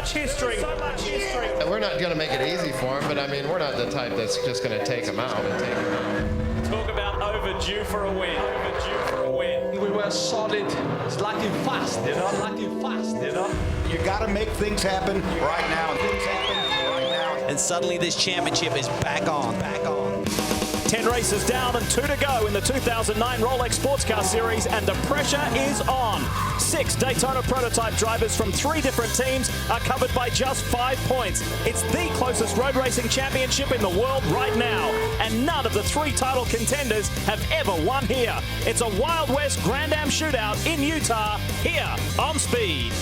much history. We're not going to make it easy for him, but I mean, we're not the type that's just going to take him out. Talk about overdue for a win. We were solid, slacking fast, You got to make things happen right now. And suddenly this championship is back on. 10 races down and 2 to go in the 2009 Rolex Sports Car Series, and the pressure is on. 6 Daytona prototype drivers from 3 different teams are covered by just 5 points. It's the closest road racing championship in the world right now, and none of the 3 title contenders have ever won here. It's a Wild West Grand Am shootout in Utah, here on Speed.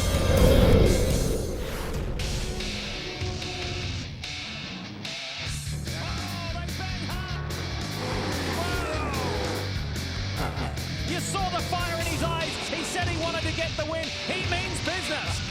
You saw the fire in his eyes. He said he wanted to get the win. He means business.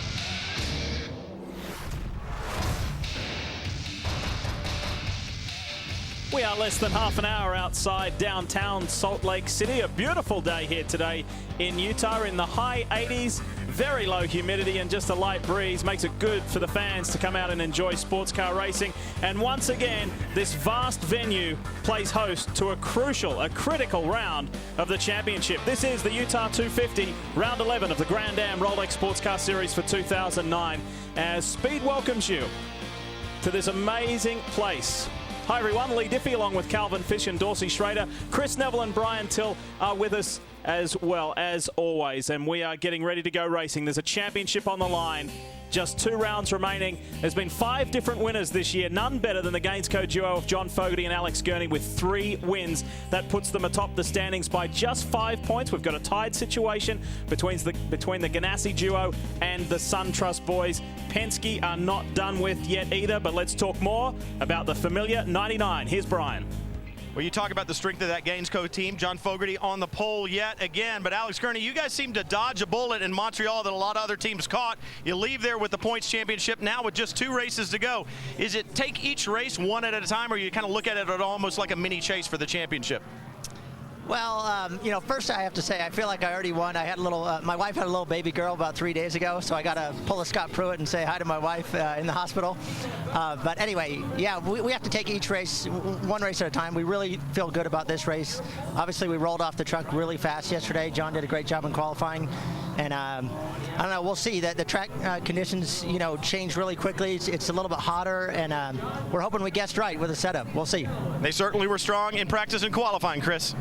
We are less than half an hour outside downtown Salt Lake City. A beautiful day here today in Utah, in the high 80s. Very low humidity and just a light breeze makes it good for the fans to come out and enjoy sports car racing. And once again, this vast venue plays host to a critical round of the championship. This is the Utah 250, round 11 of the Grand Am Rolex Sports Car Series for 2009, as Speed welcomes you to this amazing place. Hi everyone, Lee Diffie along with Calvin Fish and Dorsey Schrader. Chris Neville and Brian Till are with us as well as always, and we are getting ready to go racing. There's a championship on the line. Just 2 rounds remaining. There's been 5 different winners this year, none better than the Gainsco duo of John Fogarty and Alex Gurney with 3 wins. That puts them atop the standings by just 5 points. We've got a tied situation between the Ganassi duo and the SunTrust boys. Penske are not done with yet either, but let's talk more about the familiar 99. Here's Brian. Well, you talk about the strength of that Gainsco team. John Fogarty on the pole yet again. But Alex Gurney, you guys seem to dodge a bullet in Montreal that a lot of other teams caught. You leave there with the points championship now with just 2 races to go. Is it take each race one at a time, or you kind of look at it almost like a mini chase for the championship? Well, first I have to say I feel like I already won. I had a little, my wife had a little baby girl about 3 days ago, so I got to pull a Scott Pruitt and say hi to my wife in the hospital. But anyway, yeah, we have to take each race one race at a time. We really feel good about this race. Obviously, we rolled off the truck really fast yesterday. John did a great job in qualifying. And I don't know, we'll see that the track conditions, change really quickly. It's a little bit hotter, and we're hoping we guessed right with the setup. We'll see. They certainly were strong in practice and qualifying, Chris.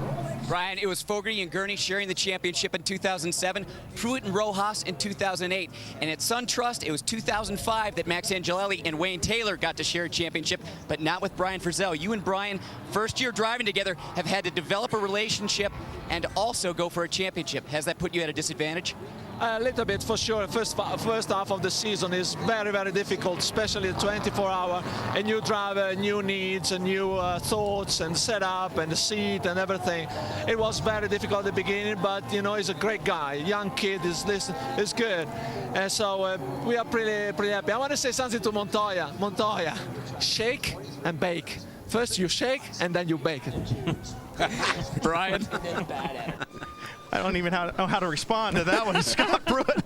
Brian, it was Fogarty and Gurney sharing the championship in 2007, Pruitt and Rojas in 2008, and at SunTrust, it was 2005 that Max Angelelli and Wayne Taylor got to share a championship, but not with Brian Frizzell. You and Brian, first year driving together, have had to develop a relationship and also go for a championship. Has that put you at a disadvantage? A little bit for sure. First half of the season is very, very difficult, especially the 24-hour. A new driver, new needs, and new thoughts and setup and the seat and everything. It was very difficult at the beginning, but he's a great guy. Young kid is good, and so we are pretty happy. I want to say something to Montoya. Montoya, shake and bake. First you shake and then you bake it. Brian. I don't even know how to respond to that one, Scott Pruitt.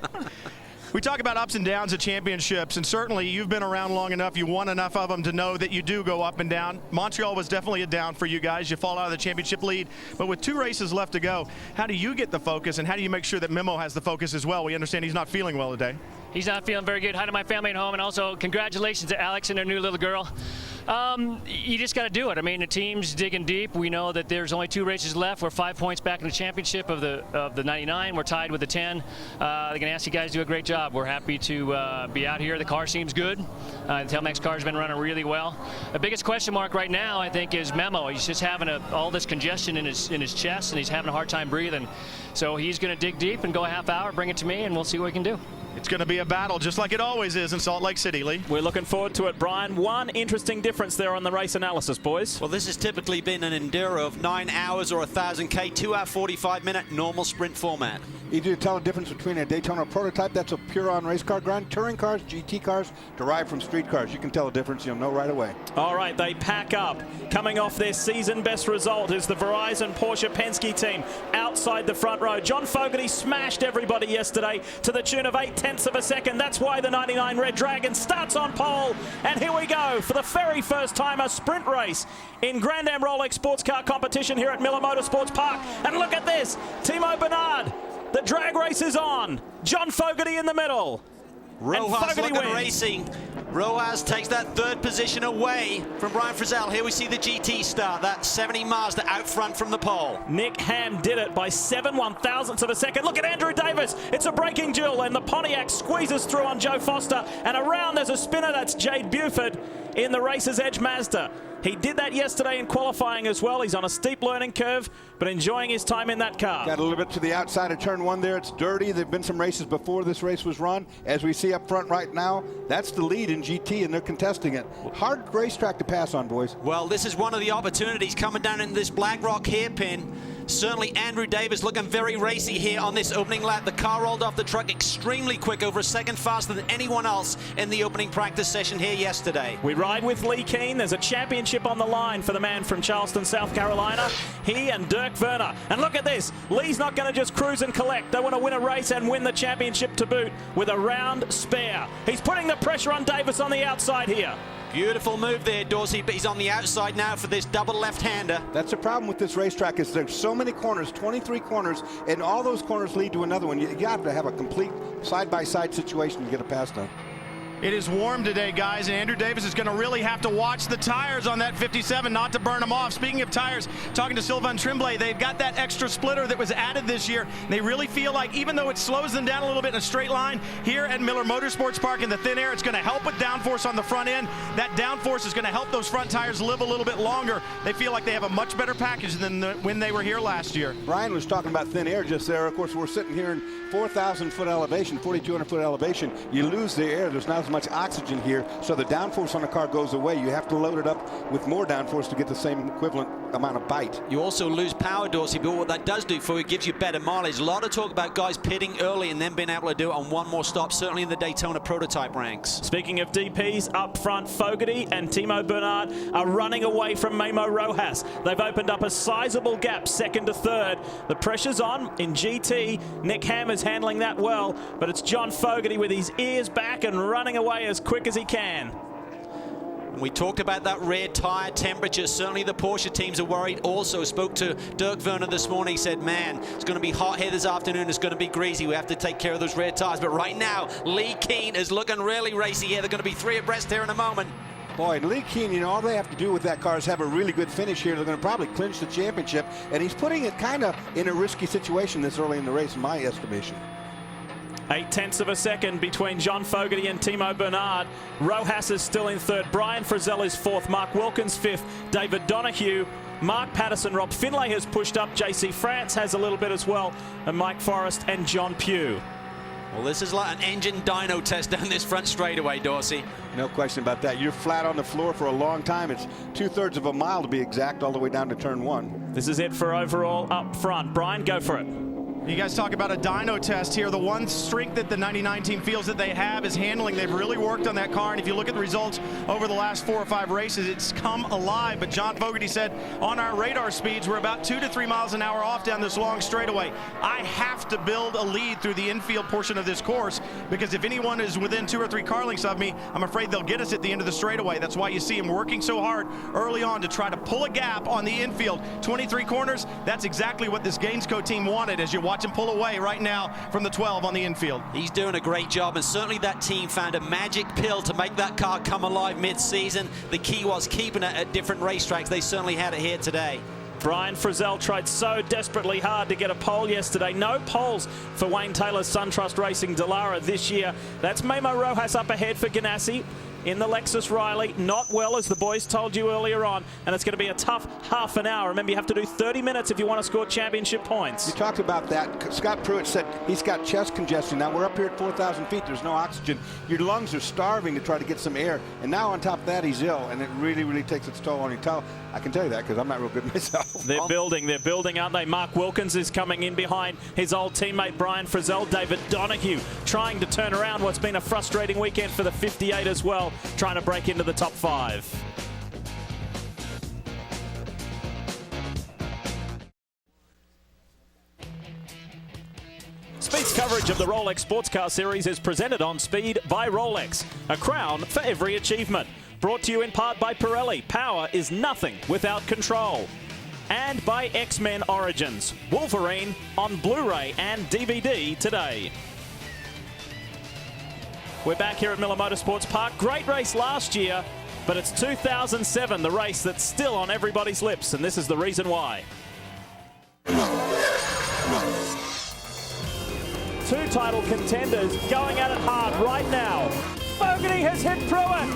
We talk about ups and downs at championships, and certainly you've been around long enough, you won enough of them to know that you do go up and down. Montreal was definitely a down for you guys. You fall out of the championship lead, but with 2 races left to go, how do you get the focus, and how do you make sure that Memo has the focus as well? We understand he's not feeling well today. He's not feeling very good. Hi to my family at home, and also congratulations to Alex and her new little girl. You just got to do it. I mean, the team's digging deep. We know that there's only 2 races left. We're 5 points back in the championship of the 99. We're tied with the 10. The Ganassi guys do a great job. We're happy to be out here. The car seems good. The Telmex car's been running really well. The biggest question mark right now, I think, is Memo. He's just having all this congestion in his chest, and he's having a hard time breathing. So he's going to dig deep and go a half hour, bring it to me, and we'll see what we can do. It's going to be a battle, just like it always is in Salt Lake City, Lee. We're looking forward to it, Brian. One interesting difference there on the race analysis, boys. Well, this has typically been an enduro of 9 hours or 1,000K, 2 hour 45-minute normal sprint format. Easy to tell the difference between a Daytona prototype, that's a pure-on race car, Grand Touring cars, GT cars, derived from street cars. You can tell the difference, you'll know right away. All right, they pack up. Coming off their season best result is the Verizon Porsche Penske team outside the front row. John Fogarty smashed everybody yesterday to the tune of 8/10 8/10 of a second. That's why the 99 Red Dragon starts on pole. And here we go for the very first time, a sprint race in Grand Am Rolex sports car competition here at Miller Motorsports Park. And look at this, Timo Bernard. The drag race is on. John Fogarty in the middle. Rojas looking racing. Rojas takes that third position away from Brian Frizzell. Here we see the GT start, that 70 Mazda out front from the pole. Nick Ham did it by 7/1000ths of a second. Look at Andrew Davis. It's a braking duel, and the Pontiac squeezes through on Joe Foster. And around there's a spinner. That's Jade Buford in the Racer's Edge Mazda. He did that yesterday in qualifying as well. He's on a steep learning curve, but enjoying his time in that car. Got a little bit to the outside of turn one there. It's dirty. There have been some races before this race was run. As we see up front right now, that's the lead in GT, and they're contesting it. Hard racetrack to pass on, boys. Well, this is one of the opportunities coming down in this Black Rock hairpin. Certainly Andrew Davis looking very racy here on this opening lap. The car rolled off the truck extremely quick, over a second faster than anyone else in the opening practice session here yesterday. We ride with Lee Keane. There's a championship on the line for the man from Charleston, South Carolina. He and Dirk Werner. And look at this. Lee's not going to just cruise and collect. They want to win a race and win the championship to boot with a round spare. He's putting the pressure on Davis on the outside here. Beautiful move there, Dorsey, but he's on the outside now for this double left-hander. That's the problem with this racetrack, is there's so many corners, 23 corners, and all those corners lead to another one. You have to have a complete side-by-side situation to get a pass done. It is warm today, guys, and Andrew Davis is going to really have to watch the tires on that 57 not to burn them off. Speaking of tires, talking to Sylvain Tremblay, they've got that extra splitter that was added this year. They really feel like, even though it slows them down a little bit in a straight line, here at Miller Motorsports Park in the thin air, it's going to help with downforce on the front end. That downforce is going to help those front tires live a little bit longer. They feel like they have a much better package than when they were here last year. Brian was talking about thin air just there. Of course, we're sitting here in 4,000-foot elevation, 4,200-foot elevation. You lose the air. There's not as much oxygen here, so the downforce on the car goes away. You have to load it up with more downforce to get the same equivalent amount of bite. You also lose power, Dorsey, but what that does do for you, it gives you better mileage. A lot of talk about guys pitting early and then being able to do it on one more stop, certainly in the Daytona prototype ranks. Speaking of DPs, up front, Fogarty and Timo Bernard are running away from Memo Rojas. They've opened up a sizable gap, second to third. The pressure's on in GT. Nick Hammer's handling that well, but it's John Fogarty with his ears back and running away as quick as he can. We talked about that rear tire temperature. Certainly the Porsche teams are worried. Also spoke to Dirk Werner this morning. He said, man, it's going to be hot here this afternoon. It's going to be greasy. We have to take care of those rear tires. But right now, Lee Keane is looking really racy here. They're going to be three abreast here in a moment. Boy, Lee Keane, you know, all they have to do with that car is have a really good finish here. They're going to probably clinch the championship. And he's putting it kind of in a risky situation this early in the race, in my estimation. 8/10 of a second between John Fogarty and Timo Bernard. Rojas is still in third. Brian Frizzell is fourth. Mark Wilkins fifth. David Donahue, Mark Patterson, Rob Finlay has pushed up. JC France has a little bit as well. And Mike Forrest and John Pugh. Well, this is like an engine dyno test down this front straightaway, Dorsey. No question about that. You're flat on the floor for a long time. It's 2/3 of a mile to be exact, all the way down to turn one. This is it for overall up front. Brian, go for it. You guys talk about a dyno test here. The one strength that the 99 team feels that they have is handling. They've really worked on that car, and if you look at the results over the last 4 or 5 races, it's come alive. But John Fogarty said, on our radar speeds, we're about 2 to 3 miles an hour off down this long straightaway. I have to build a lead through the infield portion of this course, because if anyone is within 2 or 3 car lengths of me, I'm afraid they'll get us at the end of the straightaway. That's why you see him working so hard early on to try to pull a gap on the infield. 23 corners, that's exactly what this Gainesco team wanted, as you watch him pull away right now from the 12 on the infield. He's doing a great job, and certainly that team found a magic pill to make that car come alive mid-season. The key was keeping it at different racetracks. They certainly had it here today. Brian Frizzell tried so desperately hard to get a pole yesterday. No poles for Wayne Taylor's SunTrust Racing Dallara this year. That's Memo Rojas up ahead for Ganassi in the Lexus Riley. Not well, as the boys told you earlier on, and it's going to be a tough half an hour. Remember, you have to do 30 minutes if you want to score championship points. You talked about that. Scott Pruitt said he's got chest congestion. Now we're up here at 4,000 feet. There's no oxygen. Your lungs are starving to try to get some air, and now on top of that, he's ill, and it really, really takes its toll on you. I can tell you that because I'm not real good myself. They're building, aren't they? Mark Wilkins is coming in behind his old teammate Brian Frizzell. David Donahue trying to turn around what's been a frustrating weekend for the 58 as well, trying to break into the top 5. Speed Tonight's coverage of the Rolex Sports Car Series is presented on Speed by Rolex. A crown for every achievement. Brought to you in part by Pirelli. Power is nothing without control. And by X-Men Origins. Wolverine on Blu-ray and DVD today. We're back here at Miller Motorsports Park. Great race last year, but it's 2007, the race that's still on everybody's lips, and this is the reason why. Two title contenders going at it hard right now. Fogarty has hit Pruitt.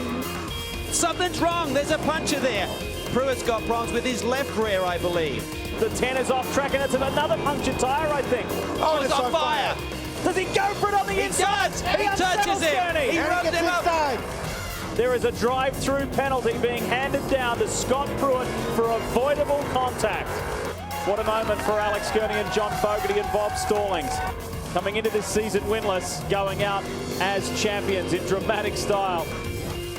Something's wrong. There's a puncher there. Pruitt's got problems with his left rear, I believe. The 10 is off track, and it's another punctured tire, I think. Oh, it's on fire. Does he go for it on the inside? He touches it. He rubs him up. There is a drive-through penalty being handed down to Scott Pruitt for avoidable contact. What a moment for Alex Gurney and John Fogarty and Bob Stallings. Coming into this season winless, going out as champions in dramatic style.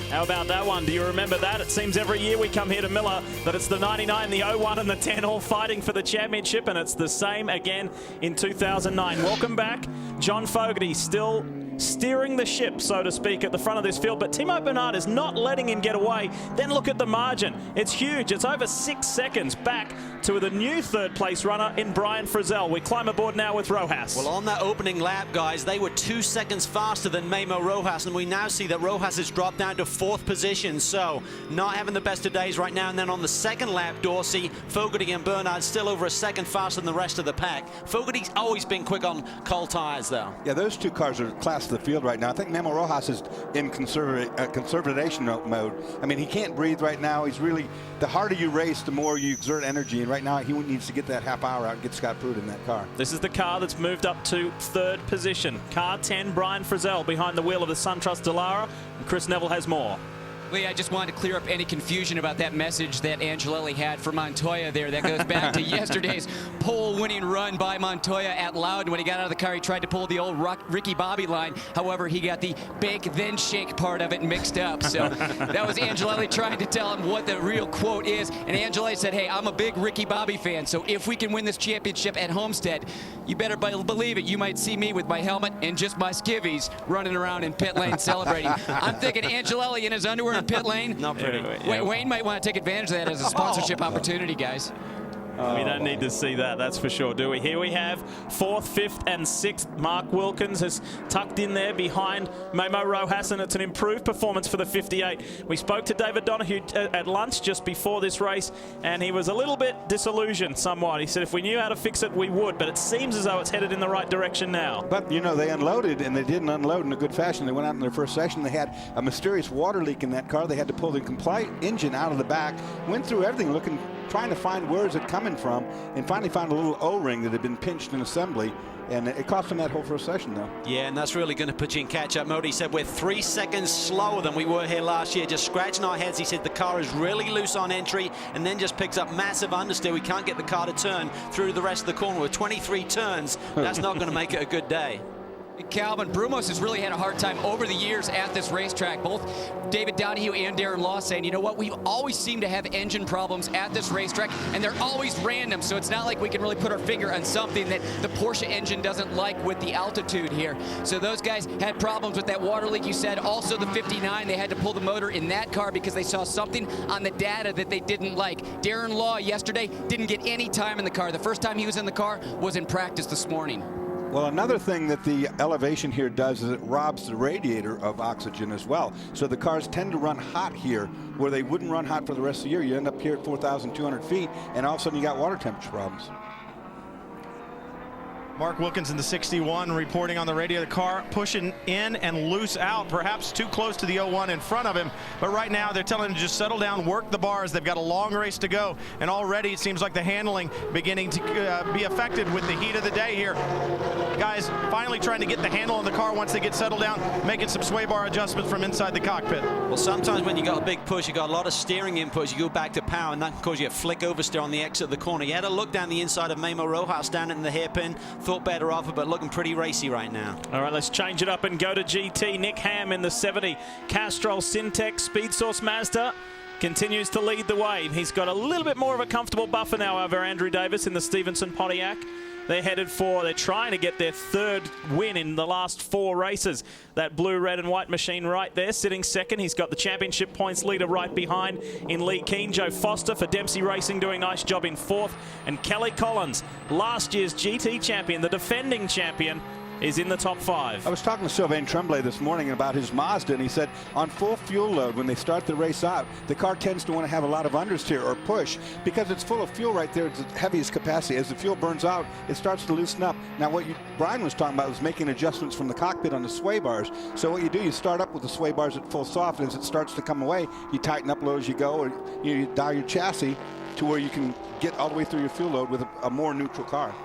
How about that one? Do you remember that? It seems every year we come here to Miller that it's the 99, the 01 and the 10 all fighting for the championship, and it's the same again in 2009. Welcome back. John Fogarty still steering the ship, so to speak, at the front of this field, but Timo Bernard is not letting him get away. Then look at the margin. It's huge. It's over 6 seconds back to the new third-place runner in Brian Frizzell. We climb aboard now with Rojas. Well, on that opening lap, guys, they were 2 seconds faster than Memo Rojas, and we now see that Rojas has dropped down to 4th position, so not having the best of days right now. And then on the second lap, Dorsey, Fogarty and Bernard still over a second faster than the rest of the pack. Fogarty's always been quick on cold tires, though. Yeah, those two cars are class of the field right now. I think Memo Rojas is in conservation mode. I mean, he can't breathe right now. He's really, the harder you race, the more you exert energy, and right now he needs to get that half hour out and get Scott Pruitt in that car. This is the car that's moved up to 3rd position. Car 10, Brian Frizzell behind the wheel of the SunTrust Dallara, and Chris Neville has more. Lee, I just wanted to clear up any confusion about that message that Angelelli had for Montoya there. That goes back to yesterday's pole-winning run by Montoya at Loudon. When he got out of the car, he tried to pull the old Ricky Bobby line. However, he got the bake then shake part of it mixed up. So that was Angelelli trying to tell him what the real quote is. And Angelelli said, hey, I'm a big Ricky Bobby fan, so if we can win this championship at Homestead, you better believe it. You might see me with my helmet and just my skivvies running around in pit lane celebrating. I'm thinking Angelelli in his underwear in pit lane. Not pretty. Wayne might want to take advantage of that as a sponsorship opportunity, guys. We don't need to see that, that's for sure, do we? Here we have 4th, 5th, and 6th. Mark Wilkins has tucked in there behind Memo Rojas, and it's an improved performance for the 58. We spoke to David Donahue at lunch just before this race, and he was a little bit disillusioned somewhat. He said if we knew how to fix it, we would, but it seems as though it's headed in the right direction now. But, you know, they unloaded, and they didn't unload in a good fashion. They went out in their first section. They had a mysterious water leak in that car. They had to pull the complete engine out of the back, went through everything trying to find where is it coming from, and finally found a little O-ring that had been pinched in assembly, and it cost them that whole first session, though. Yeah, and that's really going to put you in catch-up mode. He said we're 3 seconds slower than we were here last year, just scratching our heads. He said the car is really loose on entry and then just picks up massive understeer. We can't get the car to turn through the rest of the corner. With 23 turns, that's not going to make it a good day. Calvin, Brumos has really had a hard time over the years at this racetrack. Both David Donahue and Darren Law saying, you know what, we always seem to have engine problems at this racetrack, and they're always random, so it's not like we can really put our finger on something that the Porsche engine doesn't like with the altitude here. So those guys had problems with that water leak, you said. Also the 59, they had to pull the motor in that car because they saw something on the data that they didn't like. Darren Law yesterday didn't get any time in the car. The first time he was in the car was in practice this morning. Well, another thing that the elevation here does is it robs the radiator of oxygen as well. So the cars tend to run hot here where they wouldn't run hot for the rest of the year. You end up here at 4,200 feet, and all of a sudden you got water temperature problems. Mark Wilkins in the 61 reporting on the radio. The car pushing in and loose out, perhaps too close to the 01 in front of him. But right now they're telling him to just settle down, work the bars. They've got a long race to go. And already it seems like the handling beginning to be affected with the heat of the day here. Guys finally trying to get the handle on the car once they get settled down, making some sway bar adjustments from inside the cockpit. Well, sometimes when you got a big push, you got a lot of steering inputs. You go back to power, and that can cause you a flick oversteer on the exit of the corner. You had a look down the inside of Memo Rojas down in the hairpin. Thought better of it, but looking pretty racy right now. All right, let's change it up and go to GT. Nick Ham in the 70. Castrol Syntec Speed Source Mazda continues to lead the way. He's got a little bit more of a comfortable buffer now over Andrew Davis in the Stevenson Pontiac. they're headed for. They're trying to get their third win in the last 4 races. That blue, red and white machine right there sitting second. He's got the championship points leader right behind in Lee Keane. Joe Foster for Dempsey Racing doing a nice job in 4th. And Kelly Collins, last year's GT champion, the defending champion, is in the top 5. I was talking to Sylvain Tremblay this morning about his Mazda, and he said on full fuel load, when they start the race out, the car tends to want to have a lot of understeer or push because it's full of fuel right there. It's the heaviest capacity. As the fuel burns out, it starts to loosen up. Now, what Brian was talking about was making adjustments from the cockpit on the sway bars. So what you do, you start up with the sway bars at full soft, and as it starts to come away, you tighten up low as you go, or you dial your chassis to where you can get all the way through your fuel load with a more neutral car.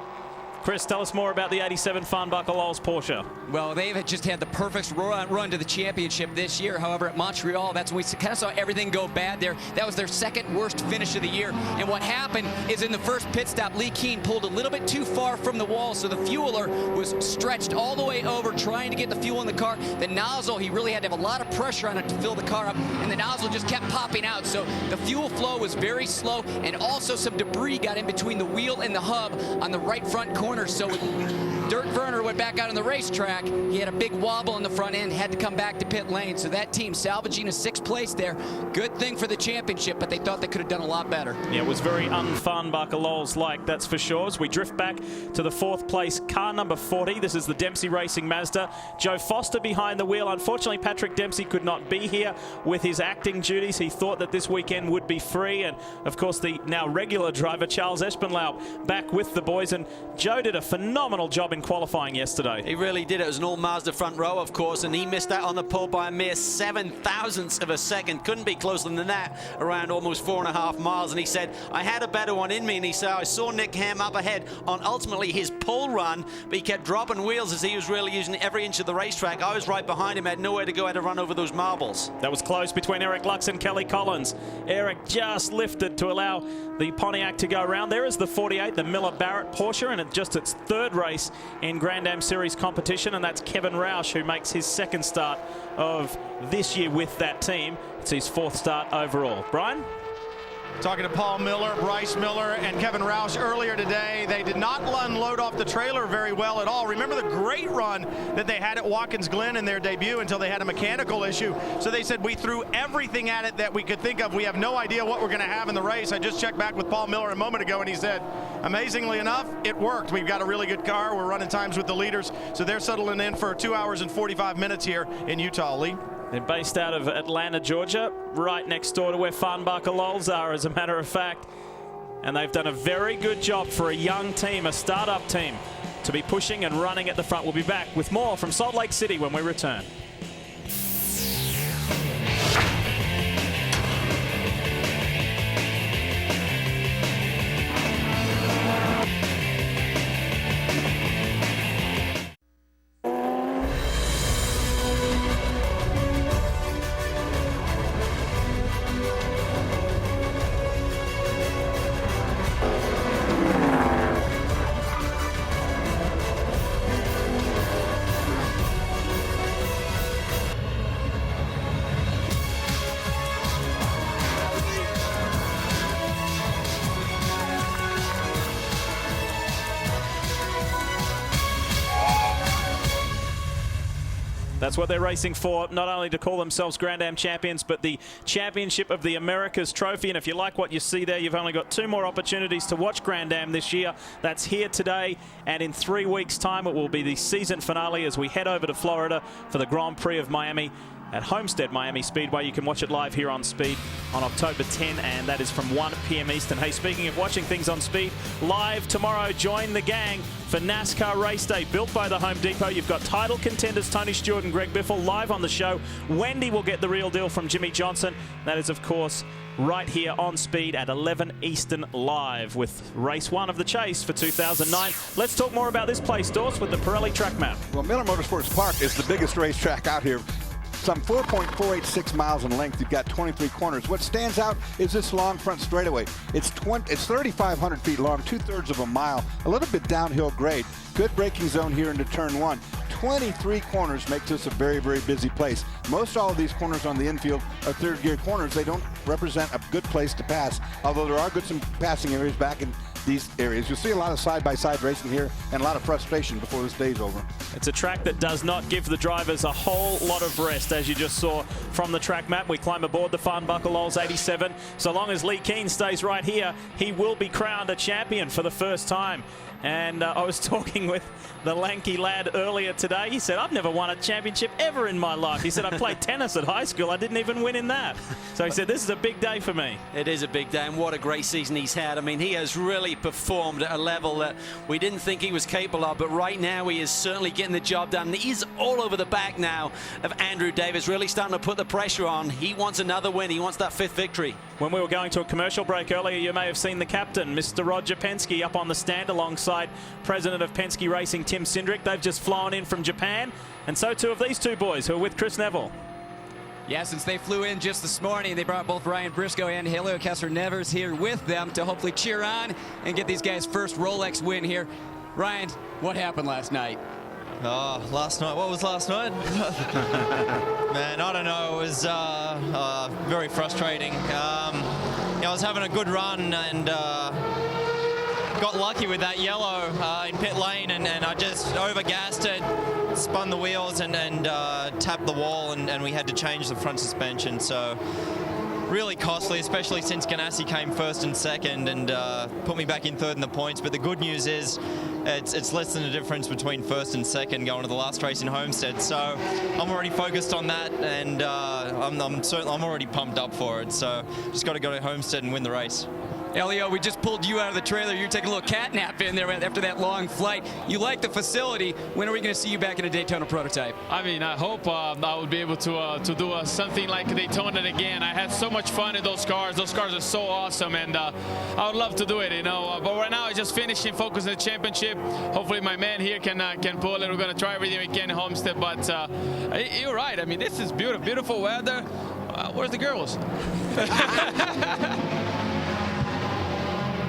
Chris, tell us more about the 87 Farnbacher Lowe's Porsche. Well, they've just had the perfect run to the championship this year. However, at Montreal, that's when we kind of saw everything go bad there. That was their second worst finish of the year. And what happened is in the first pit stop, Lee Keane pulled a little bit too far from the wall, so the fueler was stretched all the way over trying to get the fuel in the car. The nozzle, he really had to have a lot of pressure on it to fill the car up, and the nozzle just kept popping out. So the fuel flow was very slow, and also some debris got in between the wheel and the hub on the right front corner. So when Dirk Werner went back out on the racetrack, he had a big wobble in the front end, had to come back to pit lane. So that team salvaging a 6th place there. Good thing for the championship, but they thought they could have done a lot better. Yeah, it was very un-Farnbacher Lowe's-like, that's for sure. As we drift back to the 4th place, car number 40. This is the Dempsey Racing Mazda. Joe Foster behind the wheel. Unfortunately, Patrick Dempsey could not be here with his acting duties. He thought that this weekend would be free. And, of course, the now regular driver, Charles Espenlaub, back with the boys. And Joe did a phenomenal job in qualifying yesterday. He really did. It was an all Mazda front row, of course, and he missed out on the pole by a mere 0.007 of a second. Couldn't be closer than that, around almost 4.5 miles. And he said, I had a better one in me. And he said, I saw Nick Ham up ahead on ultimately his pole run, but he kept dropping wheels as he was really using every inch of the racetrack. I was right behind him, had nowhere to go, had to run over those marbles. That was close between Eric Lux and Kelly Collins. Eric just lifted to allow the Pontiac to go around. There is the 48, the Miller Barrett Porsche, and it's just its 3rd race in Grand Am Series competition, and that's Kevin Roush, who makes his 2nd start of this year with that team. It's his 4th start overall. Brian? Talking to Paul Miller, Bryce Miller, and Kevin Roush earlier today. They did not unload off the trailer very well at all. Remember the great run that they had at Watkins Glen in their debut until they had a mechanical issue. So they said, we threw everything at it that we could think of. We have no idea what we're going to have in the race. I just checked back with Paul Miller a moment ago, and he said, amazingly enough, it worked. We've got a really good car. We're running times with the leaders. So they're settling in for 2 hours and 45 minutes here in Utah. Lee? They're based out of Atlanta, Georgia, right next door to where Farnbacher Lowe's are, as a matter of fact. And they've done a very good job for a young team, a startup team, to be pushing and running at the front. We'll be back with more from Salt Lake City when we return. That's what they're racing for, not only to call themselves Grand Am champions, but the Championship of the Americas trophy. And if you like what you see there, you've only got 2 more opportunities to watch Grand Am this year. That's here today, and in 3 weeks' time, it will be the season finale as we head over to Florida for the Grand Prix of Miami at Homestead Miami Speedway. You can watch it live here on Speed on October 10, and that is from 1 p.m. Eastern. Hey, speaking of watching things on Speed, live tomorrow, join the gang for NASCAR Race Day, built by the Home Depot. You've got title contenders Tony Stewart and Greg Biffle live on the show. Wendy will get the real deal from Jimmy Johnson. That is, of course, right here on Speed at 11 Eastern live with race 1 of the chase for 2009. Let's talk more about this place, Dorse, with the Pirelli track map. Well, Miller Motorsports Park is the biggest racetrack out here. Some 4.486 miles in length. You've got 23 corners. What stands out is this long front straightaway. It's 3,500 feet long, 2/3 of a mile, a little bit downhill grade. Good braking zone here into turn 1. 23 corners makes this a very, very busy place. Most all of these corners on the infield are 3rd gear corners. They don't represent a good place to pass, although there are some passing areas back in these areas. You'll see a lot of side-by-side racing here and a lot of frustration before this day's over. It's a track that does not give the drivers a whole lot of rest, as you just saw from the track map. We climb aboard the Farnbuckle Olds 87. So long as Lee Keane stays right here, he will be crowned a champion for the first time. And I was talking with the lanky lad earlier today. He said, I've never won a championship ever in my life. He said, I played tennis at high school. I didn't even win in that. So he said, this is a big day for me. It is a big day, and what a great season he's had. I mean, he has really performed at a level that we didn't think he was capable of, but right now he is certainly getting the job done. He's all over the back now of Andrew Davis, really starting to put the pressure on. He wants another win. He wants that 5th victory. When we were going to a commercial break earlier, you may have seen the captain, Mr. Roger Penske, up on the stand alongside President of Penske Racing, Tim Cindric. They've just flown in from Japan, and so too have these two boys who are with Chris Neville. Yeah, since they flew in just this morning, they brought both Ryan Briscoe and Helio Castroneves here with them to hopefully cheer on and get these guys' first Rolex win here. Ryan, what happened last night? Oh, last night. What was last night? Man, I don't know. It was very frustrating. I was having a good run and got lucky with that yellow in pit lane, and I just overgassed it, spun the wheels, and tapped the wall, and we had to change the front suspension. So really costly, especially since Ganassi came first and second and put me back in third in the points. But the good news is it's less than the difference between first and second going to the last race in Homestead. So I'm already focused on that, and I'm already pumped up for it. So just got to go to Homestead and win the race. Elio, we just pulled you out of the trailer. You're taking a little cat nap in there after that long flight. You like the facility. When are we going to see you back in a Daytona prototype? I mean, I hope I will be able to do something like Daytona again. I had so much fun in those cars. Those cars are so awesome, and I would love to do it, you know. But right now, I'm just finishing, focusing on the championship. Hopefully, my man here can pull it. We're going to try everything we can in Homestead. But you're right. I mean, this is beautiful, beautiful weather. Where's the girls?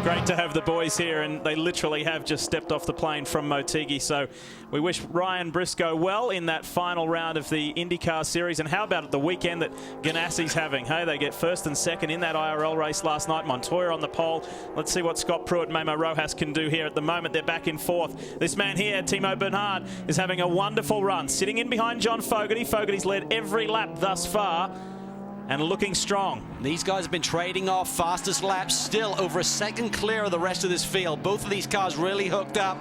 Great to have the boys here, and they literally have just stepped off the plane from Motegi. So we wish Ryan Briscoe well in that final round of the IndyCar Series. And how about the weekend that Ganassi's having? Hey, they get first and second in that IRL race last night. Montoya on the pole. Let's see what Scott Pruitt and Memo Rojas can do here. At the moment, they're back in fourth. This man here, Timo Bernhard, is having a wonderful run, sitting in behind John Fogarty. Fogarty's led every lap thus far and looking strong. These guys have been trading off fastest laps, still over a second clear of the rest of this field. Both of these cars really hooked up.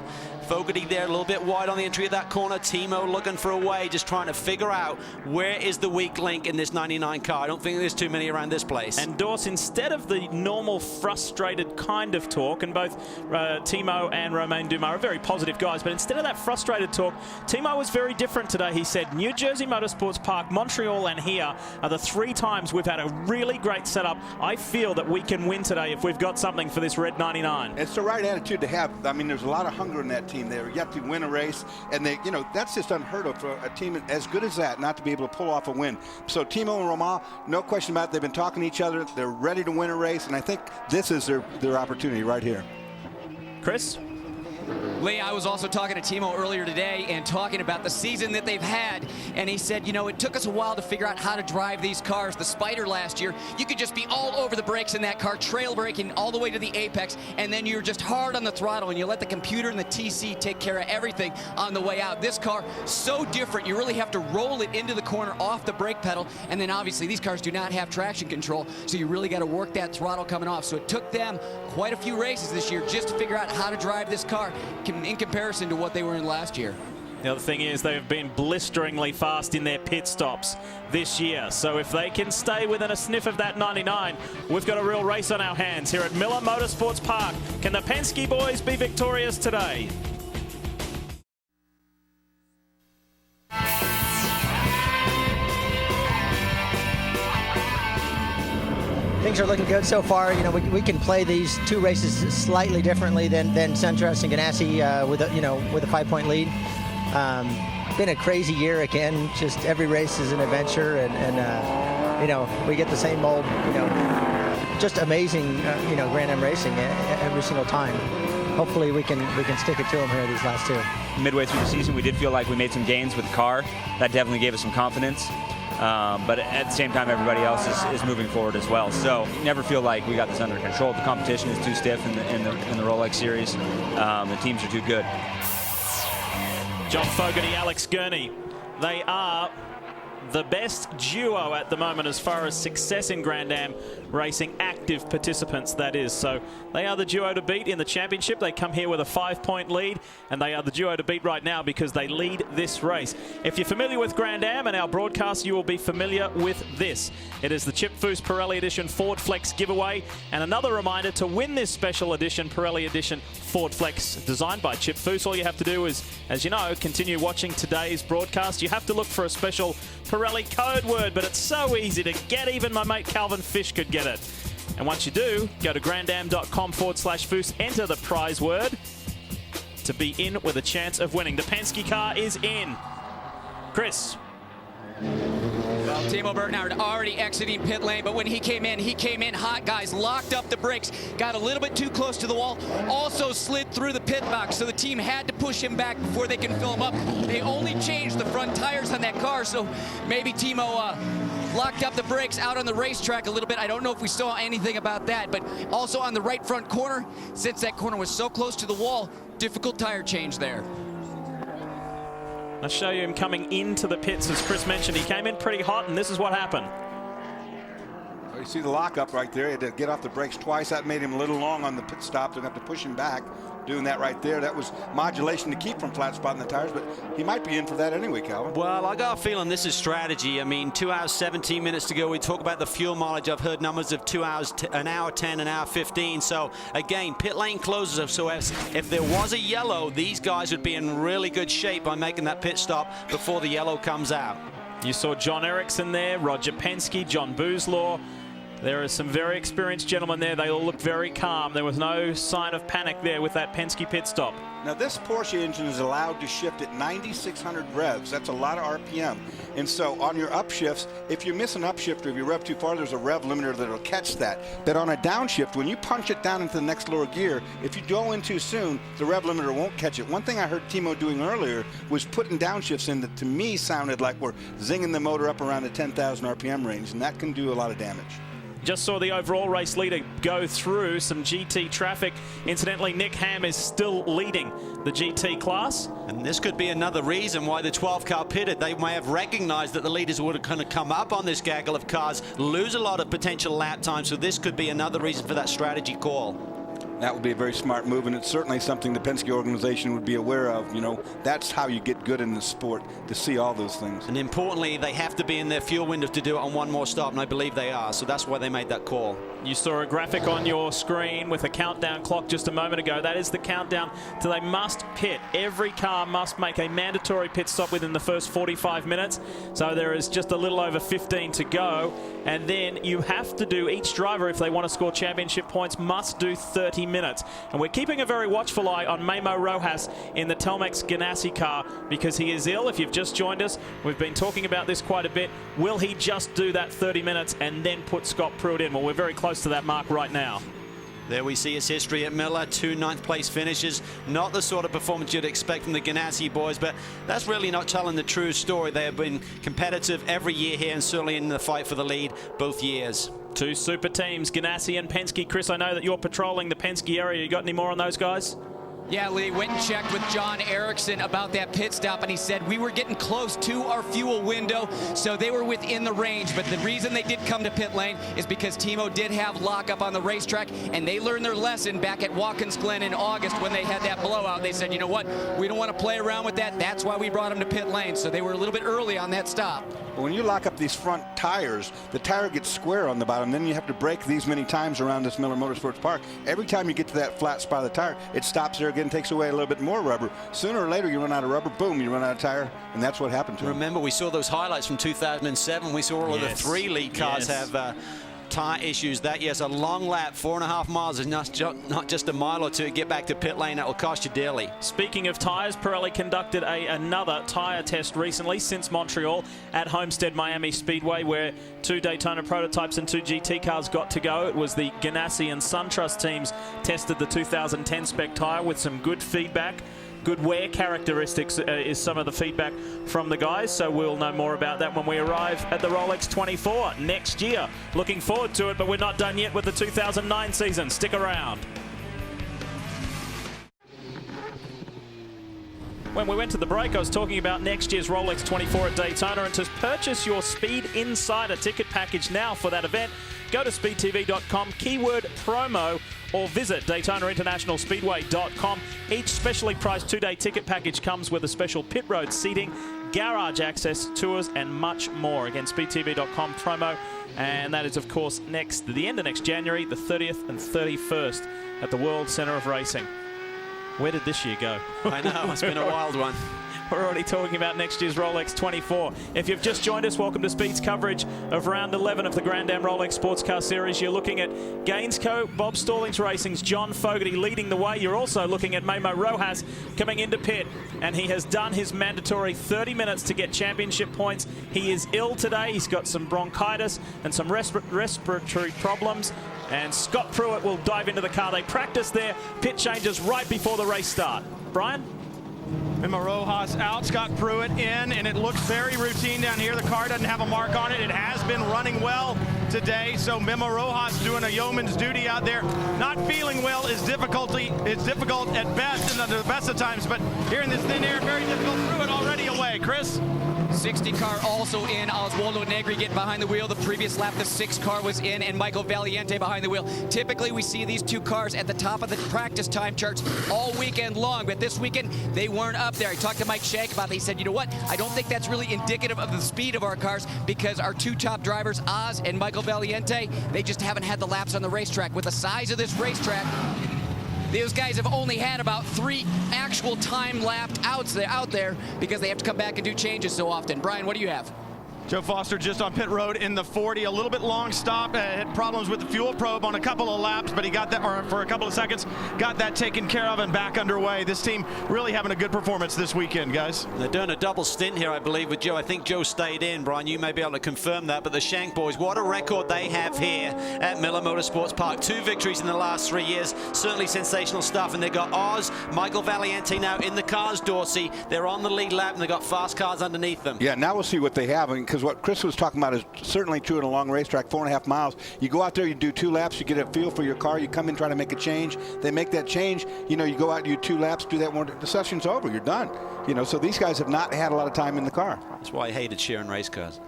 Fogarty there a little bit wide on the entry of that corner. Timo looking for a way, just trying to figure out where is the weak link in this 99 car. I don't think there's too many around this place. And Dorse, instead of the normal frustrated kind of talk, and both Timo and Romain Dumas are very positive guys, but instead of that frustrated talk, Timo was very different today. He said, New Jersey Motorsports Park, Montreal, and here are the 3 times we've had a really great setup. I feel that we can win today if we've got something for this red 99. It's the right attitude to have. I mean, there's a lot of hunger in that team. They have to win a race, and they, you know, that's just unheard of for a team as good as that not to be able to pull off a win. So Timo and Romain, no question about it, they've been talking to each other. They're ready to win a race, and I think this is their opportunity right here. Chris? Lee, I was also talking to Timo earlier today and talking about the season that they've had, and he said, you know, it took us a while to figure out how to drive these cars. The Spider last year, you could just be all over the brakes in that car, trail braking all the way to the apex, and then you're just hard on the throttle, and you let the computer and the TC take care of everything on the way out. This car, so different. You really have to roll it into the corner off the brake pedal, and then obviously these cars do not have traction control, so you really got to work that throttle coming off. So it took them quite a few races this year just to figure out how to drive this car in comparison to what they were in last year. The other thing is they've been blisteringly fast in their pit stops this year. So if they can stay within a sniff of that 99, we've got a real race on our hands here at Miller Motorsports Park. Can the Penske boys be victorious today? Things are looking good so far. You know, we can play these 2 races slightly differently than SunTrust and Ganassi with a 5-point lead. Been a crazy year again. Just every race is an adventure, and you know, we get the same old, you know, just amazing, you know, Grand Am racing every single time. Hopefully we can stick it to them here these last 2. Midway through the season, we did feel like we made some gains with the car. That definitely gave us some confidence. but at the same time, everybody else is moving forward as well. So you never feel like we got this under control. The competition is too stiff in the Rolex series. The teams are too good. John Fogarty, Alex Gurney. They are the best duo at the moment as far as success in Grand Am racing, active participants that is. So they are the duo to beat in the championship. They come here with a 5-point lead, and they are the duo to beat right now because they lead this race. If you're familiar with Grand Am and our broadcast, you will be familiar with this. It is the Chip Foose Pirelli Edition Ford Flex giveaway, and another reminder to win this special edition Pirelli Edition Ford Flex designed by Chip Foose. All you have to do is, as you know, continue watching today's broadcast. You have to look for a special Pirelli code word, but it's so easy to get. Even my mate Calvin Fish could get it. And once you do, go to grandam.com/Foose, enter the prize word to be in with a chance of winning. The Penske car is in. Chris. Well, Timo Bernhard already exiting pit lane, but when he came in hot, guys, locked up the brakes, got a little bit too close to the wall, also slid through the pit box, so the team had to push him back before they can fill him up. They only changed the front tires on that car, so maybe Timo locked up the brakes out on the racetrack a little bit. I don't know if we saw anything about that, but also on the right front corner, since that corner was so close to the wall, difficult tire change there. I'll show you him coming into the pits. As Chris mentioned, he came in pretty hot, and this is what happened. You see the lockup right there. He had to get off the brakes twice. That made him a little long on the pit stop. They're going to have to push him back. Doing that right there, that was modulation to keep from flat spotting the tires, but he might be in for that anyway, Calvin. Well, I got a feeling this is strategy. I mean, 2 hours, 17 minutes to go. We talk about the fuel mileage. I've heard numbers of 2 hours, an hour 10, an hour 15. So, again, pit lane closes. So if there was a yellow, these guys would be in really good shape by making that pit stop before the yellow comes out. You saw John Ericsson there, Roger Penske, John Boozlaw. There are some very experienced gentlemen there. They all look very calm. There was no sign of panic there with that Penske pit stop. Now, this Porsche engine is allowed to shift at 9,600 revs. That's a lot of RPM. And so on your upshifts, if you miss an upshift or if you rev too far, there's a rev limiter that will catch that. But on a downshift, when you punch it down into the next lower gear, if you go in too soon, the rev limiter won't catch it. One thing I heard Timo doing earlier was putting downshifts in that to me sounded like we're zinging the motor up around the 10,000 RPM range, and that can do a lot of damage. Just saw the overall race leader go through some GT traffic. Incidentally, Nick Ham is still leading the GT class. And this could be another reason why the 12 car pitted. They may have recognized that the leaders would have kind of come up on this gaggle of cars, lose a lot of potential lap time. So this could be another reason for that strategy call. That would be a very smart move, and it's certainly something the Penske organization would be aware of. You know, that's how you get good in the sport, to see all those things. And importantly, they have to be in their fuel window to do it on one more stop, and I believe they are. So that's why they made that call. You saw a graphic on your screen with a countdown clock just a moment ago. That is the countdown to they must pit. Every car must make a mandatory pit stop within the first 45 minutes. So there is just a little over 15 to go. And then you have to do, each driver, if they want to score championship points, must do 30 minutes. And we're keeping a very watchful eye on Memo Rojas in the Telmex Ganassi car because he is ill. If you've just joined us, we've been talking about this quite a bit. Will he just do that 30 minutes and then put Scott Pruitt in? Well, we're very close to that mark right now. There we see his history at Miller, 2 9th place finishes. Not the sort of performance you'd expect from the Ganassi boys, but that's really not telling the true story. They have been competitive every year here and certainly in the fight for the lead both years. 2 super teams, Ganassi and Penske. Chris, I know that you're patrolling the Penske area. You got any more on those guys? Yeah, Lee, went and checked with John Ericsson about that pit stop, and he said we were getting close to our fuel window, so they were within the range. But the reason they did come to pit lane is because Timo did have lockup on the racetrack, and they learned their lesson back at Watkins Glen in August when they had that blowout. They said, you know what, we don't want to play around with that. That's why we brought him to pit lane, so they were a little bit early on that stop. But when you lock up these front tires, the tire gets square on the bottom. Then you have to brake these many times around this Miller Motorsports Park. Every time you get to that flat spot of the tire, it stops there again, takes away a little bit more rubber. Sooner or later, you run out of rubber, boom, you run out of tire, and that's what happened to him. Remember, we saw those highlights from 2007. We saw all of the 3 lead cars have tire issues. That, yes, a long lap, 4.5 miles is not just a mile or two to get back to pit lane. That will cost you dearly. Speaking of tires, Pirelli conducted another tire test recently since Montreal at Homestead Miami Speedway, where 2 Daytona prototypes and 2 GT cars got to go. It was the Ganassi and SunTrust teams tested the 2010 spec tire with some good feedback. good wear characteristics is some of the feedback from the guys. So we'll know more about that when we arrive at the Rolex 24 next year. Looking forward to it, but we're not done yet with the 2009 season. Stick around. When we went to the break, I was talking about next year's Rolex 24 at Daytona, and to purchase your Speed Insider ticket package now for that event, go to speedtv.com, keyword promo, or visit DaytonaInternationalSpeedway.com. Each specially priced 2-day ticket package comes with a special pit road seating, garage access, tours, and much more. Again, speedtv.com promo, and that is, of course, the end of next January, the 30th and 31st at the World Center of Racing. Where did this year go? I know, it's been a wild one. We're already talking about next year's Rolex 24. If you've just joined us, welcome to Speed's coverage of round 11 of the Grand Am Rolex Sports Car Series. You're looking at Gainsco, Bob Stallings Racing's John Fogarty leading the way. You're also looking at Memo Rojas coming into pit, and he has done his mandatory 30 minutes to get championship points. He is ill today. He's got some bronchitis and some respiratory problems. And Scott Pruitt will dive into the car. They practice their pit changes right before the race start. Brian? Memo Rojas out, Scott Pruitt in, and it looks very routine down here. The car doesn't have a mark on it. It has been running well today, so Memo Rojas doing a yeoman's duty out there. Not feeling well is difficult at best and under the best of times, but here in this thin air, very difficult. Pruitt already away. Chris? 60 car also in. Oswaldo Negri getting behind the wheel. The previous lap, the 6 car was in, and Michael Valiente behind the wheel. Typically, we see these 2 cars at the top of the practice time charts all weekend long, but this weekend, they weren't up there. I talked to Mike Shank about that. He said, you know what? I don't think that's really indicative of the speed of our cars, because our 2 top drivers, Oz and Michael Valiente, they just haven't had the laps on the racetrack. With the size of this racetrack, those guys have only had about 3 actual time-lapped outs out there because they have to come back and do changes so often. Brian, what do you have? Joe Foster just on pit road in the 40, a little bit long stop, had problems with the fuel probe on a couple of laps, but he got that, or for a couple of seconds, got that taken care of and back underway. This team really having a good performance this weekend, guys. They're doing a double stint here, I believe, with Joe. I think Joe stayed in. Brian, you may be able to confirm that, but the Shank boys, what a record they have here at Miller Motorsports Park. 2 victories in the last 3 years, certainly sensational stuff, and they got Oz, Michael Valiente now in the cars, Dorsey. They're on the lead lap, and they got fast cars underneath them. Yeah, now we'll see what they have, because what Chris was talking about is certainly true in a long racetrack, 4.5 miles. You go out there, you do 2 laps, you get a feel for your car, you come in, try to make a change. They make that change, you know, you go out, you do 2 laps, do that one, the session's over, you're done. You know, so these guys have not had a lot of time in the car. That's why I hated sharing race cars.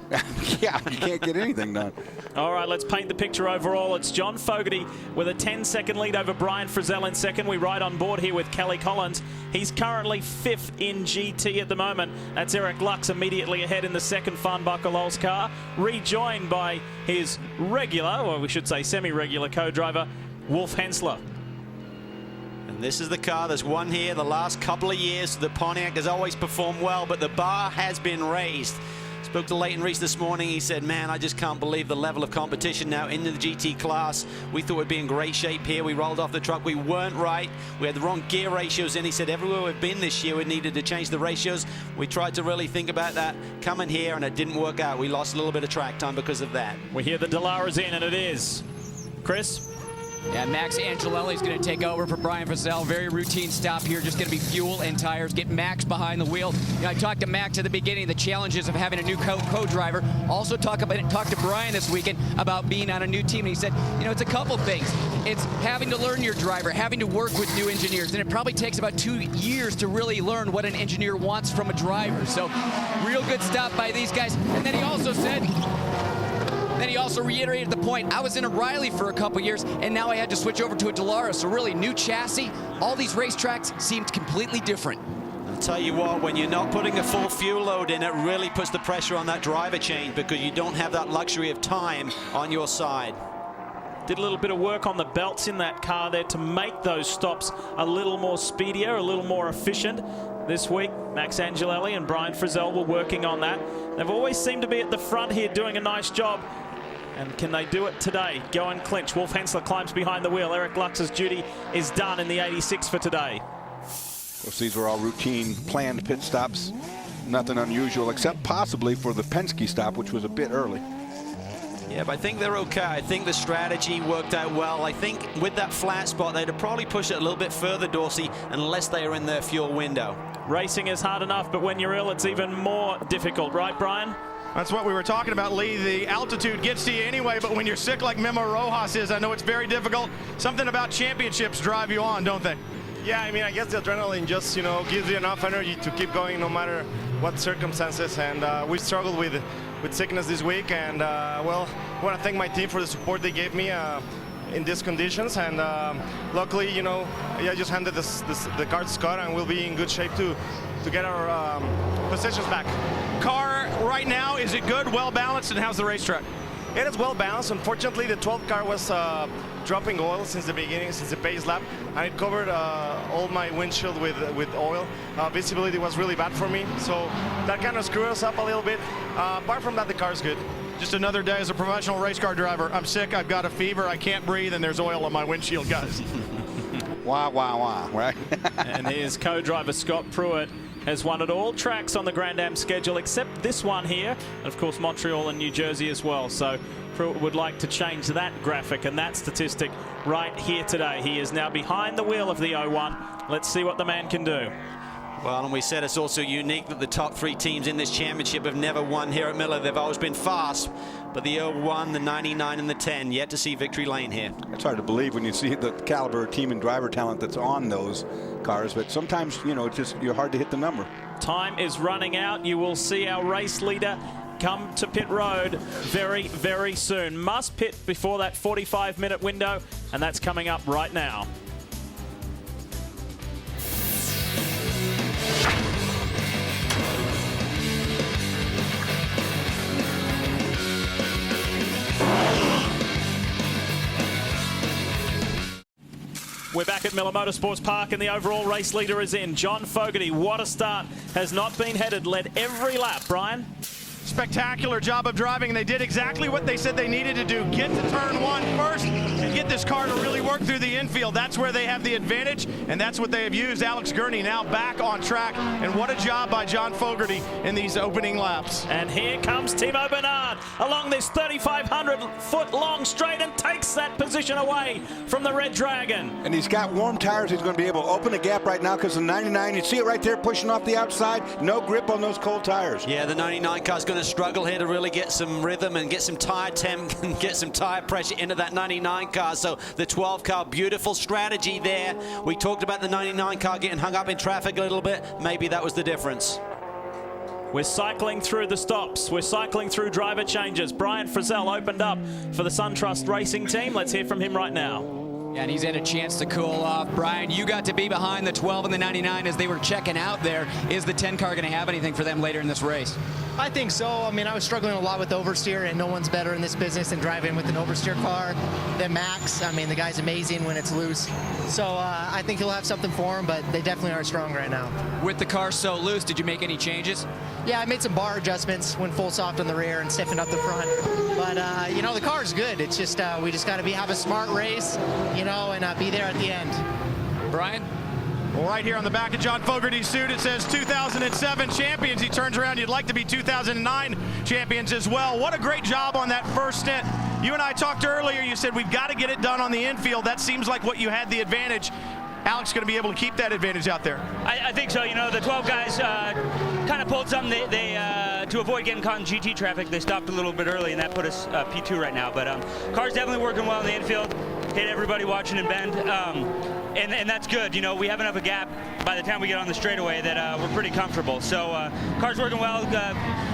Yeah, you can't get anything done. All right, let's paint the picture overall. It's John Fogarty with a 10-second lead over Brian Frizzell in second. We ride on board here with Kelly Collins. He's currently 5th in GT at the moment. That's Eric Lux immediately ahead in the second Farnbacher Lowe's car, rejoined by his regular, or we should say semi-regular co-driver, Wolf Hensler. And this is the car that's won here the last couple of years. The Pontiac has always performed well, but the bar has been raised. Spoke to Leighton Reese this morning. He said, man, I just can't believe the level of competition now in the GT class. We thought we'd be in great shape here. We rolled off the truck. We weren't right. We had the wrong gear ratios in. He said, everywhere we've been this year, we needed to change the ratios. We tried to really think about that coming here, and it didn't work out. We lost a little bit of track time because of that. We hear the Dalara's in, and it is. Chris? Yeah, Max Angelelli is going to take over for Brian Frizzell. Very routine stop here, just going to be fuel and tires. Get Max behind the wheel. You know, I talked to Max at the beginning, the challenges of having a new co-driver. Also talked to Brian this weekend about being on a new team. And he said, you know, it's a couple things. It's having to learn your driver, having to work with new engineers. And it probably takes about 2 years to really learn what an engineer wants from a driver. So real good stop by these guys. And then he also said, then he also reiterated the point, I was in a Riley for a couple years, and now I had to switch over to a Dallara. So really, new chassis. All these racetracks seemed completely different. I'll tell you what, when you're not putting a full fuel load in, it really puts the pressure on that driver change because you don't have that luxury of time on your side. Did a little bit of work on the belts in that car there to make those stops a little more speedier, a little more efficient. This week, Max Angelelli and Brian Frizzell were working on that. They've always seemed to be at the front here doing a nice job. And can they do it today? Go and clinch. Wolf Hensler climbs behind the wheel. Eric Lux's duty is done in the 86 for today. Of course, these were all routine, planned pit stops. Nothing unusual, except possibly for the Penske stop, which was a bit early. Yeah, but I think they're okay. I think the strategy worked out well. I think with that flat spot, they'd have probably pushed it a little bit further, Dorsey, unless they are in their fuel window. Racing is hard enough, but when you're ill, it's even more difficult, right, Brian? That's what we were talking about, Lee. The altitude gets to you anyway, but when you're sick like Memo Rojas is, I know it's very difficult. Something about championships drive you on, don't they? Yeah, I mean, I guess the adrenaline just, you know, gives you enough energy to keep going no matter what circumstances. And we struggled with sickness this week. And, well, I want to thank my team for the support they gave me in these conditions. And luckily, you know, I just handed the car to Scott, and we'll be in good shape to get our positions back. Car right now, is it good, well balanced, and how's the racetrack? It is well balanced. Unfortunately, the 12th car was dropping oil since the beginning, since the base lap, and it covered all my windshield with oil. Visibility was really bad for me, so that kind of screwed us up a little bit. Apart from that, the car's good. Just another day as a professional race car driver. I'm sick, I've got a fever, I can't breathe, and there's oil on my windshield, guys. Wah, right? And his co-driver Scott Pruitt has won at all tracks on the Grand Am schedule except this one here, and of course Montreal and New Jersey as well. So Pruitt would like to change that graphic and that statistic right here today. He is now behind the wheel of the 01. Let's see what the man can do. Well, and we said it's also unique that the top 3 teams in this championship have never won here at Miller. They've always been fast, but the 01, the 99, and the 10 yet to see victory lane here. It's hard to believe when you see the caliber of team and driver talent that's on those cars, but sometimes, you know, it's just you're hard to hit the number. Time is running out. You will see our race leader come to pit road very, very soon. Must pit before that 45-minute window, and that's coming up right now. We're back at Miller Motorsports Park, and the overall race leader is in. John Fogarty, what a start. Has not been headed, led every lap. Brian? Spectacular job of driving. They did exactly what they said they needed to do. Get to turn 1 first and get this car to really work through the infield. That's where they have the advantage, and that's what they have used. Alex Gurney now back on track, and what a job by John Fogarty in these opening laps. And here comes Timo Bernard along this 3,500-foot long straight and takes that position away from the Red Dragon. And he's got warm tires. He's going to be able to open the gap right now because the 99, you see it right there pushing off the outside. No grip on those cold tires. Yeah, the 99 car's going to struggle here to really get some rhythm and get some tire temp and get some tire pressure into that 99 car. So the 12 car, beautiful strategy there. We talked about the 99 car getting hung up in traffic a little bit. Maybe that was the difference. We're cycling through the stops. We're cycling through driver changes. Brian Frizzell opened up for the SunTrust Racing team. Let's hear from him right now. Yeah, and he's had a chance to cool off. Brian, you got to be behind the 12 and the 99 as they were checking out there. Is the 10 car going to have anything for them later in this race? I think so. I mean, I was struggling a lot with oversteer, and no one's better in this business than driving with an oversteer car than Max. I mean, the guy's amazing when it's loose. So I think he'll have something for him, but they definitely are strong right now. With the car so loose, did you make any changes? Yeah, I made some bar adjustments, went full soft on the rear and stiffened up the front. But, you know, the car's good. It's just we just got to have a smart race, you know, and be there at the end. Brian? Well, right here on the back of John Fogarty's suit, it says 2007 champions. He turns around, you'd like to be 2009 champions as well. What a great job on that first stint. You and I talked earlier, you said we've got to get it done on the infield. That seems like what you had the advantage. Alex going to be able to keep that advantage out there. I think so. You know, the 12 guys kind of pulled something. They to avoid getting caught in GT traffic, they stopped a little bit early, and that put us P2 right now. But car's definitely working well in the infield. Hit everybody watching and bend. And that's good. You know, we have enough of a gap by the time we get on the straightaway that we're pretty comfortable. So car's working well.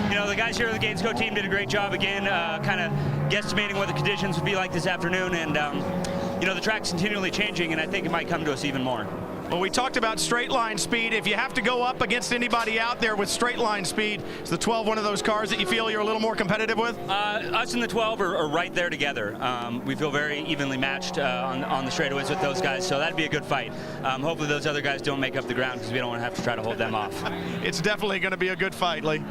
You know, the guys here at the Gainesco team did a great job again, kind of guesstimating what the conditions would be like this afternoon. And, you know, the track's continually changing, and I think it might come to us even more. Well, we talked about straight line speed. If you have to go up against anybody out there with straight line speed, is the 12 one of those cars that you feel you're a little more competitive with? Us and the 12 are right there together. We feel very evenly matched on the straightaways with those guys, so that'd be a good fight. Hopefully those other guys don't make up the ground because we don't want to have to try to hold them off. It's definitely going to be a good fight, Lee.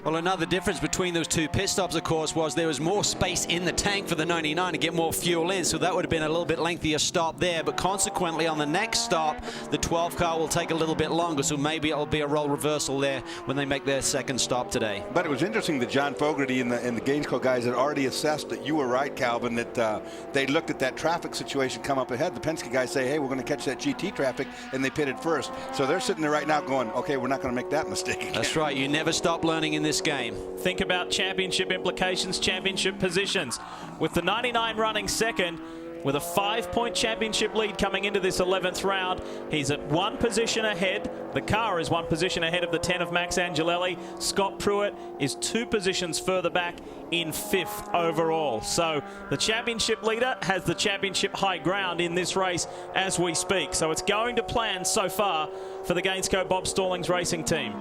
Well, another difference between those two pit stops, of course, was there was more space in the tank for the 99 to get more fuel in, so that would have been a little bit lengthier stop there. But consequently, on the next stop, the 12 car will take a little bit longer, so maybe it'll be a role reversal there when they make their second stop today. But it was interesting that John Fogarty and the Gainesco guys had already assessed that you were right, Calvin, that they looked at that traffic situation come up ahead. The Penske guys say, hey, we're going to catch that GT traffic, and they pitted first. So they're sitting there right now going, okay, we're not going to make that mistake again. That's right. You never stop learning in this game. Think about championship implications, championship positions. With the 99 running second, with a 5-point championship lead coming into this 11th round, he's at 1 position ahead. The car is 1 position ahead of the 10 of Max Angelelli. Scott Pruitt is 2 positions further back in 5th overall. So the championship leader has the championship high ground in this race as we speak. So it's going to plan so far for the Gainesco Bob Stallings racing team.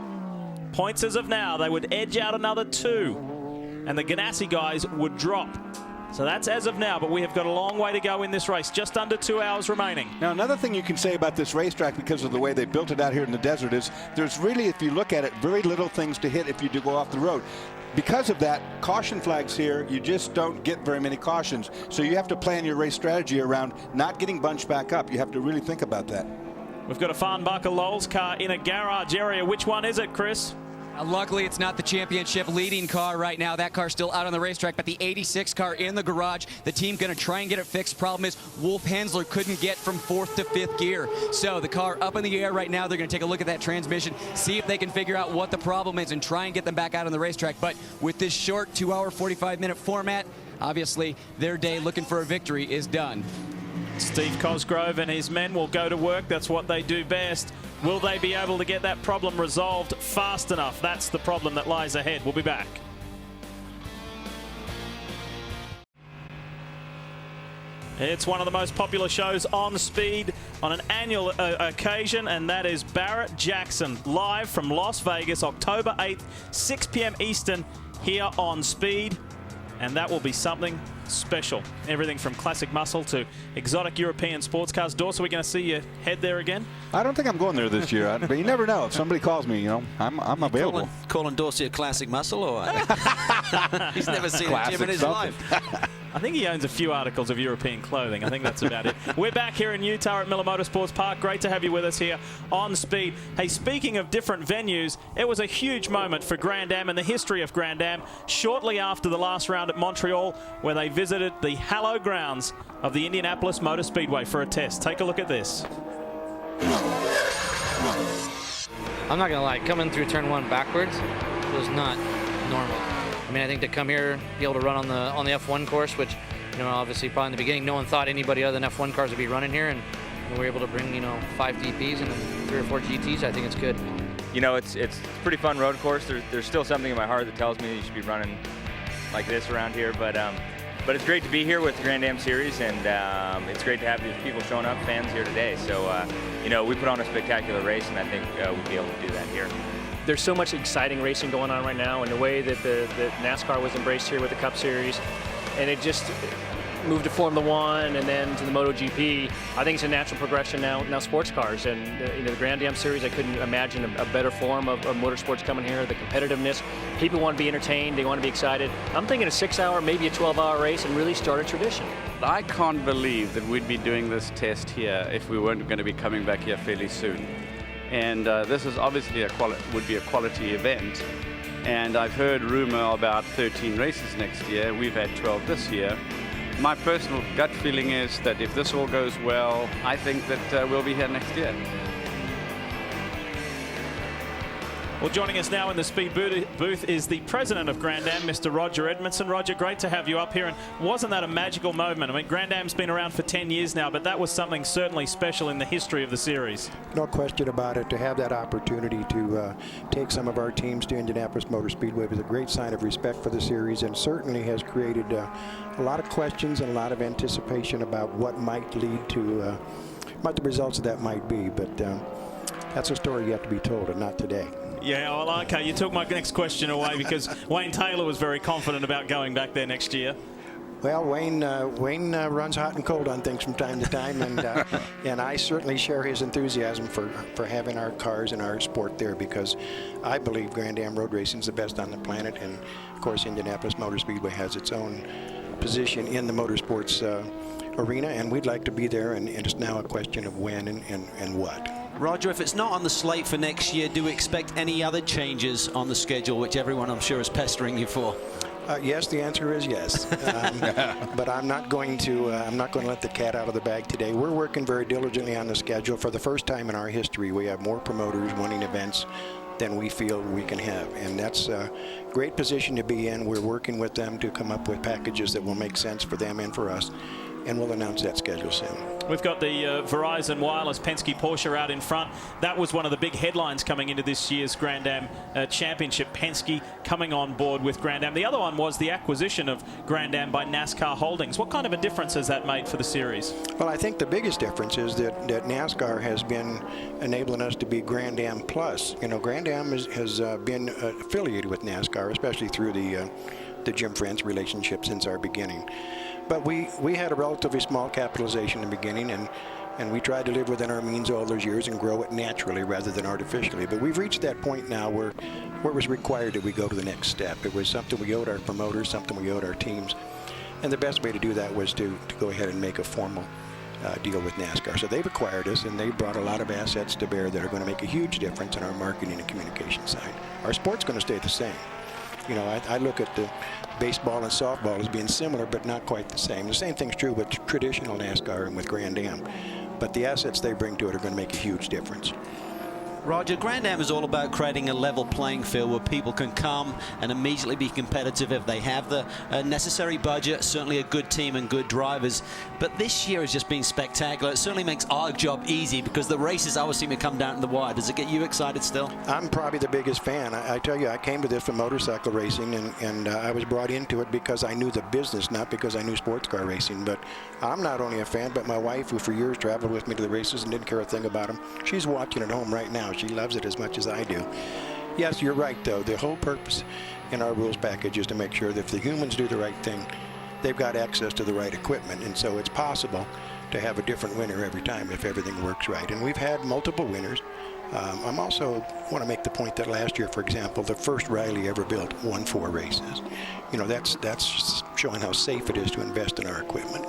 Points as of now, they would edge out another 2, and the Ganassi guys would drop. So that's as of now, but we have got a long way to go in this race. Just under 2 hours remaining. Now, another thing you can say about this racetrack, because of the way they built it out here in the desert, is there's really, if you look at it, very little things to hit if you do go off the road. Because of that, caution flags here, you just don't get very many cautions. So you have to plan your race strategy around not getting bunched back up. You have to really think about that. We've got a Farnbacher Lowell's car in a garage area. Which one is it, Chris? Luckily, it's not the championship leading car right now. That car's still out on the racetrack, but the 86 car in the garage, the team going to try and get it fixed. Problem is, Wolf Hensler couldn't get from 4th to 5th gear. So the car up in the air right now. They're going to take a look at that transmission, see if they can figure out what the problem is and try and get them back out on the racetrack. But with this short 2-hour, 45-minute format, obviously their day looking for a victory is done. Steve Cosgrove and his men will go to work. That's what they do best. Will they be able to get that problem resolved fast enough? That's the problem that lies ahead. We'll be back. It's one of the most popular shows on Speed on an annual occasion, and that is Barrett Jackson, live from Las Vegas, October 8th, 6 p.m. Eastern, here on Speed. And that will be something special. Everything from classic muscle to exotic European sports cars. Dorse, are we going to see you head there again? I don't think I'm going there this year, but you never know. If somebody calls me, you know, I'm available. Calling Dorsey a classic muscle, or he's never seen a gym in his life. I think he owns a few articles of European clothing. I think that's about it. We're back here in Utah at Miller Motorsports Park. Great to have you with us here on Speed. Hey, speaking of different venues, it was a huge moment for Grand Am and the history of Grand Am shortly after the last round at Montreal, where they visited the hallowed grounds of the Indianapolis Motor Speedway for a test. Take a look at this. I'm not going to lie, coming through turn 1 backwards was not normal. I mean, I think to come here, be able to run on the F1 course, which, you know, obviously probably in the beginning, no one thought anybody other than F1 cars would be running here, and we were able to bring, you know, 5 DPs and 3 or 4 GTs. I think it's good. You know, it's a pretty fun road course. There's still something in my heart that tells me you should be running like this around here, but it's great to be here with the Grand Am Series, and it's great to have these people showing up, fans here today. So, you know, we put on a spectacular race, and I think we'll be able to do that here. There's so much exciting racing going on right now, and the way that the NASCAR was embraced here with the Cup Series, and it just moved to Formula One and then to the MotoGP. I think it's a natural progression now sports cars, and you know, the Grand Am Series, I couldn't imagine a better form of motorsports coming here. The competitiveness, people want to be entertained, they want to be excited. I'm thinking a 6-hour, maybe a 12-hour race, and really start a tradition. I can't believe that we'd be doing this test here if we weren't going to be coming back here fairly soon. And this is obviously would be a quality event. And I've heard rumor about 13 races next year. We've had 12 this year. My personal gut feeling is that if this all goes well, I think that we'll be here next year. Well, joining us now in the Speed booth is the president of Grand Am, Mr. Roger Edmondson. Roger, great to have you up here. And wasn't that a magical moment? I mean, Grand Am's been around for 10 years now, but that was something certainly special in the history of the series. No question about it. To have that opportunity to take some of our teams to Indianapolis Motor Speedway was a great sign of respect for the series, and certainly has created a lot of questions and a lot of anticipation about what might lead to, what the results of that might be. But that's a story yet to be told, and not today. Yeah, well, okay, you took my next question away, because Wayne Taylor was very confident about going back there next year. Well, Wayne runs hot and cold on things from time to time, and I certainly share his enthusiasm for having our cars and our sport there, because I believe Grand Am road racing is the best on the planet, and of course Indianapolis Motor Speedway has its own position in the motorsports arena, and we'd like to be there, and it's now a question of when and what. Roger, if it's not on the slate for next year, do we expect any other changes on the schedule, which everyone I'm sure is pestering you for? Yes, the answer is yes. But I'm not going to let the cat out of the bag today. We're working very diligently on the schedule. For the first time in our history, we have more promoters wanting events than we feel we can have, and that's a great position to be in. We're working with them to come up with packages that will make sense for them and for us, and we'll announce that schedule soon. We've got the Verizon Wireless Penske Porsche out in front. That was one of the big headlines coming into this year's Grand Am Championship. Penske coming on board with Grand Am. The other one was the acquisition of Grand Am by NASCAR Holdings. What kind of a difference has that made for the series? Well, I think the biggest difference is that NASCAR has been enabling us to be Grand Am Plus. You know, Grand Am has been affiliated with NASCAR, especially through the Jim France relationship since our beginning. But we had a relatively small capitalization in the beginning, and we tried to live within our means all those years and grow it naturally rather than artificially. But we've reached that point now where it was required that we go to the next step. It was something we owed our promoters, something we owed our teams. And the best way to do that was to go ahead and make a formal deal with NASCAR. So they've acquired us, and they brought a lot of assets to bear that are going to make a huge difference in our marketing and communication side. Our sport's going to stay the same. You know, I look at the baseball and softball as being similar, but not quite the same. The same thing's true with traditional NASCAR and with Grand Am. But the assets they bring to it are going to make a huge difference. Roger, Grand Am is all about creating a level playing field where people can come and immediately be competitive if they have the necessary budget, certainly a good team and good drivers. But this year has just been spectacular. It certainly makes our job easy because the races always seem to come down to the wire. Does it get you excited still? I'm probably the biggest fan. I tell you, I came to this for motorcycle racing, and I was brought into it because I knew the business, not because I knew sports car racing. But I'm not only a fan, but my wife, who for years traveled with me to the races and didn't care a thing about them, she's watching at home right now. She loves it as much as I do. Yes, you're right, though. The whole purpose in our rules package is to make sure that if the humans do the right thing, they've got access to the right equipment. And so it's possible to have a different winner every time if everything works right. And we've had multiple winners. I'm also want to make the point that last year, for example, the first Riley ever built won 4 races. You know, that's showing how safe it is to invest in our equipment.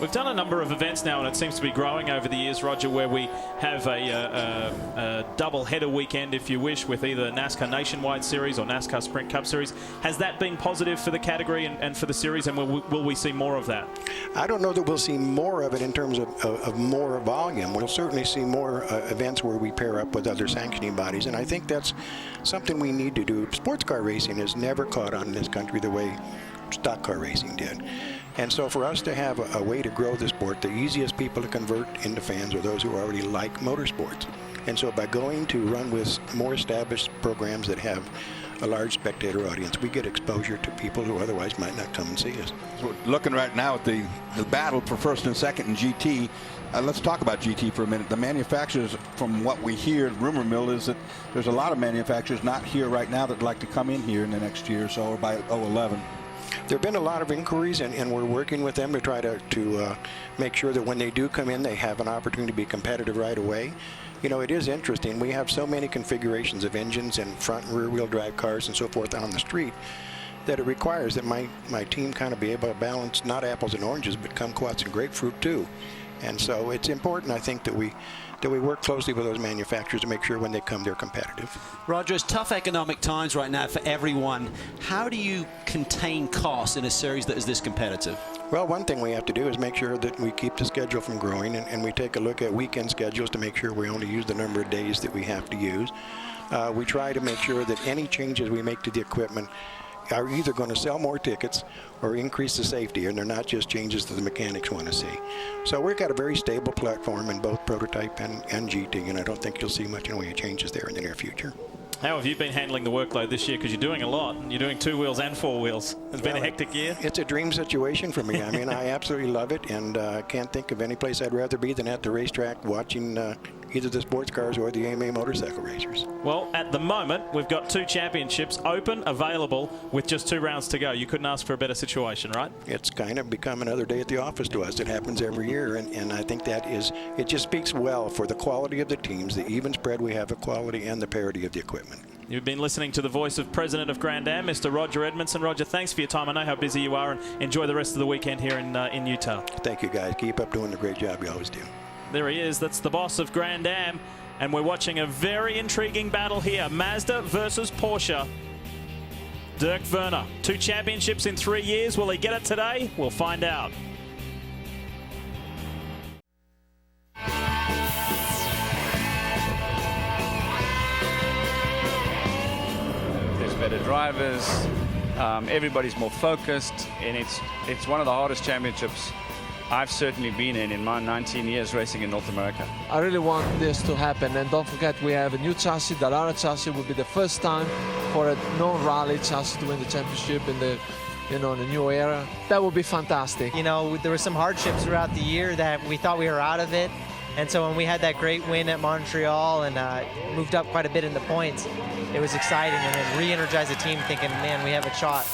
We've done a number of events now, and it seems to be growing over the years, Roger, where we have a double header weekend, if you wish, with either NASCAR Nationwide Series or NASCAR Sprint Cup Series. Has that been positive for the category and for the series, and will we see more of that? I don't know that we'll see more of it in terms of more volume. We'll certainly see more events where we pair up with other sanctioning bodies, and I think that's something we need to do. Sports car racing has never caught on in this country the way stock car racing did. And so for us to have a way to grow the sport, the easiest people to convert into fans are those who already like motorsports. And so by going to run with more established programs that have a large spectator audience, we get exposure to people who otherwise might not come and see us. So looking right now at the battle for first and second in GT, let's talk about GT for a minute. The manufacturers, from what we hear, rumor mill is that there's a lot of manufacturers not here right now that would like to come in here in the next year or so, or by 2011. There have been a lot of inquiries, and we're working with them to try to make sure that when they do come in, they have an opportunity to be competitive right away. You know, it is interesting. We have so many configurations of engines and front and rear-wheel drive cars and so forth on the street that it requires that my team kind of be able to balance not apples and oranges, but kumquats and grapefruit too. And so it's important, I think, that we work closely with those manufacturers to make sure when they come, they're competitive. Roger, it's tough economic times right now for everyone. How do you contain costs in a series that is this competitive? Well, one thing we have to do is make sure that we keep the schedule from growing, and we take a look at weekend schedules to make sure we only use the number of days that we have to use. We try to make sure that any changes we make to the equipment are either going to sell more tickets or increase the safety, and they're not just changes that the mechanics want to see. So we've got a very stable platform in both prototype and GT, and I don't think you'll see much in the way of changes there in the near future. How have you been handling the workload this year? Because you're doing a lot. You're doing 2 wheels and 4 wheels. It's been a hectic year. It's a dream situation for me. I mean, I absolutely love it, and can't think of any place I'd rather be than at the racetrack watching either the sports cars or the AMA motorcycle racers. Well, at the moment, we've got 2 championships open, available, with just 2 rounds to go. You couldn't ask for a better situation, right? It's kind of become another day at the office to us. It happens every year, and I think that is, it just speaks well for the quality of the teams, the even spread we have, the quality and the parity of the equipment. You've been listening to the voice of President of Grand Am, Mr. Roger Edmondson. Roger, thanks for your time. I know how busy you are, and enjoy the rest of the weekend here in Utah. Thank you, guys. Keep up doing the great job you always do. There he is. That's the boss of Grand Am. And we're watching a very intriguing battle here. Mazda versus Porsche. Dirk Werner, 2 championships in 3 years. Will he get it today? We'll find out. There's better drivers. Everybody's more focused, and it's one of the hardest championships I've certainly been in my 19 years racing in North America. I really want this to happen, and don't forget we have a new chassis. The Lara chassis will be the first time for a non-rally chassis to win the championship in the the new era. That would be fantastic. You know, there were some hardships throughout the year that we thought we were out of it, and so when we had that great win at Montreal and moved up quite a bit in the points, it was exciting, and it re-energized the team thinking, man, we have a shot.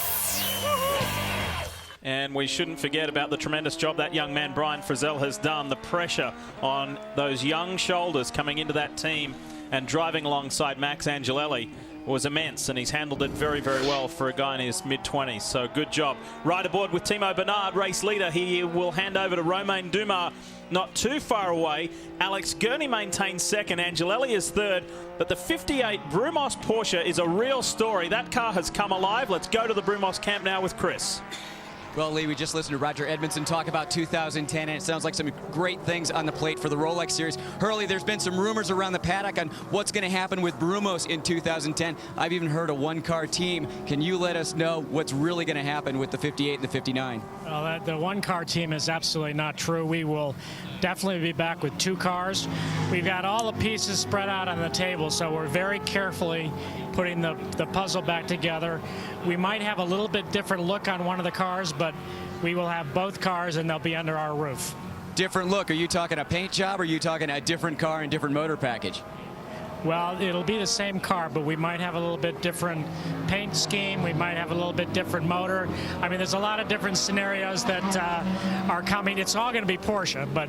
And we shouldn't forget about the tremendous job that young man Brian Frizzell has done. The pressure on those young shoulders coming into that team and driving alongside Max Angelelli was immense, and he's handled it very, very well for a guy in his mid-20s. So good job. Right aboard with Timo Bernard, race leader. He will hand over to Romain Dumas not too far away. Alex Gurney maintains second. Angelelli is third. But the 58 Brumos Porsche is a real story. That car has come alive. Let's go to the Brumos camp now with Chris. Well, Lee, we just listened to Roger Edmondson talk about 2010, and it sounds like some great things on the plate for the Rolex Series. Hurley, there's been some rumors around the paddock on what's going to happen with Brumos in 2010. I've even heard a one-car team. Can you let us know what's really going to happen with the 58 and the 59? Well, the one-car team is absolutely not true. We will definitely be back with 2 cars. We've got all the pieces spread out on the table, so we're very carefully putting the puzzle back together. We might have a little bit different look on one of the cars, but we will have both cars and they'll be under our roof. Different look? Are you talking a paint job, or are you talking a different car and different motor package? Well, it'll be the same car, but we might have a little bit different paint scheme. We might have a little bit different motor. I mean, there's a lot of different scenarios that are coming. It's all going to be Porsche, but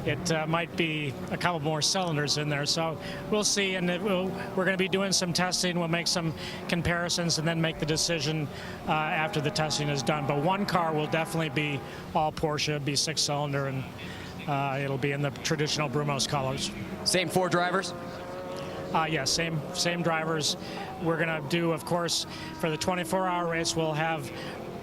it might be a couple more cylinders in there. So we'll see, and we're going to be doing some testing. We'll make some comparisons and then make the decision after the testing is done. But one car will definitely be all Porsche, it'll be 6-cylinder, and it'll be in the traditional Brumos colors. Same 4 drivers? Yeah, same drivers. We're going to do, of course, for the 24-hour race, we'll have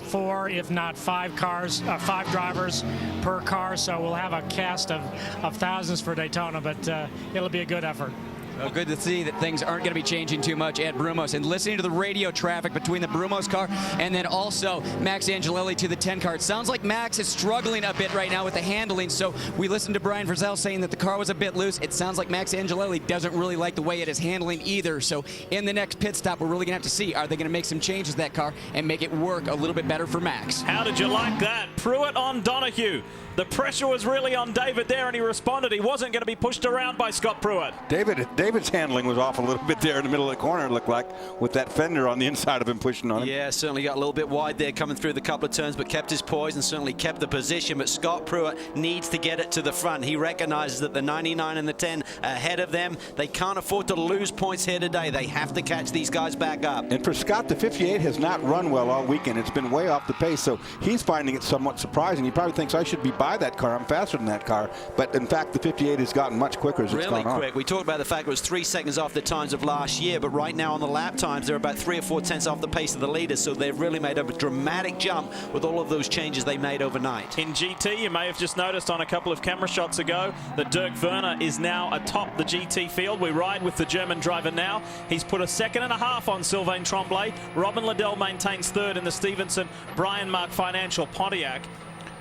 4, if not 5 cars, 5 drivers per car. So we'll have a cast of thousands for Daytona, but it'll be a good effort. Well, good to see that things aren't going to be changing too much at Brumos. And listening to the radio traffic between the Brumos car and then also Max Angelelli to the 10 car. It sounds like Max is struggling a bit right now with the handling. So we listened to Brian Frizzell saying that the car was a bit loose. It sounds like Max Angelelli doesn't really like the way it is handling either. So in the next pit stop, we're really going to have to see, are they going to make some changes to that car and make it work a little bit better for Max? How did you like that? Pruitt on Donahue. The pressure was really on David there, and he responded. He wasn't going to be pushed around by Scott Pruitt. David's handling was off a little bit there in the middle of the corner, it looked like, with that fender on the inside of him pushing on him. Yeah, certainly got a little bit wide there coming through the couple of turns, but kept his poise and certainly kept the position. But Scott Pruitt needs to get it to the front. He recognizes that the 99 and the 10 ahead of them, they can't afford to lose points here today. They have to catch these guys back up. And for Scott, the 58 has not run well all weekend. It's been way off the pace, so he's finding it somewhat surprising. He probably thinks, I should be by that car. I'm faster than that car. But in fact, the 58 has gotten much quicker as it's gone on. Really quick. We talked about the fact it was 3 seconds off the times of last year, but right now on the lap times, they're about 3 or 4 tenths off the pace of the leaders. So they've really made a dramatic jump with all of those changes they made overnight. In GT, you may have just noticed on a couple of camera shots ago that Dirk Werner is now atop the GT field. We ride with the German driver now. He's put a 1.5 seconds on Sylvain Tremblay. Robin Liddell maintains third in the Stevenson Brian Mark Financial Pontiac.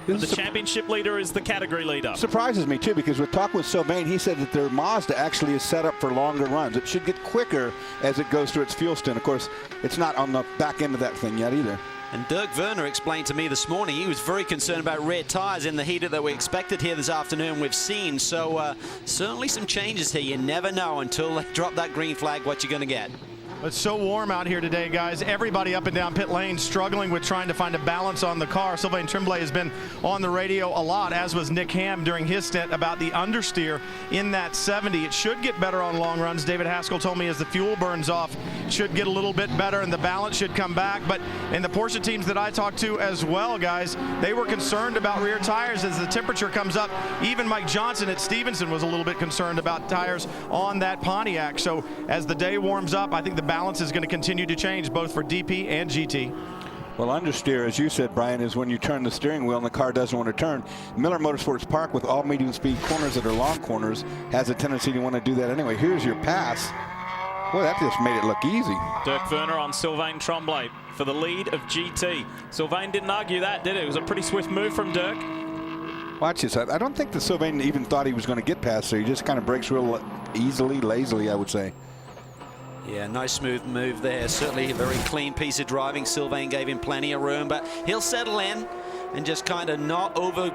The championship leader is the category leader. Surprises me too, because we're talking with Sylvain, he said that their Mazda actually is set up for longer runs. It should get quicker as it goes through its fuel stint. Of course, it's not on the back end of that thing yet either. And Dirk Werner explained to me this morning he was very concerned about rear tires in the heater that we expected here this afternoon. We've seen, so certainly some changes here. You never know until they drop that green flag what you're going to get. It's so warm out here today, guys. Everybody up and down pit lane struggling with trying to find a balance on the car. Sylvain Tremblay has been on the radio a lot, as was Nick Ham during his stint, about the understeer in that 70. It should get better on long runs. David Haskell told me as the fuel burns off, it should get a little bit better and the balance should come back. But in the Porsche teams that I talked to as well, guys, they were concerned about rear tires as the temperature comes up. Even Mike Johnson at Stevenson was a little bit concerned about tires on that Pontiac. So as the day warms up, I think the balance is going to continue to change both for DP and GT. Well, understeer, as you said, Brian, is when you turn the steering wheel and the car doesn't want to turn. Miller Motorsports Park, with all medium speed corners that are long corners, has a tendency to want to do that anyway. Here's your pass. Boy, that just made it look easy. Dirk Werner on Sylvain Tremblay for the lead of GT. Sylvain didn't argue that, did it? It was a pretty swift move from Dirk. Watch this. I don't think that Sylvain even thought he was going to get past there. He just kind of brakes real easily, lazily, I would say. Yeah, nice smooth move there. Certainly a very clean piece of driving. Sylvain gave him plenty of room, but he'll settle in and just kind of not over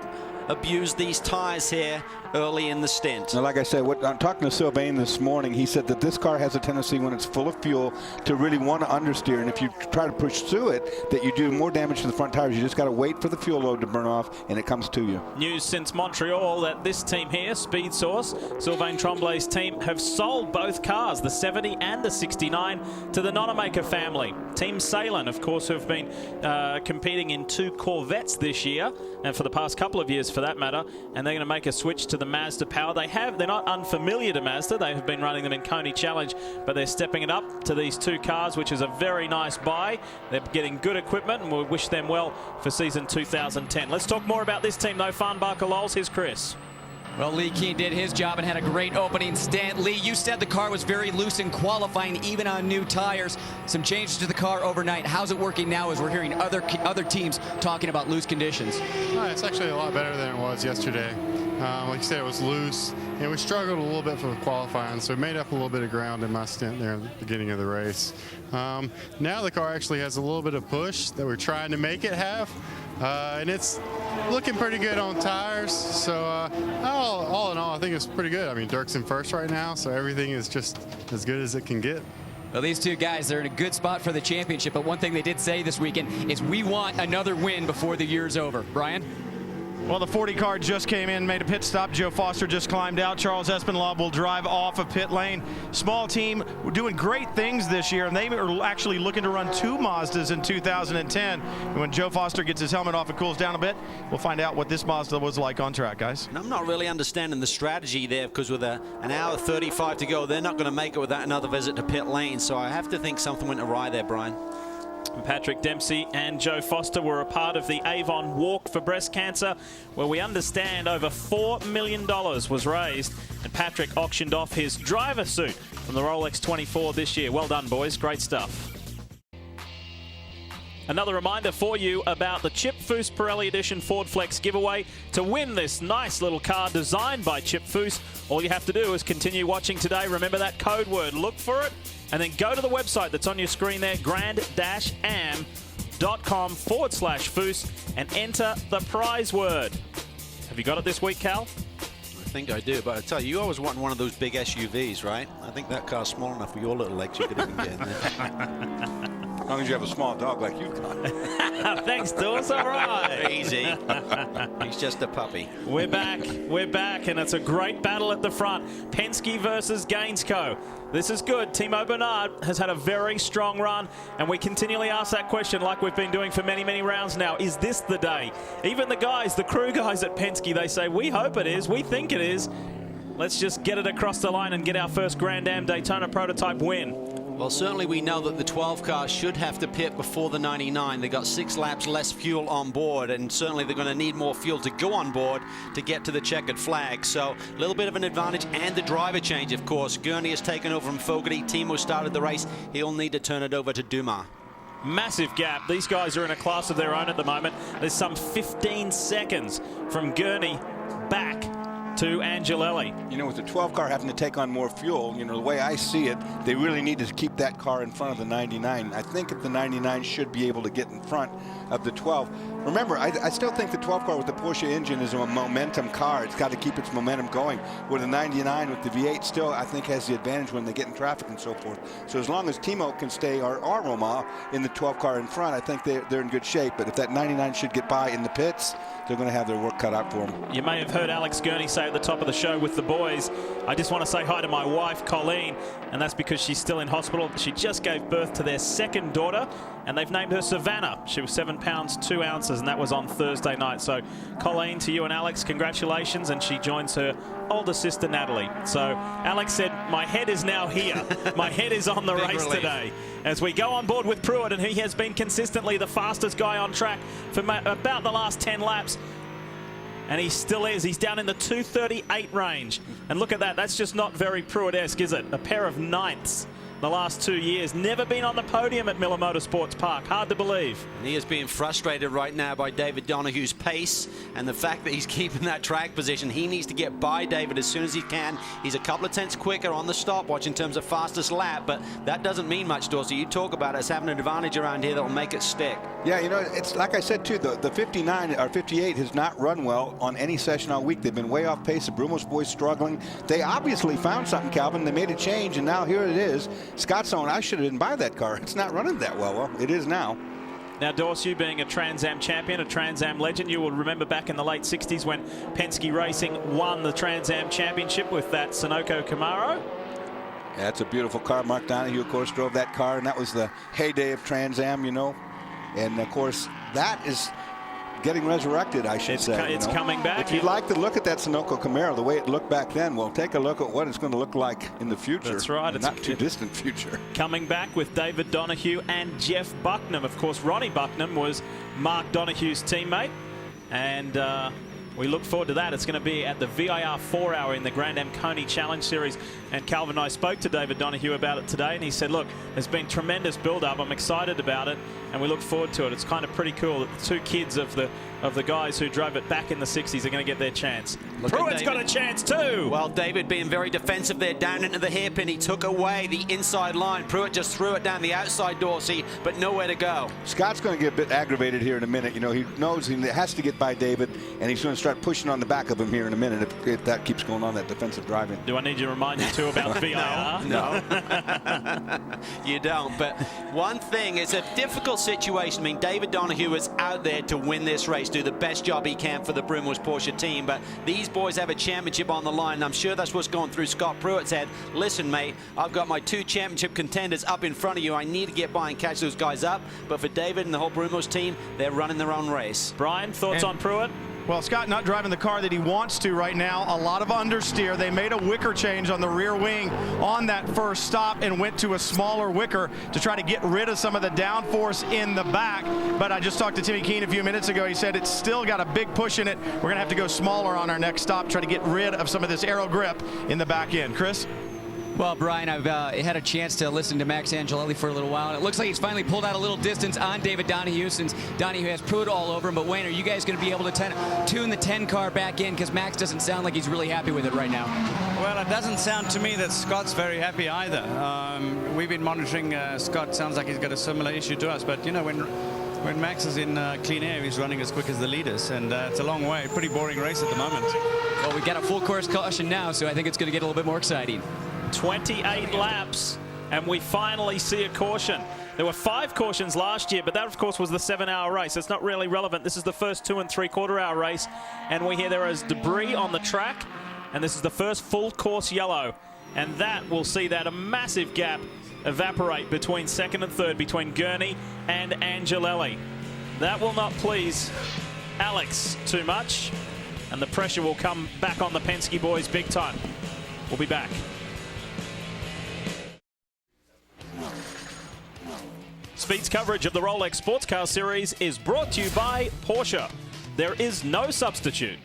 abuse these tires here early in the stint. Now, like I said, I'm talking to Sylvain this morning. He said that this car has a tendency when it's full of fuel to really want to understeer, and if you try to push through it, that you do more damage to the front tires. You just got to wait for the fuel load to burn off, and it comes to you. News since Montreal that this team here, Speed Source, Sylvain Tremblay's team, have sold both cars, the 70 and the 69, to the Nonamaker family. Team Salem, of course, who have been competing in 2 Corvettes this year, and for the past couple of years for that matter, and they're going to make a switch to the Mazda power. They're not unfamiliar to Mazda. They have been running them in Coney Challenge, but they're stepping it up to these 2 cars, which is a very nice buy. They're getting good equipment, and we wish them well for season 2010. Let's talk more about this team, though. Farnbacher Lowell, here's Chris. Well, Lee Keen did his job and had a great opening stint. Lee, you said the car was very loose in qualifying, even on new tires. Some changes to the car overnight. How's it working now as we're hearing other teams talking about loose conditions? It's actually a lot better than it was yesterday. Like you said, it was loose, and we struggled a little bit for qualifying, so we made up a little bit of ground in my stint there at the beginning of the race. Now the car actually has a little bit of push that we're trying to make it have, and it's looking pretty good on tires. So all in all, I think it's pretty good. I mean, Dirk's in first right now, so everything is just as good as it can get. Well, these 2 guys, they're in a good spot for the championship, but one thing they did say this weekend is we want another win before the year's over. Brian? Well, the 40 car just came in, made a pit stop. Joe Foster just climbed out. Charles Espinlaub will drive off of pit lane. Small team, we're doing great things this year, and they are actually looking to run 2 Mazdas in 2010. And when Joe Foster gets his helmet off and cools down a bit, we'll find out what this Mazda was like on track, guys. And I'm not really understanding the strategy there, because with an hour 35 to go, they're not going to make it without another visit to pit lane. So I have to think something went awry there, Brian. Patrick Dempsey and Joe Foster were a part of the Avon Walk for Breast Cancer, where we understand over $4 million was raised, and Patrick auctioned off his driver suit from the Rolex 24 this year. Well done, boys. Great stuff. Another reminder for you about the Chip Foose Pirelli Edition Ford Flex giveaway. To win this nice little car designed by Chip Foose, all you have to do is continue watching today. Remember that code word. Look for it, and then go to the website that's on your screen there, grand-am.com/Foose, and enter the prize word. Have you got it this week, Cal? I think I do, but I tell you, you always want one of those big SUVs, right? I think that car's small enough for your little legs. You could even get in there. As long as you have a small dog like you've got. Thanks, Dawes. All right. Easy. He's just a puppy. We're back, and it's a great battle at the front. Penske versus Gainsco. This is good. Timo Bernard has had a very strong run, and we continually ask that question like we've been doing for many, many rounds now. Is this the day? Even the guys, the crew guys at Penske, they say, we hope it is, we think it is. Let's just get it across the line and get our first Grand Am Daytona prototype win. Well, certainly we know that the 12 car should have to pit before the 99. They got 6 laps less fuel on board, and certainly they're going to need more fuel to go on board to get to the checkered flag. So a little bit of an advantage, and the driver change, of course. Gurney has taken over from Fogarty. Timo started the race. He'll need to turn it over to Dumas. Massive gap. These guys are in a class of their own at the moment. There's some 15 seconds from Gurney back to Angelelli. You know, with the 12 car having to take on more fuel, you know, the way I see it, they really need to keep that car in front of the 99. I think that the 99 should be able to get in front of the 12. Remember, I still think the 12 car with the Porsche engine is a momentum car. It's got to keep its momentum going. Where the 99 with the V8 still, I think, has the advantage when they get in traffic and so forth. So as long as Timo can stay, or Roma, in the 12 car in front, I think they're in good shape. But if that 99 should get by in the pits, they're going to have their work cut out for them. You may have heard Alex Gurney say at the top of the show with the boys, I just want to say hi to my wife, Colleen, and that's because she's still in hospital. She just gave birth to their second daughter, and they've named her Savannah. She was 7 pounds 2 ounces, and that was on Thursday night. So, Colleen, to you and Alex, congratulations, and she joins her older sister, Natalie. So, Alex said, my head is now here. My head is on the race today. As we go on board with Pruitt, and he has been consistently the fastest guy on track for about the last 10 laps. And he still is. He's down in the 2:38 range. And look at that. That's just not very Pruitt-esque, is it? A pair of ninths the last 2 years. Never been on the podium at Miller Motorsports Park. Hard to believe. And he is being frustrated right now by David Donohue's pace and the fact that he's keeping that track position. He needs to get by David as soon as he can. He's a couple of tenths quicker on the stopwatch in terms of fastest lap, but that doesn't mean much, Dorsey. You talk about us having an advantage around here that will make it stick. Yeah, you know, it's like I said, too, the 59 or 58 has not run well on any session all week. They've been way off pace. The Brumos boys struggling. They obviously found something, Calvin. They made a change, and now here it is. Scott's on, I should have didn't buy that car. It's not running that well. Well, it is now. Now, Dorsey, being a Trans Am champion, a Trans Am legend, you will remember back in the late 60s when Penske Racing won the Trans Am championship with that Sunoco Camaro. That's a beautiful car. Mark Donohue, of course, drove that car, and that was the heyday of Trans Am, you know. And, of course, that is getting resurrected, I should say. It's coming back. If you'd like to look at that Sunoco Camaro, the way it looked back then, well, take a look at what it's going to look like in the future. That's right. Not too distant future. Coming back with David Donohue and Jeff Bucknam. Of course, Ronnie Bucknam was Mark Donohue's teammate. And we look forward to that. It's going to be at the VIR 4-hour in the Grand Am Coney Challenge Series. And Calvin and I spoke to David Donohue about it today, and he said, look, there's been tremendous build-up. I'm excited about it, and we look forward to it. It's kind of pretty cool that the two kids of the guys who drove it back in the 60s are going to get their chance. Pruitt's got a chance too. Well, David being very defensive there, down into the hairpin. He took away the inside line. Pruitt just threw it down the outside, Dorsey, but nowhere to go. Scott's going to get a bit aggravated here in a minute. You know, he knows he has to get by David, and he's going to start pushing on the back of him here in a minute if that keeps going on, that defensive driving. Do I need to remind you too about VIR? No. You don't. But one thing, it's a difficult situation. I mean, David Donohue is out there to win this race, do the best job he can for the Brumos Porsche team, but these boys have a championship on the line, and I'm sure that's what's going through Scott Pruitt's head. Listen, mate, I've got my two championship contenders up in front of you. I need to get by and catch those guys up, but for David and the whole Brumos team, they're running their own race. Brian, thoughts on Pruitt? Well, Scott not driving the car that he wants to right now. A lot of understeer. They made a wicker change on the rear wing on that first stop and went to a smaller wicker to try to get rid of some of the downforce in the back. But I just talked to Timmy Keene a few minutes ago. He said it's still got a big push in it. We're going to have to go smaller on our next stop, try to get rid of some of this aero grip in the back end. Chris? Well, Brian, I've had a chance to listen to Max Angelelli for a little while, and it looks like he's finally pulled out a little distance on David Donohue, since Donohue has Pruitt all over him. But Wayne, are you guys going to be able to tune the 10 car back in? Because Max doesn't sound like he's really happy with it right now. Well, it doesn't sound to me that Scott's very happy either. We've been monitoring Scott. Sounds like he's got a similar issue to us. But, you know, when Max is in clean air, he's running as quick as the leaders. And it's a long way. Pretty boring race at the moment. Well, we've got a full course caution now, so I think it's going to get a little bit more exciting. 28 laps, and we finally see a caution. There were 5 cautions last year, but that, of course, was the 7-hour race. It's not really relevant. This is the first 2 3/4-hour race, and we hear there is debris on the track, and this is the first full course yellow, and that will see that a massive gap evaporate between second and third, between Gurney and Angelelli. That will not please Alex too much, and the pressure will come back on the Penske boys big time. We'll be back. Speed's coverage of the Rolex Sports Car Series is brought to you by Porsche. There is no substitute.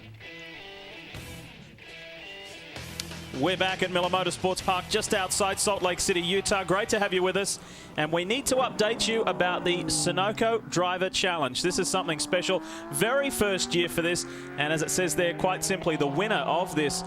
We're back at Miller Motorsports Park just outside Salt Lake City, Utah. Great to have you with us. And we need to update you about the Sunoco Driver Challenge. This is something special. Very first year for this. And as it says there, quite simply, the winner of this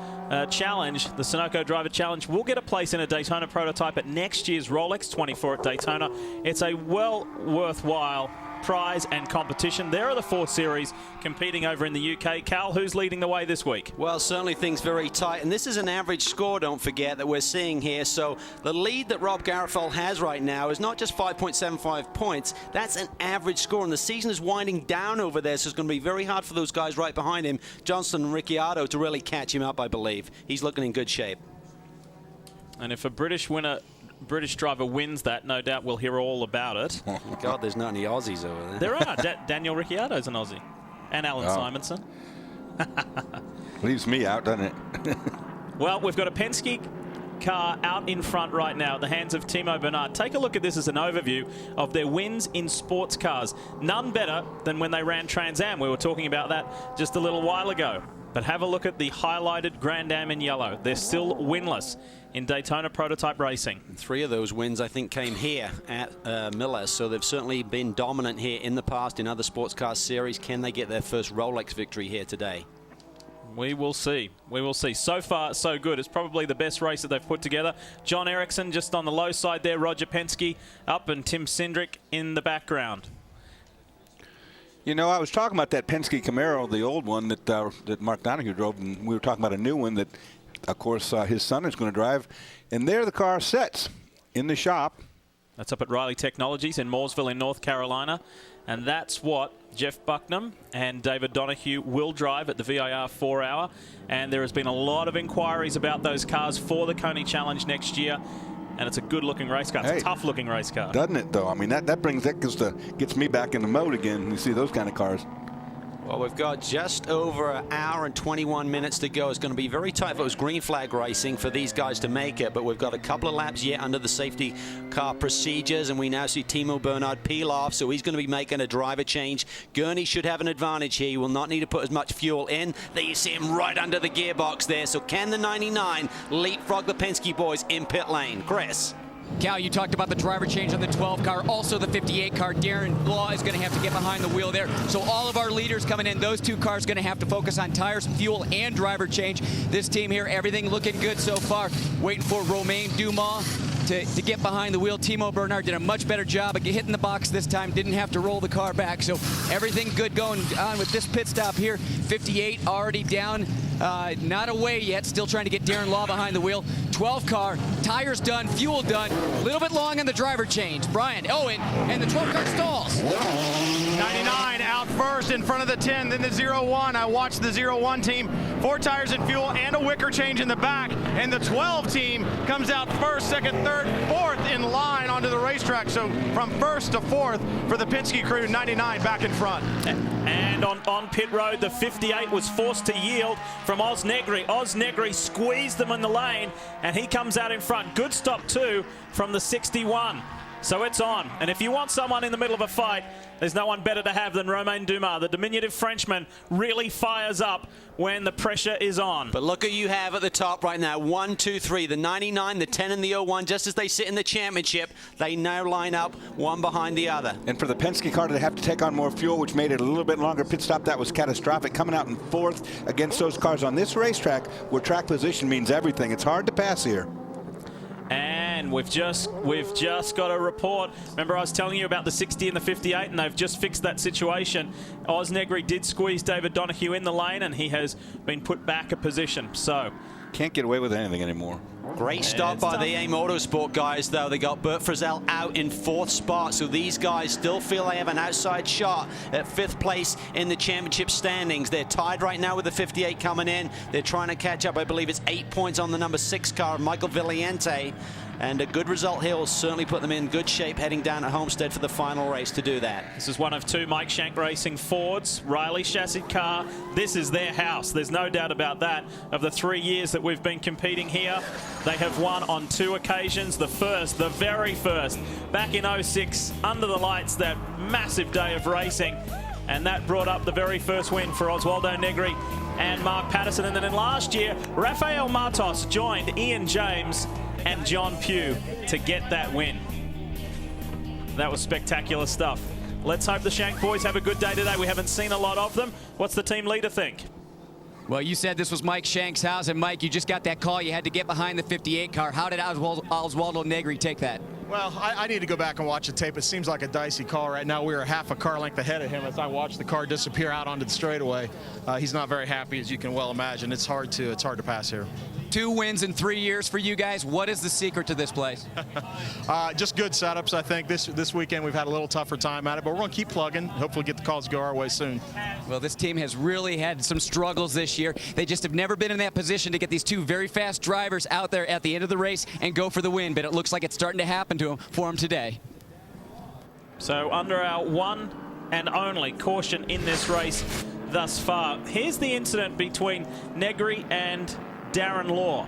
challenge, the Sunoco Driver Challenge, will get a place in a Daytona prototype at next year's Rolex 24 at Daytona. It's a well worthwhile prize and competition. There are the 4 series competing over in the UK. Cal, who's leading the way this week? Well, certainly things very tight, and this is an average score, don't forget, that we're seeing here. So the lead that Rob Garofalo has right now is not just 5.75 points, that's an average score, and the season is winding down over there, so it's going to be very hard for those guys right behind him, Johnston and Ricciardo, to really catch him up, I believe. He's looking in good shape. And if a British driver wins that, no doubt we'll hear all about it. Oh, God, there's not any Aussies over there. There are. Daniel Ricciardo's an Aussie. And Alan Simonson. Leaves me out, doesn't it? Well, we've got a Penske car out in front right now at the hands of Timo Bernard. Take a look at this as an overview of their wins in sports cars. None better than when they ran Trans Am. We were talking about that just a little while ago. But have a look at the highlighted Grand Am in yellow. They're still winless in Daytona prototype racing. 3 of those wins, I think, came here at Miller, so they've certainly been dominant here in the past in other sports car series. Can they get their first Rolex victory here today? We will see. We will see. So far, so good. It's probably the best race that they've put together. John Ericsson just on the low side there. Roger Penske up and Tim Cindric in the background. You know, I was talking about that Penske Camaro, the old one that Mark Donohue drove, and we were talking about a new one that, of course, his son is going to drive. And there the car sits in the shop. That's up at Riley Technologies in Mooresville in North Carolina. And that's what Jeff Bucknam and David Donohue will drive at the VIR 4-hour. And there has been a lot of inquiries about those cars for the Coney Challenge next year. And it's a good-looking race car. It's a tough-looking race car. Doesn't it, though? I mean, that gets me back in the mode again. You see those kind of cars. Well, we've got just over an hour and 21 minutes to go. It's going to be very tight if it was green flag racing for these guys to make it, but we've got a couple of laps yet under the safety car procedures, and we now see Timo Bernard peel off, so he's going to be making a driver change. Gurney should have an advantage here. He will not need to put as much fuel in. There you see him right under the gearbox there, so can the 99 leapfrog the Penske boys in pit lane? Chris? Cal, you talked about the driver change on the 12 car, also the 58 car. Darren Law is going to have to get behind the wheel there. So all of our leaders coming in, those 2 cars going to have to focus on tires, fuel, and driver change. This team here, everything looking good so far. Waiting for Romain Dumas to get behind the wheel. Timo Bernard did a much better job of hitting the box this time, didn't have to roll the car back. So everything good going on with this pit stop here. 58 already down, not away yet, still trying to get Darren Law behind the wheel. 12 car, tires done, fuel done, a little bit long on the driver change. Brian, and the 12 car stalls. 99 out first in front of the 10, then the 01. I watched the 01 team, 4 tires and fuel and a wicker change in the back, and the 12 team comes out first, second, third, fourth in line onto the racetrack. So from first to fourth for the Penske crew, 99 back in front. And on pit road, the 58 was forced to yield from Oz Negri. Oz Negri squeezed them in the lane, and he comes out in front. Good stop too from the 61. So it's on. And if you want someone in the middle of a fight, there's no one better to have than Romain Dumas. The diminutive Frenchman really fires up when the pressure is on. But look who you have at the top right now. 1, 2, 3. The 99, the 10, and the 01, just as they sit in the championship, they now line up one behind the other. And for the Penske car to have to take on more fuel, which made it a little bit longer pit stop, that was catastrophic. Coming out in 4th against those cars on this racetrack, where track position means everything. It's hard to pass here. And we've just got a report. Remember I was telling you about the 60 and the 58, and they've just fixed that situation. Oz Negri did squeeze David Donohue in the lane, and he has been put back a position. So can't get away with anything anymore. Great stop by the A Motorsport guys, though. They got Bert Frizzell out in 4th spot, so these guys still feel they have an outside shot at 5th place in the championship standings. They're tied right now with the 58 coming in. They're trying to catch up. I believe it's 8 points on the number 6 car, Michael Villante. And a good result here will certainly put them in good shape heading down to Homestead for the final race to do that. This is one of 2 Mike Shank Racing Fords, Riley chassis car. This is their house. There's no doubt about that. Of the 3 years that we've been competing here, they have won on 2 occasions. The very first, back in 06, under the lights, that massive day of racing. And that brought up the very first win for Oswaldo Negri and Mark Patterson. And then in last year, Rafael Matos joined Ian James and John Pugh to get that win. That was spectacular stuff. Let's hope the Shank boys have a good day today. We haven't seen a lot of them. What's the team leader think? Well, you said this was Mike Shank's house, and Mike, you just got that call. You had to get behind the 58 car. How did Oswaldo Negri take that? Well, I need to go back and watch the tape. It seems like a dicey call right now. We were half a car length ahead of him as I watched the car disappear out onto the straightaway. He's not very happy, as you can well imagine. It's hard to pass here. 2 wins in 3 years for you guys. What is the secret to this place? Just good setups, I think. This weekend we've had a little tougher time at it, but we're going to keep plugging. Hopefully get the calls to go our way soon. Well, this team has really had some struggles this year. They just have never been in that position to get these 2 very fast drivers out there at the end of the race and go for the win, but it looks like it's starting to happen for them today. So under our one and only caution in this race thus far. Here's the incident between Negri and Darren Law.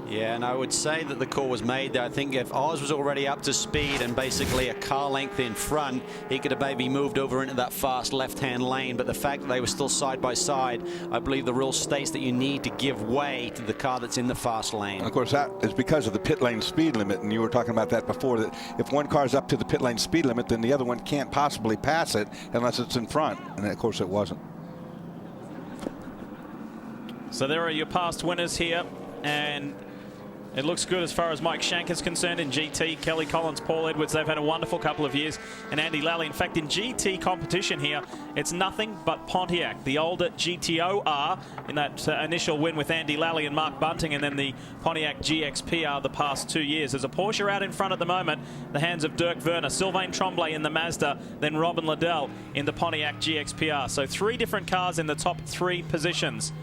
Yeah, and I would say that the call was made there. I think if Oz was already up to speed and basically a car length in front, he could have maybe moved over into that fast left-hand lane. But the fact that they were still side by side, I believe the rule states that you need to give way to the car that's in the fast lane. And of course, that is because of the pit lane speed limit. And you were talking about that before, that if one car is up to the pit lane speed limit, then the other one can't possibly pass it unless it's in front. And of course, it wasn't. So there are your past winners here, and it looks good as far as Mike Shank is concerned in GT. Kelly Collins, Paul Edwards, they've had a wonderful couple of years. And Andy Lally, in fact, in GT competition here, it's nothing but Pontiac. The older GTOR in that initial win with Andy Lally and Mark Bunting, and then the Pontiac GXPR the past 2 years. There's a Porsche out in front at the moment, the hands of Dirk Werner, Sylvain Tremblay in the Mazda, then Robin Liddell in the Pontiac GXPR. So 3 different cars in the top 3 positions.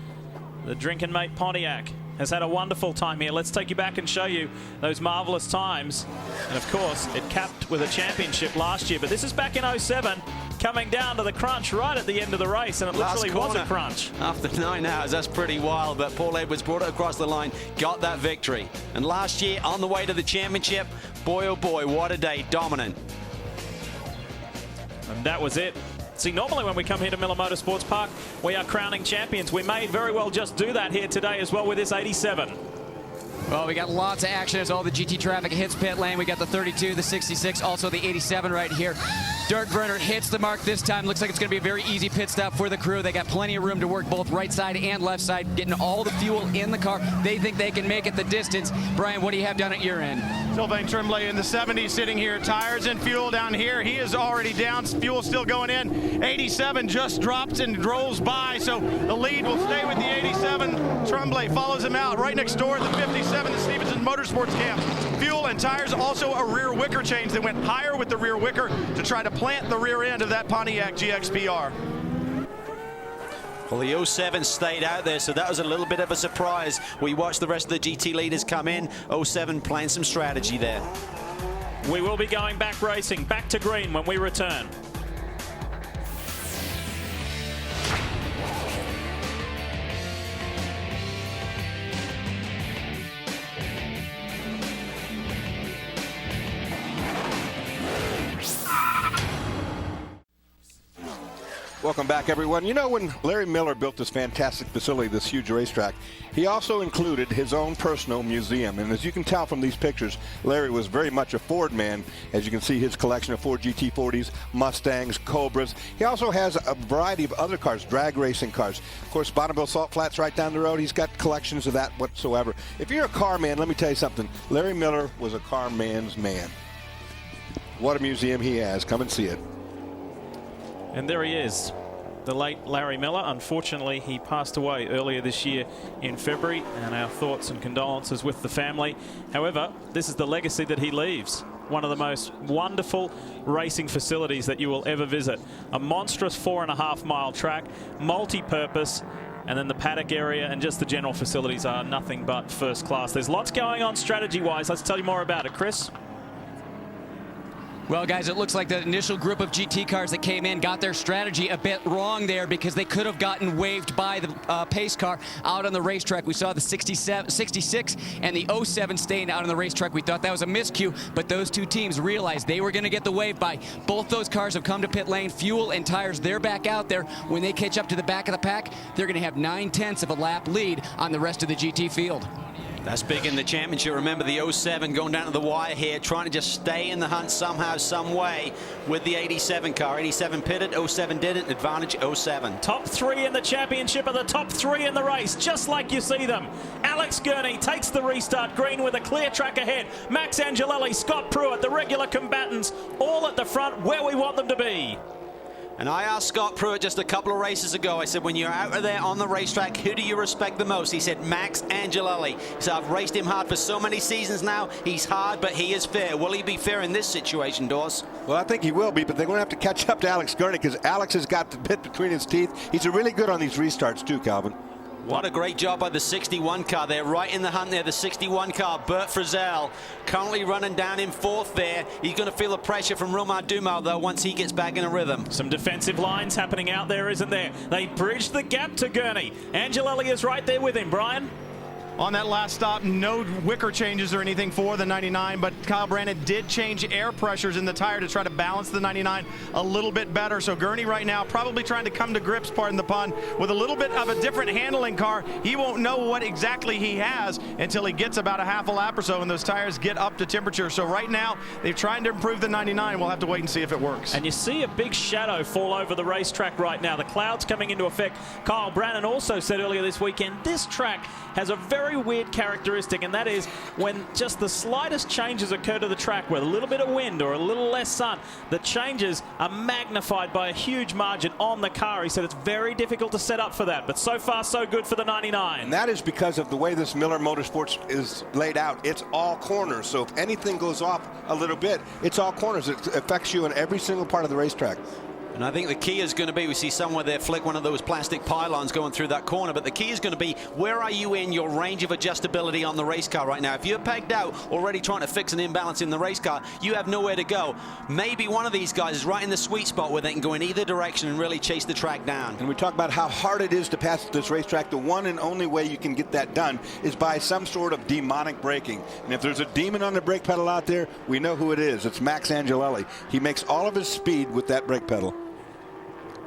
The drinking mate Pontiac has had a wonderful time here. Let's take you back and show you those marvelous times. And of course, it capped with a championship last year, but this is back in 07, coming down to the crunch right at the end of the race, and it literally was a crunch. After 9 hours, that's pretty wild, but Paul Edwards brought it across the line, got that victory. And last year, on the way to the championship, boy oh boy, what a day, dominant. And that was it. See, normally when we come here to Miller Motorsports Park, we are crowning champions. We may very well just do that here today as well with this 87. Well, we got lots of action as all the GT traffic hits pit lane. We got the 32, the 66, also the 87 right here. Dirk Werner hits the mark this time. Looks like it's going to be a very easy pit stop for the crew. They got plenty of room to work both right side and left side, getting all the fuel in the car. They think they can make it the distance. Brian, what do you have down at your end? Sylvain Tremblay in the 70s sitting here. Tires and fuel down here. He is already down. Fuel still going in. 87 just drops and rolls by, so the lead will stay with the 87. Tremblay follows him out right next door at the 57, the Stevenson Motorsports camp. Fuel and tires, also a rear wicker change. They went higher with the rear wicker to try to plant the rear end of that Pontiac GXPR. Well, the 07 stayed out there, so that was a little bit of a surprise. We watched the rest of the GT leaders come in. 07 playing some strategy there. We will be going back racing, back to green when we return. Welcome back, everyone. You know, when Larry Miller built this fantastic facility, this huge racetrack, he also included his own personal museum. And as you can tell from these pictures, Larry was very much a Ford man. As you can see, his collection of Ford GT40s, Mustangs, Cobras. He also has a variety of other cars, drag racing cars. Of course, Bonneville Salt Flats right down the road. He's got collections of that whatsoever. If you're a car man, let me tell you something. Larry Miller was a car man's man. What a museum he has. Come and see it. And there he is, the late Larry Miller. Unfortunately, he passed away earlier this year in February, and our thoughts and condolences with the family. However, this is the legacy that he leaves. One of the most wonderful racing facilities that you will ever visit. A monstrous 4.5-mile track, multi-purpose, and then the paddock area and just the general facilities are nothing but first class. There's lots going on strategy-wise. Let's tell you more about it. Chris? Well, guys, it looks like the initial group of GT cars that came in got their strategy a bit wrong there because they could have gotten waved by the pace car out on the racetrack. We saw the 66 and the 07 staying out on the racetrack. We thought that was a miscue, but those two teams realized they were going to get the wave by. Both those cars have come to pit lane, fuel and tires, they're back out there. When they catch up to the back of the pack, they're going to have 9/10 of a lap lead on the rest of the GT field. That's big in the championship. Remember the 07 going down to the wire here, trying to just stay in the hunt somehow, some way with the 87 car. 87 pitted, 07 didn't. Advantage 07. Top 3 in the championship are the top 3 in the race, just like you see them. Alex Gurney takes the restart green with a clear track ahead. Max Angelelli, Scott Pruitt, the regular combatants, all at the front where we want them to be. And I asked Scott Pruitt just a couple of races ago, I said, when you're out there on the racetrack, who do you respect the most? He said, Max Angelelli. He said, I've raced him hard for so many seasons now. He's hard, but he is fair. Will he be fair in this situation, Dawes? Well, I think he will be, but they're going to have to catch up to Alex Gurney because Alex has got the bit between his teeth. He's really good on these restarts too, Calvin. What a great job by the 61 car there, right in the hunt there, the 61 car. Bert Frizzell currently running down in 4th there. He's going to feel the pressure from Romain Dumas, though, once he gets back in a rhythm. Some defensive lines happening out there, isn't there? They bridge the gap to Gurney. Angelelli is right there with him, Brian. On that last stop, no wicker changes or anything for the 99, but Kyle Brandon did change air pressures in the tire to try to balance the 99 a little bit better. So Gurney right now probably trying to come to grips, pardon the pun, with a little bit of a different handling car. He won't know what exactly he has until he gets about a half a lap or so and those tires get up to temperature. So right now, they're trying to improve the 99. We'll have to wait and see if it works. And you see a big shadow fall over the racetrack right now. The clouds coming into effect. Kyle Brannon also said earlier this weekend, this track has a very weird characteristic, and that is when just the slightest changes occur to the track with a little bit of wind or a little less sun, the changes are magnified by a huge margin on the car. He said it's very difficult to set up for that, but so far so good for the 99. And that is because of the way this Miller Motorsports is laid out. It's all corners, so if anything goes off a little bit, it's all corners. It affects you in every single part of the racetrack. And I think the key is going to be, we see somewhere there flick one of those plastic pylons going through that corner, but the key is going to be, where are you in your range of adjustability on the race car right now? If you're pegged out already trying to fix an imbalance in the race car, you have nowhere to go. Maybe one of these guys is right in the sweet spot where they can go in either direction and really chase the track down. And we talk about how hard it is to pass this racetrack. The one and only way you can get that done is by some sort of demonic braking. And if there's a demon on the brake pedal out there, we know who it is. It's Max Angelelli. He makes all of his speed with that brake pedal.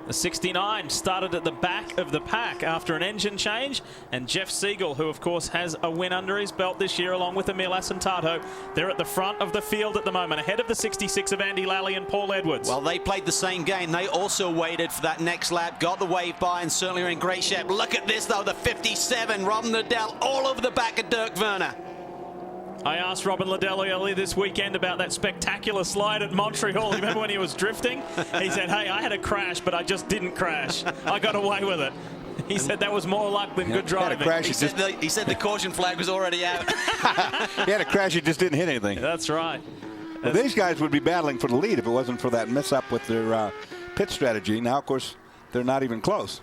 The 69 started at the back of the pack after an engine change, and Jeff Siegel, who of course has a win under his belt this year along with Emil Asentato, they're at the front of the field at the moment, ahead of the 66 of Andy Lally and Paul Edwards. Well, they played the same game. They also waited for that next lap, got the wave by, and certainly are in great shape. Look at this though, the 57, Robin Liddell all over the back of Dirk Werner. I asked Robin Liddell earlier this weekend about that spectacular slide at Montreal. Remember when he was drifting? He said, hey, I had a crash, but I just didn't crash. I got away with it. He said that was more luck than good driving. He said the caution flag was already out. He had a crash, he just didn't hit anything. That's right. Well, these guys would be battling for the lead if it wasn't for that mess up with their pit strategy. Now, of course, they're not even close.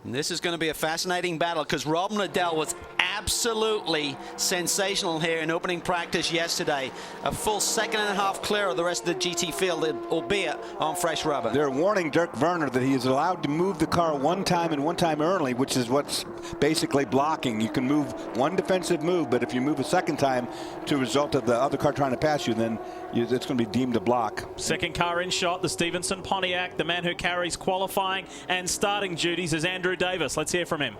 And this is going to be a fascinating battle because Robin Liddell was absolutely sensational here in opening practice yesterday. A full second and a half clear of the rest of the GT field, albeit on fresh rubber. They're warning Dirk Werner that he is allowed to move the car one time and one time early, which is what's basically blocking. You can move one defensive move, but if you move a second time to a result of the other car trying to pass you, then it's going to be deemed a block. Second car in shot, the Stevenson Pontiac, the man who carries qualifying and starting duties is Andrew Davis. Let's hear from him.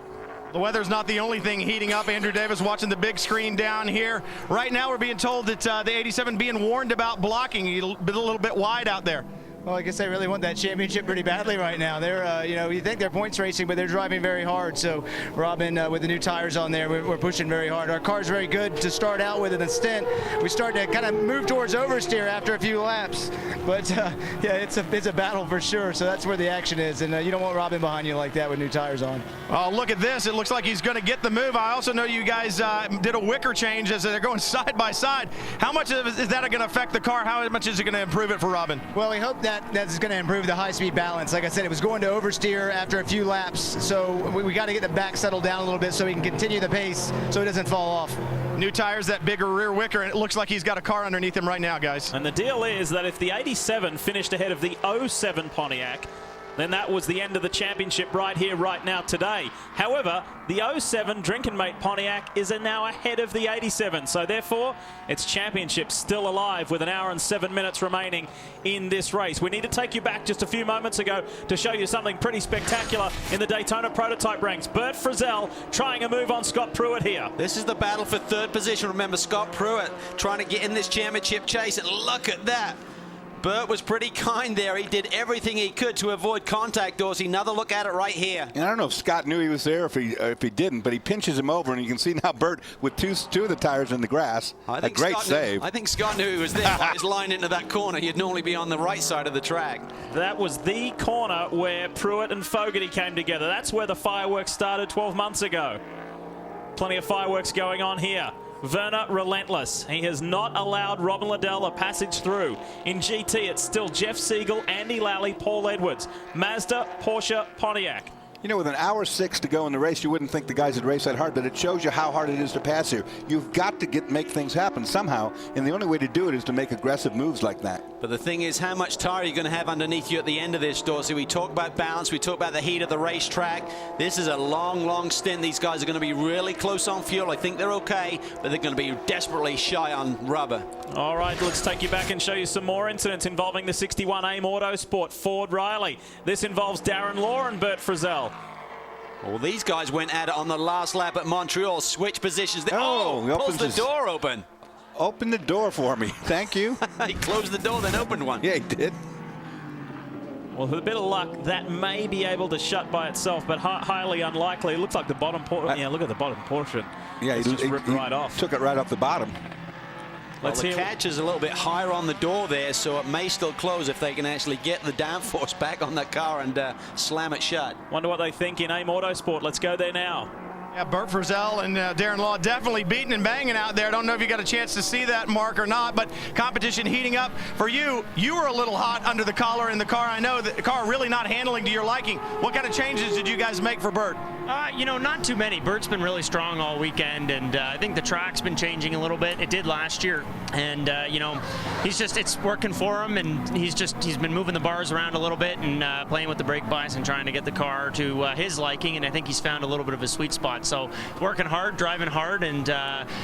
The weather's not the only thing heating up. Andrew Davis watching the big screen down here. Right now we're being told that the 87 being warned about blocking. You've been a little bit wide out there. Well, I guess they really want that championship pretty badly right now. They're, you think they're points racing, but they're driving very hard. So, Robin, with the new tires on there, we're pushing very hard. Our car's very good to start out with in the stint. We started to kind of move towards oversteer after a few laps. But, yeah, it's a battle for sure. So that's where the action is. And you don't want Robin behind you like that with new tires on. Oh, look at this. It looks like he's going to get the move. I also know you guys did a wicker change as they're going side by side. How much is that going to affect the car? How much is it going to improve it for Robin? Well, we hope that's going to improve the high-speed balance. Like I said, it was going to oversteer after a few laps, so we got to get the back settled down a little bit so we can continue the pace so it doesn't fall off. New tires, that bigger rear wicker, and it looks like he's got a car underneath him right now, guys. And the deal is that if the 87 finished ahead of the 07 Pontiac, then that was the end of the championship right here, right now, today. However, the 07 Drinking Mate Pontiac is now ahead of the 87. So therefore, its championship still alive with 1 hour and 7 minutes remaining in this race. We need to take you back just a few moments ago to show you something pretty spectacular in the Daytona prototype ranks. Bert Frizzell trying a move on Scott Pruitt here. This is the battle for third position. Remember, Scott Pruitt trying to get in this championship chase, and look at that. Bert was pretty kind there. He did everything he could to avoid contact, Dorsey. Another look at it right here. And I don't know if Scott knew he was there, if he didn't, but he pinches him over, and you can see now Bert with two of the tires in the grass. A great save. I think Scott knew he was there by his line into that corner. He'd normally be on the right side of the track. That was the corner where Pruitt and Fogarty came together. That's where the fireworks started 12 months ago. Plenty of fireworks going on here. Werner relentless. He has not allowed Robin Liddell a passage through. In GT, it's still Jeff Siegel, Andy Lally, Paul Edwards. Mazda, Porsche, Pontiac. You know, with 1 hour 6 to go in the race, you wouldn't think the guys would race that hard, but it shows you how hard it is to pass here. You've got to make things happen somehow, and the only way to do it is to make aggressive moves like that. But the thing is, how much tire are you going to have underneath you at the end of this, Dorsey? We talk about balance, we talk about the heat of the racetrack. This is a long, long stint. These guys are going to be really close on fuel. I think they're okay, but they're going to be desperately shy on rubber. All right, let's take you back and show you some more incidents involving the 61 AIM Autosport Ford Riley. This involves Darren Law and Bert Frizzell. Well, these guys went at it on the last lap at Montreal. Switch positions. Oh, he pulls the door open. Open the door for me. Thank you. He closed the door, then opened one. Yeah, he did. Well, with a bit of luck, that may be able to shut by itself, but highly unlikely. It looks like the bottom portion. Yeah, look at the bottom portion. Yeah, he just ripped right off. Took it right off the bottom. Well, the catch is a little bit higher on the door there, so it may still close if they can actually get the downforce back on that car and slam it shut. Wonder what they think in AIM Autosport. Let's go there now. Yeah, Bert Frizzell and Darren Law definitely beating and banging out there. I don't know if you got a chance to see that, Mark, or not, but competition heating up for you. You were a little hot under the collar in the car. I know that the car really not handling to your liking. What kind of changes did you guys make for Bert? You know, not too many. Bert's been really strong all weekend, and I think the track's been changing a little bit. It did last year, and you know, it's working for him, and he's been moving the bars around a little bit and playing with the brake bias and trying to get the car to his liking, and I think he's found a little bit of a sweet spot. So working hard, driving hard, and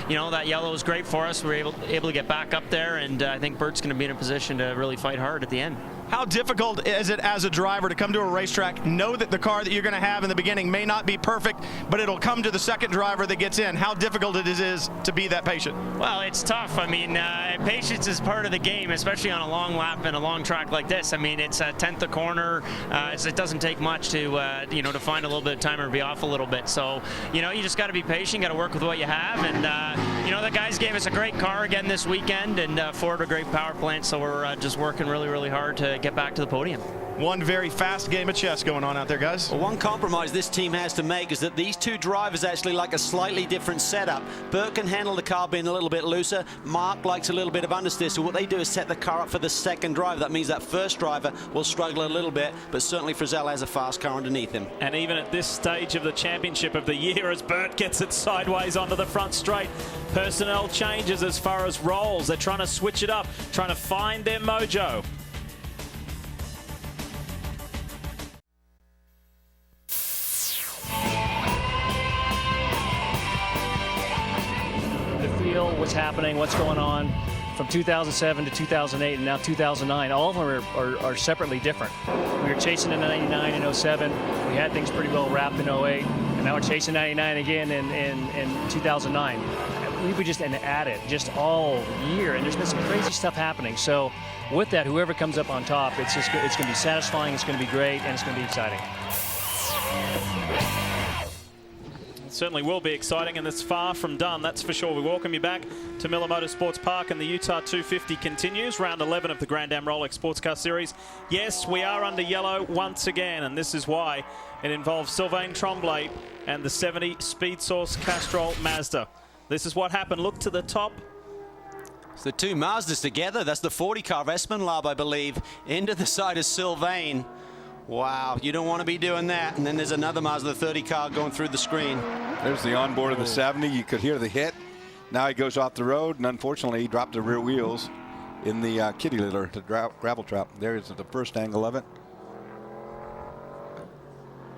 you know, that yellow is great for us. We're able to get back up there, and I think Bert's going to be in a position to really fight hard at the end. How difficult is it as a driver to come to a racetrack, know that the car that you're going to have in the beginning may not be perfect, but it'll come to the second driver that gets in? How difficult it is to be that patient? Well, it's tough. I mean, patience is part of the game, especially on a long lap and a long track like this. I mean, it's a tenth a corner. It doesn't take much to, you know, to find a little bit of time or be off a little bit. So, you know, you just got to be patient, got to work with what you have. And, you know, the guys gave us a great car again this weekend, and Ford a great power plant. So we're just working really, really hard to get back to the podium. One very fast game of chess going on out there, guys. Well, one compromise this team has to make is that these two drivers actually like a slightly different setup. Bert can handle the car being a little bit looser. Mark likes a little bit of understeer. So what they do is set the car up for the second driver. That means that first driver will struggle a little bit, but certainly Frizzell has a fast car underneath him. And even at this stage of the championship of the year, as Bert gets it sideways onto the front straight, personnel changes as far as roles. They're trying to switch it up, trying to find their mojo. What's happening, what's going on from 2007 to 2008 and now 2009. All of them are separately different. We were chasing in 99 and 07. We had things pretty well wrapped in 08, and now we're chasing 99 again in 2009. We were just at it just all year, and there's been some crazy stuff happening. So with that, whoever comes up on top, it's going to be satisfying, it's going to be great, and it's going to be exciting. Certainly will be exciting, and it's far from done, that's for sure. We welcome you back to Miller Motorsports Park, and the Utah 250 continues. Round 11 of the Grand Am Rolex Sports Car Series. Yes, we are under yellow once again, and this is why. It involves Sylvain Tremblay and the 70 Speed Source Castrol Mazda. This is what happened. Look to the top. It's the two Mazdas together. That's the 40 car of Espenlaub, I believe, into the side of Sylvain. Wow, you don't want to be doing that. And then there's another Mazda 30 car going through the screen. There's the onboard of the 70. You could hear the hit. Now he goes off the road, and unfortunately he dropped the rear wheels in the kitty litter, the gravel trap. There is the first angle of it.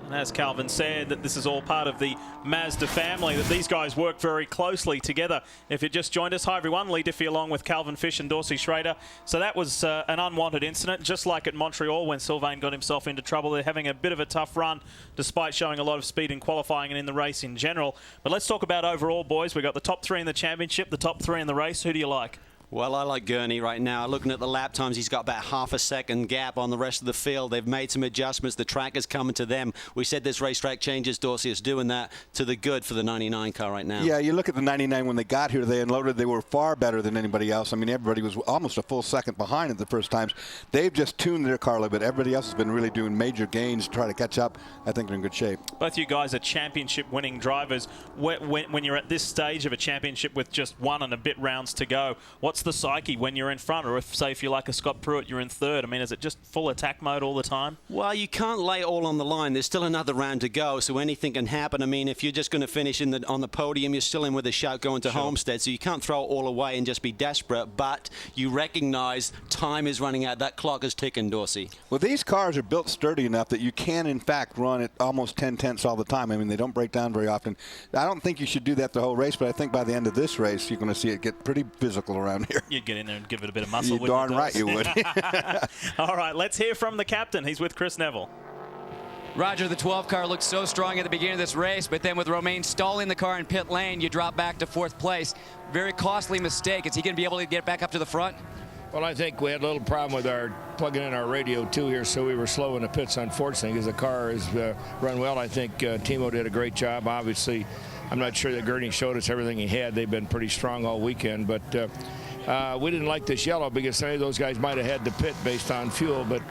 And as Calvin said, that this is all part of the Mazda family, that these guys work very closely together. If you just joined us, hi everyone, Lee Diffie along with Calvin Fish and Dorsey Schrader. So that was an unwanted incident, just like at Montreal when Sylvain got himself into trouble. They're having a bit of a tough run, despite showing a lot of speed in qualifying and in the race in general. But let's talk about overall, boys. We've got the top 3 in the championship, the top 3 in the race. Who do you like? Well, I like Gurney right now. Looking at the lap times, he's got about half a second gap on the rest of the field. They've made some adjustments. The track is coming to them. We said this racetrack changes. Dorsey is doing that to the good for the 99 car right now. Yeah, you look at the 99 when they got here, they unloaded. They were far better than anybody else. I mean, everybody was almost a full second behind at the first times. They've just tuned their car a little bit. Everybody else has been really doing major gains to try to catch up. I think they're in good shape. Both you guys are championship-winning drivers. When you're at this stage of a championship with just 1 and a bit rounds to go, what's the psyche when you're in front, or if you're like a Scott Pruitt, you're in third? I mean, is it just full attack mode all the time? Well, you can't lay it all on the line. There's still another round to go, so anything can happen. I mean, if you're just going to finish on the podium, you're still in with a shout going to Homestead, so you can't throw it all away and just be desperate, but you recognize time is running out. That clock is ticking, Dorsey. Well, these cars are built sturdy enough that you can, in fact, run at almost 10/10 all the time. I mean, they don't break down very often. I don't think you should do that the whole race, but I think by the end of this race, you're going to see it get pretty physical around here. You'd get in there and give it a bit of muscle. You're darn right you would. All right, let's hear from the captain. He's with Chris Neville. Roger, the 12 car looked so strong at the beginning of this race, but then with Romain stalling the car in pit lane, you drop back to 4th place. Very costly mistake. Is he going to be able to get back up to the front? Well, I think we had a little problem with our plugging in our radio too here, so we were slow in the pits, unfortunately, because the car has run well. I think Timo did a great job. Obviously, I'm not sure that Gurney showed us everything he had. They've been pretty strong all weekend, but we didn't like this yellow because some of those guys might have had to pit based on fuel, but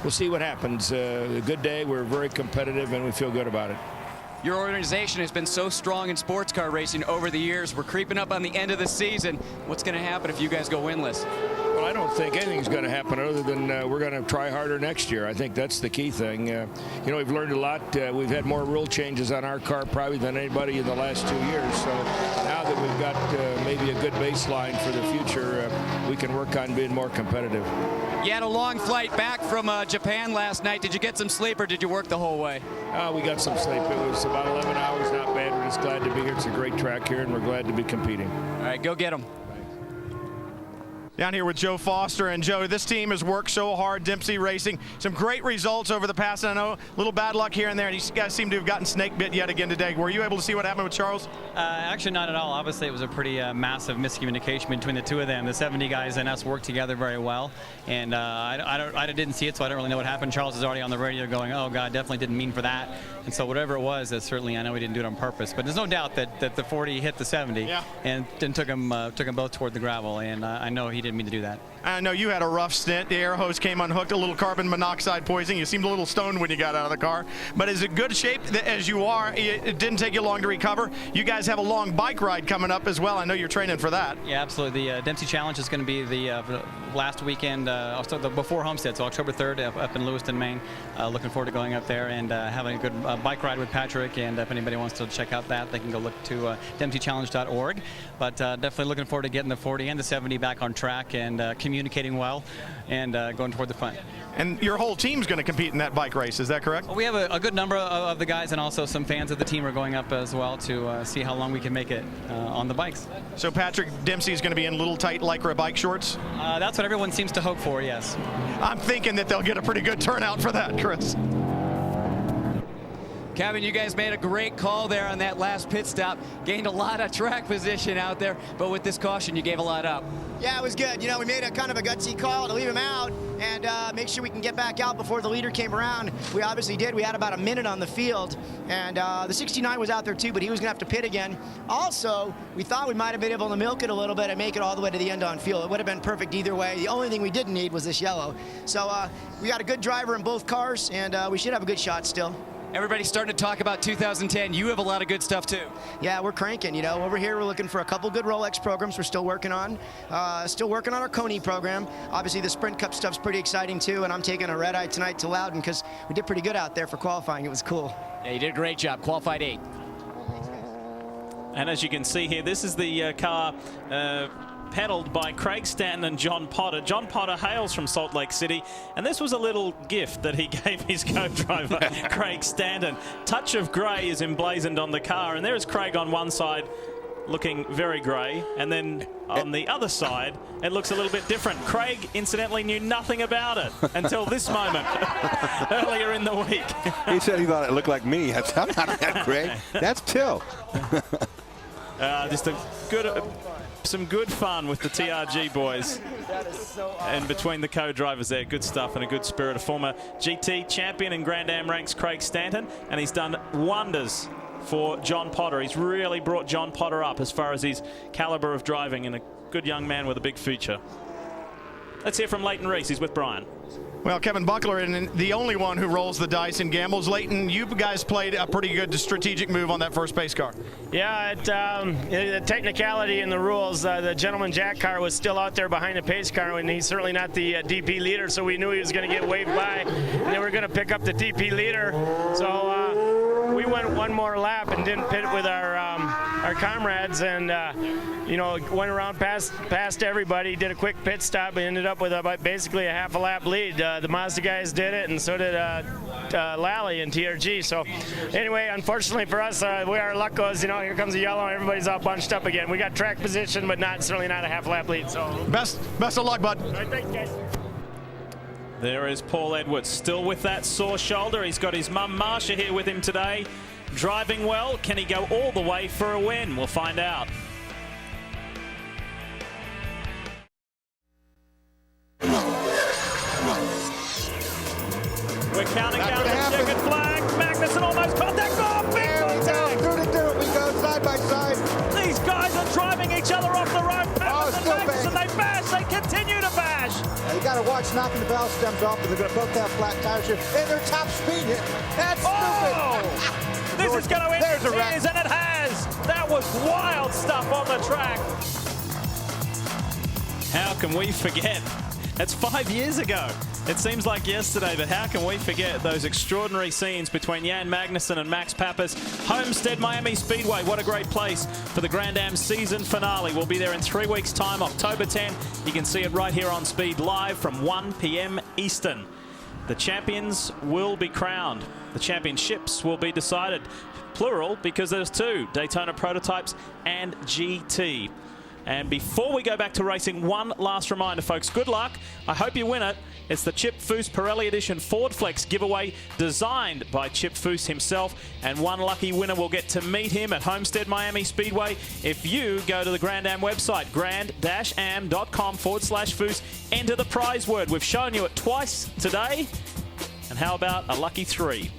we'll see what happens. A good day. We're very competitive, and we feel good about it. Your organization has been so strong in sports car racing over the years. We're creeping up on the end of the season. What's going to happen if you guys go winless? Well, I don't think anything's going to happen other than we're going to try harder next year. I think that's the key thing. You know, we've learned a lot. We've had more rule changes on our car probably than anybody in the last 2 years. So now that we've got maybe a good baseline for the future, we can work on being more competitive. You had a long flight back from Japan last night. Did you get some sleep or did you work the whole way? We got some sleep. It was about 11 hours, not bad. We're just glad to be here. It's a great track here, and we're glad to be competing. All right, go get them. Down here with Joe Foster. And Joe, this team has worked so hard, Dempsey Racing. Some great results over the past, and I know a little bad luck here and there, and you guys seem to have gotten snake bit yet again today. Were you able to see what happened with Charles? Actually, not at all. Obviously, it was a pretty massive miscommunication between the two of them. The 70 guys and us worked together very well, and I didn't see it, so I don't really know what happened. Charles is already on the radio going, oh, God, definitely didn't mean for that. And so whatever it was, certainly I know he didn't do it on purpose. But there's no doubt that the 40 hit the 70 and then took them both toward the gravel, and I know he didn't mean to do that. I know you had a rough stint. The air hose came unhooked, a little carbon monoxide poisoning. You seemed a little stoned when you got out of the car. But as in good shape as you are, it didn't take you long to recover. You guys have a long bike ride coming up as well. I know you're training for that. Yeah, absolutely. The Dempsey Challenge is going to be the last weekend, before Homestead, so October 3rd up in Lewiston, Maine. Looking forward to going up there and having a good bike ride with Patrick. And if anybody wants to check out that, they can go look to dempseychallenge.org. But definitely looking forward to getting the 40 and the 70 back on track and communicating well and going toward the front. And your whole team's going to compete in that bike race, is that correct? Well, we have a good number of the guys, and also some fans of the team are going up as well to see how long we can make it on the bikes. So Patrick Dempsey is going to be in little tight Lycra bike shorts? That's what everyone seems to hope for, yes. I'm thinking that they'll get a pretty good turnout for that, Chris. Kevin, you guys made a great call there on that last pit stop. Gained a lot of track position out there, but with this caution, you gave a lot up. Yeah, it was good. You know, we made a kind of a gutsy call to leave him out and make sure we can get back out before the leader came around. We obviously did. We had about a minute on the field, and the 69 was out there too, but he was going to have to pit again. Also, we thought we might have been able to milk it a little bit and make it all the way to the end on fuel. It would have been perfect either way. The only thing we didn't need was this yellow. So we got a good driver in both cars, and we should have a good shot still. Everybody's starting to talk about 2010. You have a lot of good stuff too. Yeah, we're cranking. You know, over here we're looking for a couple good Rolex programs we're still working on. Our Coney program. Obviously the Sprint Cup stuff's pretty exciting too, and I'm taking a red eye tonight to Loudon because we did pretty good out there for qualifying. It was cool. Yeah, you did a great job. Qualified 8. And as you can see here, this is the car pedaled by Craig Stanton and John Potter. John Potter hails from Salt Lake City, and this was a little gift that he gave his co-driver, Craig Stanton. Touch of grey is emblazoned on the car, and there's Craig on one side looking very grey, and then on the other side it looks a little bit different. Craig incidentally knew nothing about it until this moment earlier in the week. He said he thought it looked like me. I'm not that Craig. That's Till. Just a good some good fun with the TRG boys and between the co-drivers there. Good stuff and a good spirit. A former GT champion in Grand Am ranks, Craig Stanton, and he's done wonders for John Potter. He's really brought John Potter up as far as his caliber of driving, and a good young man with a big future. Let's hear from Leighton Reese. He's with Brian. Well, Kevin Buckler, and the only one who rolls the dice and gambles. Leighton, you guys played a pretty good strategic move on that first pace car. Yeah, the technicality in the rules, the Gentleman Jack car was still out there behind the pace car, and he's certainly not the DP leader, so we knew he was going to get waved by, and they were going to pick up the DP leader. So we went one more lap and didn't pit with our comrades, and you know, went around past everybody, did a quick pit stop, and ended up with about basically a half a lap lead. The Mazda guys did it, and so did Lally and TRG. So anyway, unfortunately for us, our luck goes, you know, here comes the yellow, and everybody's all bunched up again. We got track position, but certainly not a half lap lead. So best of luck, bud. All right, thanks, guys. There is Paul Edwards, still with that sore shoulder. He's got his mum Marsha here with him today, driving well. Can he go all the way for a win? We'll find out. We're counting down the checkered flag. Magnussen almost contact. Oh, big contact! We go side by side. These guys are driving each other off the road. Magnussen, they bash. They continue to bash. You got to watch knocking the valve stems off, but they're going to both have flat tires here. And they're top speed here. That's stupid. This is going to end in tears, and it has. That was wild stuff on the track. How can we forget? That's 5 years ago. It seems like yesterday, but how can we forget those extraordinary scenes between Jan Magnussen and Max Pappas? Homestead Miami Speedway, what a great place for the Grand Am season finale. We'll be there in 3 weeks' time, October 10. You can see it right here on Speed Live from 1 p.m. Eastern. The champions will be crowned. The championships will be decided. Plural, because there's two, Daytona Prototypes and GT. And before we go back to racing, one last reminder, folks. Good luck. I hope you win it. It's the Chip Foose Pirelli Edition Ford Flex giveaway designed by Chip Foose himself. And one lucky winner will get to meet him at Homestead Miami Speedway if you go to the Grand Am website, grand-am.com/Foose. Enter the prize word. We've shown you it twice today. And how about a lucky 3?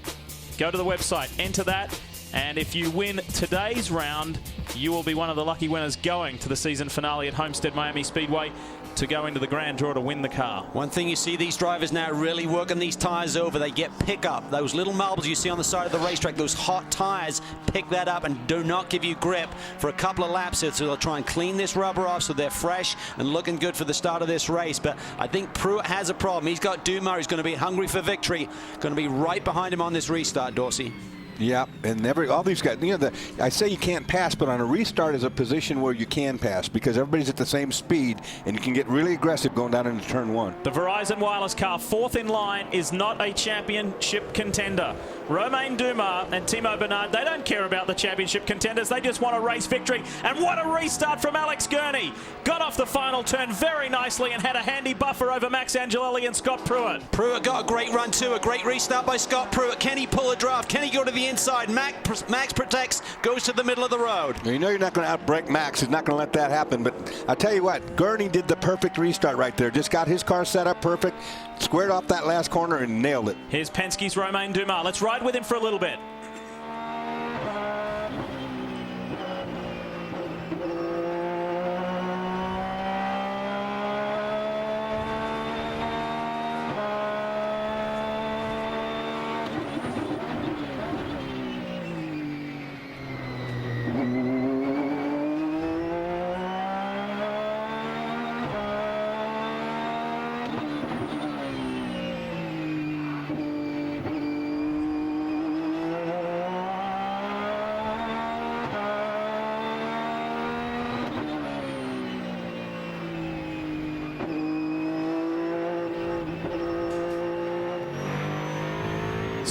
Go to the website, enter that. And if you win today's round, you will be one of the lucky winners going to the season finale at Homestead Miami Speedway to go into the grand draw to win the car. One thing you see these drivers now really working these tires over. They get pickup. Those little marbles you see on the side of the racetrack, those hot tires, pick that up and do not give you grip for a couple of laps. So they'll try and clean this rubber off so they're fresh and looking good for the start of this race. But I think Pruitt has a problem. He's got Dumas, who's going to be hungry for victory, going to be right behind him on this restart, Dorsey. Yeah, and all these guys, you know, I say you can't pass, but on a restart is a position where you can pass because everybody's at the same speed and you can get really aggressive going down into turn 1. The Verizon Wireless car, 4th in line, is not a championship contender. Romain Dumas and Timo Bernard, they don't care about the championship contenders. They just want a race victory. And what a restart from Alex Gurney. Got off the final turn very nicely and had a handy buffer over Max Angelelli and Scott Pruitt. Pruitt got a great run too, a great restart by Scott Pruitt. Can he pull a draft? Can he go to the inside? Max protects, goes to the middle of the road. You know you're not going to outbrake Max. He's not going to let that happen. But I tell you what, Gurney did the perfect restart right there. Just got his car set up perfect, squared off that last corner and nailed it. Here's Penske's Romain Dumas. Let's ride with him for a little bit.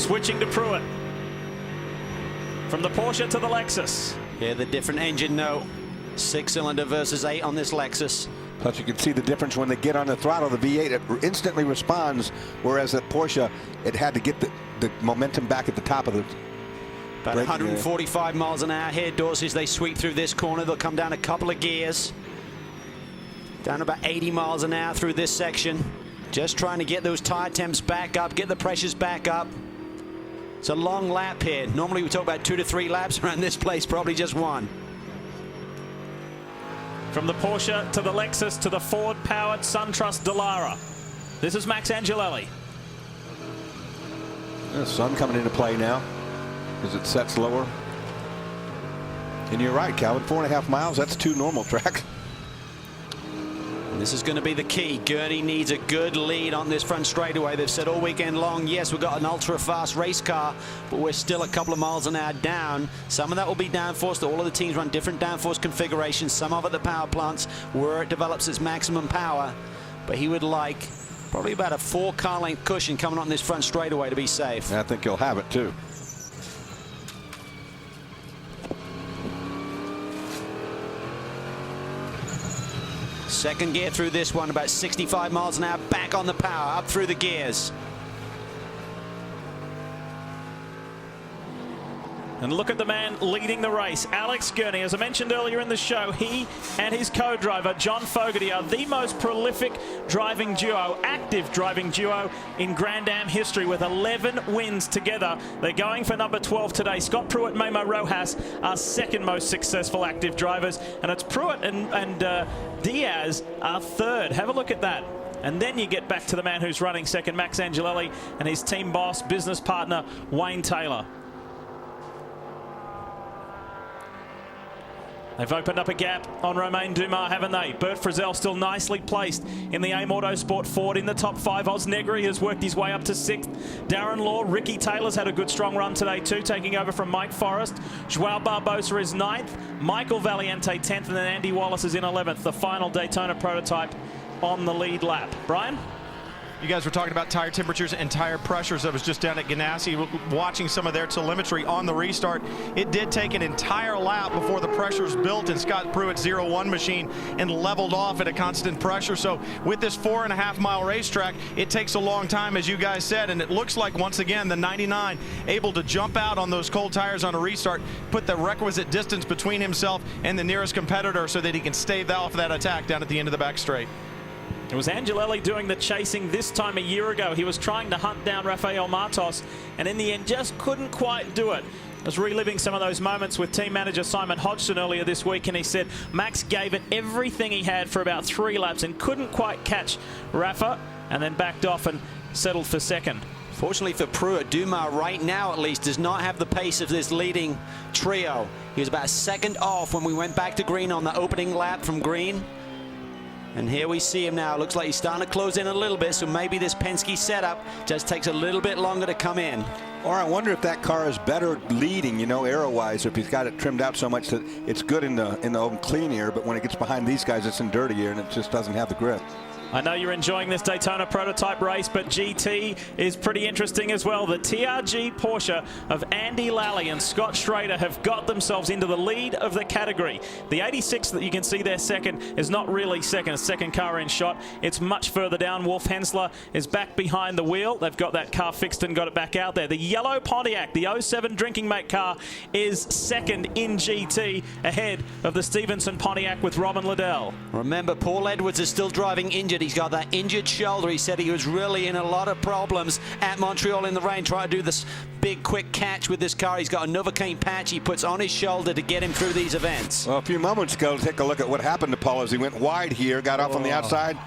Switching to Pruitt. From the Porsche to the Lexus. Yeah, the different engine note. 6-cylinder versus 8 on this Lexus. Plus you can see the difference when they get on the throttle. The V8, it instantly responds, whereas the Porsche, it had to get the momentum back at the top of the About 145 miles an hour here, Dorsey, as they sweep through this corner. They'll come down a couple of gears. Down about 80 miles an hour through this section. Just trying to get those tire temps back up, get the pressures back up. It's a long lap here. Normally we talk about 2 to 3 laps around this place, probably just 1. From the Porsche to the Lexus to the Ford-powered SunTrust Dallara. This is Max Angelelli. The sun coming into play now as it sets lower. And you're right, Calvin, 4.5 miles, that's 2 normal tracks. And this is going to be the key. Gurney needs a good lead on this front straightaway. They've said all weekend long, yes, we've got an ultra-fast race car, but we're still a couple of miles an hour down. Some of that will be downforce. All of the teams run different downforce configurations. Some of it the power plants where it develops its maximum power. But he would like probably about a 4-car length cushion coming on this front straightaway to be safe. And I think he'll have it too. Second gear through this one, about 65 miles an hour, back on the power, up through the gears. And look at the man leading the race, Alex Gurney. As I mentioned earlier in the show, he and his co-driver, John Fogarty, are the most prolific driving duo, active driving duo in Grand Am history with 11 wins together. They're going for number 12 today. Scott Pruitt, Memo Rojas are second most successful active drivers. And it's Pruitt and Diaz are third. Have a look at that. And then you get back to the man who's running second, Max Angelelli, and his team boss, business partner, Wayne Taylor. They've opened up a gap on Romain Dumas, haven't they? Bert Frizzell still nicely placed in the AIM Autosport Ford in the top 5. Oz Negri has worked his way up to 6th. Darren Law, Ricky Taylor's had a good strong run today too, taking over from Mike Forrest. Joao Barbosa is 9th. Michael Valiente 10th, and then Andy Wallace is in 11th. The final Daytona prototype on the lead lap. Brian? You guys were talking about tire temperatures and tire pressures. I was just down at Ganassi watching some of their telemetry on the restart. It did take an entire lap before the pressures built in Scott Pruitt's 0-1 machine and leveled off at a constant pressure. So with this 4.5 mile racetrack, it takes a long time, as you guys said, and it looks like once again the 99 able to jump out on those cold tires on a restart, put the requisite distance between himself and the nearest competitor so that he can stave off that attack down at the end of the back straight. It was Angelelli doing the chasing this time a year ago. He was trying to hunt down Rafael Martos, and in the end just couldn't quite do it. I was reliving some of those moments with team manager Simon Hodgson earlier this week, and he said Max gave it everything he had for about 3 laps and couldn't quite catch Rafa, and then backed off and settled for second. Fortunately for Pruitt, Dumas right now at least does not have the pace of this leading trio. He was about a second off when we went back to green on the opening lap from green. And here we see him now. Looks like he's starting to close in a little bit, so maybe this Penske setup just takes a little bit longer to come in. Or I wonder if that car is better leading, you know, aero-wise, if he's got it trimmed out so much that it's good in the open clean air, but when it gets behind these guys, it's in dirty air, and it just doesn't have the grip. I know you're enjoying this Daytona prototype race, but GT is pretty interesting as well. The TRG Porsche of Andy Lally and Scott Schrader have got themselves into the lead of the category. The 86 that you can see there second is not really second, a second car in shot. It's much further down. Wolf Hensler is back behind the wheel. They've got that car fixed and got it back out there. The yellow Pontiac, the 07 drinking mate car, is second in GT ahead of the Stevenson Pontiac with Robin Liddell. Remember, Paul Edwards is still driving injured. He's got that injured shoulder. He said he was really in a lot of problems at Montreal in the rain trying to do this big quick catch with this car. He's got a Novocaine patch he puts on his shoulder to get him through these events. Well, a few moments ago, take a look at what happened to Paul as he went wide here, got off on the outside.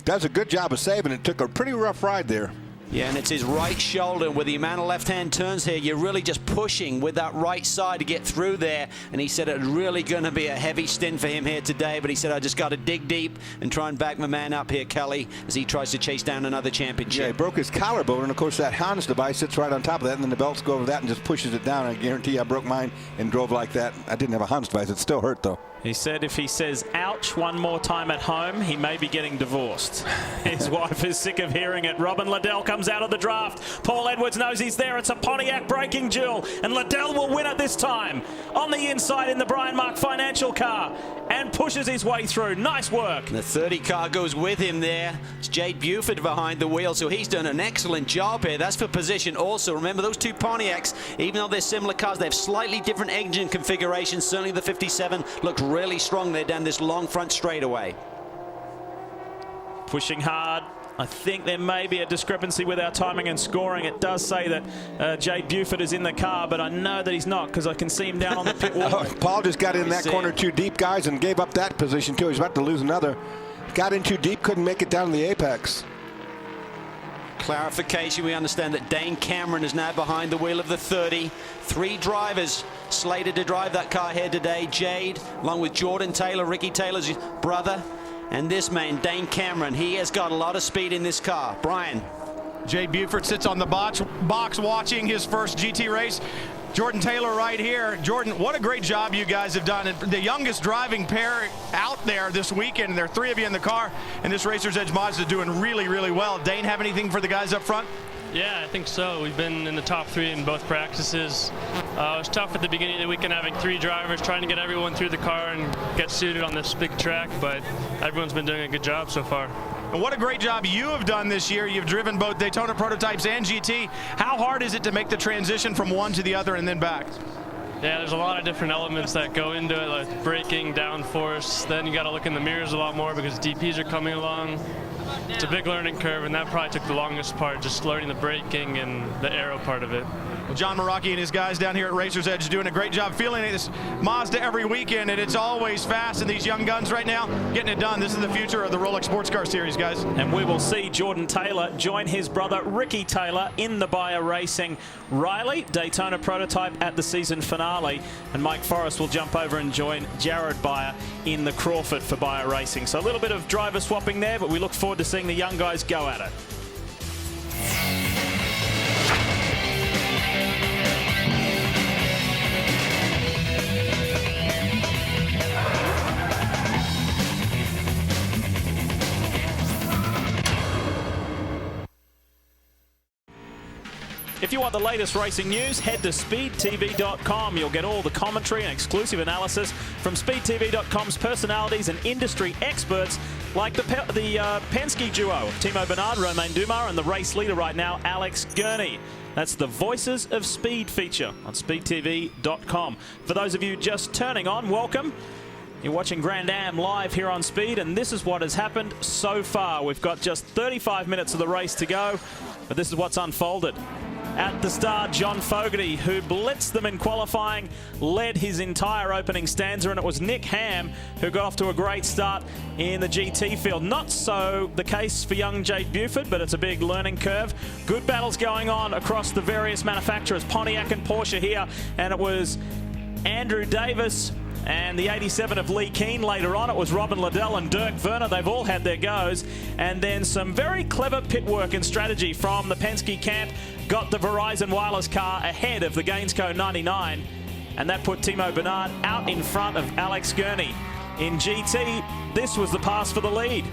Does a good job of saving it. Took a pretty rough ride there. Yeah, and it's his right shoulder. With the amount of left-hand turns here, you're really just pushing with that right side to get through there. And he said it's really going to be a heavy stint for him here today. But he said, I just got to dig deep and try and back my man up here, Kelly, as he tries to chase down another championship. Yeah, he broke his collarbone. And, of course, that Hans device sits right on top of that. And then the belts go over that and just pushes it down. I guarantee I broke mine and drove like that. I didn't have a Hans device. It still hurt, though. He said if he says ouch one more time at home, he may be getting divorced. His wife is sick of hearing it. Robin Liddell comes comes out of the draft. Paul Edwards knows he's there. It's a Pontiac braking duel, and Liddell will win it this time. On the inside in the Brian Mark Financial car, and pushes his way through. Nice work. The 30 car goes with him there. It's Jade Buford behind the wheel, so he's done an excellent job here. That's for position also. Remember, those two Pontiacs, even though they're similar cars, they have slightly different engine configurations. Certainly the 57 looked really strong there down this long front straightaway. Pushing hard. I think there may be a discrepancy with our timing and scoring. It does say that Jade Buford is in the car, but I know that he's not because I can see him down on the pit wall. Paul just got in that corner too deep, guys, and gave up that position too. He's about to lose another. Got in too deep, couldn't make it down to the apex. Clarification, we understand that Dane Cameron is now behind the wheel of the 30. 3 drivers slated to drive that car here today. Jade, along with Jordan Taylor, Ricky Taylor's brother. And this man, Dane Cameron, he has got a lot of speed in this car. Brian. Jade Buford sits on the box watching his first GT race. Jordan Taylor right here. Jordan, what a great job you guys have done. The youngest driving pair out there this weekend. There are 3 of you in the car, and this Racer's Edge Mazda is doing really, really well. Dane, have anything for the guys up front? Yeah, I think so. We've been in the top 3 in both practices. It was tough at the beginning of the weekend having 3 drivers, trying to get everyone through the car and get suited on this big track, but everyone's been doing a good job so far. And what a great job you have done this year. You've driven both Daytona prototypes and GT. How hard is it to make the transition from one to the other and then back? Yeah, there's a lot of different elements that go into it, like braking, downforce. Then you got to look in the mirrors a lot more because DPs are coming along. It's a big learning curve, and that probably took the longest part, just learning the braking and the aero part of it. Well, John Meraki and his guys down here at Racer's Edge are doing a great job feeling this Mazda every weekend, and it's always fast, and these young guns right now getting it done. This is the future of the Rolex Sports Car Series, guys. And we will see Jordan Taylor join his brother Ricky Taylor in the Bayer Racing Riley Daytona prototype at the season finale, and Mike Forrest will jump over and join Jared Bayer in the Crawford for Bayer Racing. So a little bit of driver swapping there, but we look forward to seeing the young guys go at it. If you want the latest racing news, head to speedtv.com. You'll get all the commentary and exclusive analysis from speedtv.com's personalities and industry experts like the Penske duo of Timo Bernard, Romain Dumas, and the race leader right now, Alex Gurney. That's the Voices of Speed feature on speedtv.com. For those of you just turning on, welcome. You're watching Grand Am live here on Speed, and this is what has happened so far. We've got just 35 minutes of the race to go, but this is what's unfolded. At the start, John Fogarty, who blitzed them in qualifying, led his entire opening stanza, and it was Nick Ham who got off to a great start in the GT field. Not so the case for young Jade Buford, but it's a big learning curve. Good battles going on across the various manufacturers, Pontiac and Porsche here, and it was Andrew Davis and the 87 of Lee Keane. Later on, it was Robin Liddell and Dirk Werner. They've all had their goes. And then some very clever pit work and strategy from the Penske camp got the Verizon Wireless car ahead of the Gainsco 99. And that put Timo Bernard out in front of Alex Gurney. In GT, this was the pass for the lead.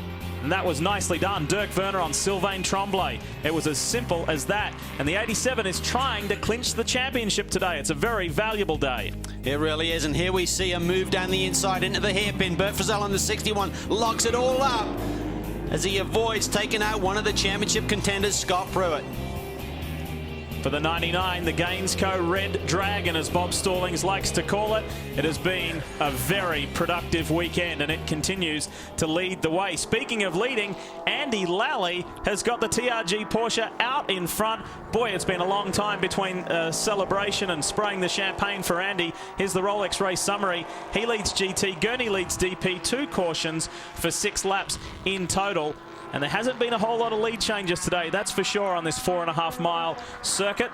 And that was nicely done. Dirk Werner on Sylvain Tremblay. It was as simple as that. And the 87 is trying to clinch the championship today. It's a very valuable day. It really is. And here we see a move down the inside into the hairpin. Bert Frizzell on the 61 locks it all up as he avoids taking out one of the championship contenders, Scott Pruitt. For the 99, the Gainsco Red Dragon, as Bob Stallings likes to call it. It has been a very productive weekend, and it continues to lead the way. Speaking of leading, Andy Lally has got the TRG Porsche out in front. Boy, it's been a long time between celebration and spraying the champagne for Andy. Here's the Rolex race summary. He leads GT, Gurney leads DP, 2 cautions for 6 laps in total. And there hasn't been a whole lot of lead changes today, that's for sure, on this 4.5-mile circuit.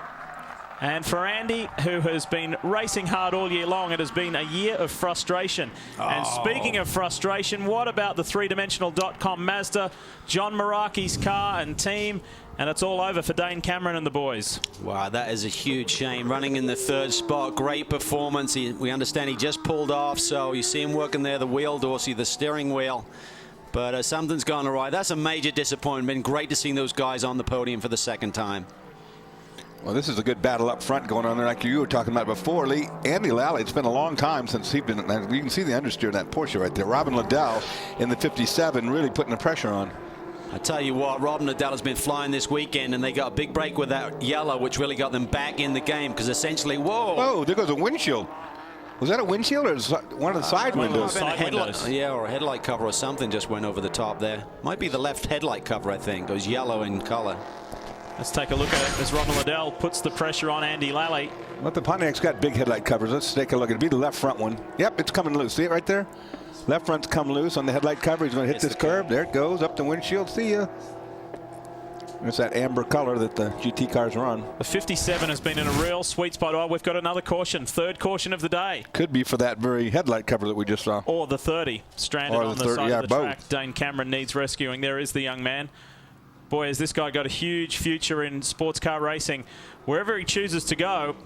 And for Andy, who has been racing hard all year long, it has been a year of frustration. Oh. And speaking of frustration, what about the three-dimensional.com Mazda, John Meraki's car and team? And it's all over for Dane Cameron and the boys. Wow, that is a huge shame. Running in the 3rd spot, great performance. We understand he just pulled off, so you see him working there, the wheel, Dorsey, the steering wheel. But something's gone awry. That's a major disappointment. Great to see those guys on the podium for the second time. Well, this is a good battle up front going on there, like you were talking about before, Lee. Andy Lally, it's been a long time since he's been. You can see the understeer in that Porsche right there. Robin Liddell in the 57 really putting the pressure on. I tell you what, Robin Liddell has been flying this weekend, and they got a big break with that yellow, which really got them back in the game, because essentially, whoa, there goes a windshield. Was that a windshield or one of the side windows? Yeah, or a headlight cover or something just went over the top there. Might be the left headlight cover, I think. It was yellow in color. Let's take a look at it as Robin Liddell puts the pressure on Andy Lally. Well, the Pontiac's got big headlight covers. Let's take a look. It'll be the left front one. Yep, it's coming loose. See it right there? Left front's come loose on the headlight cover. He's going to hit this curb. There it goes up the windshield. See ya. It's that amber color that the GT cars run. The 57 has been in a real sweet spot. Oh, we've got another caution. Third caution of the day. Could be for that very headlight cover that we just saw. Or the 30 stranded on the side of the track. Dane Cameron needs rescuing. There is the young man. Boy, has this guy got a huge future in sports car racing. Wherever he chooses to go,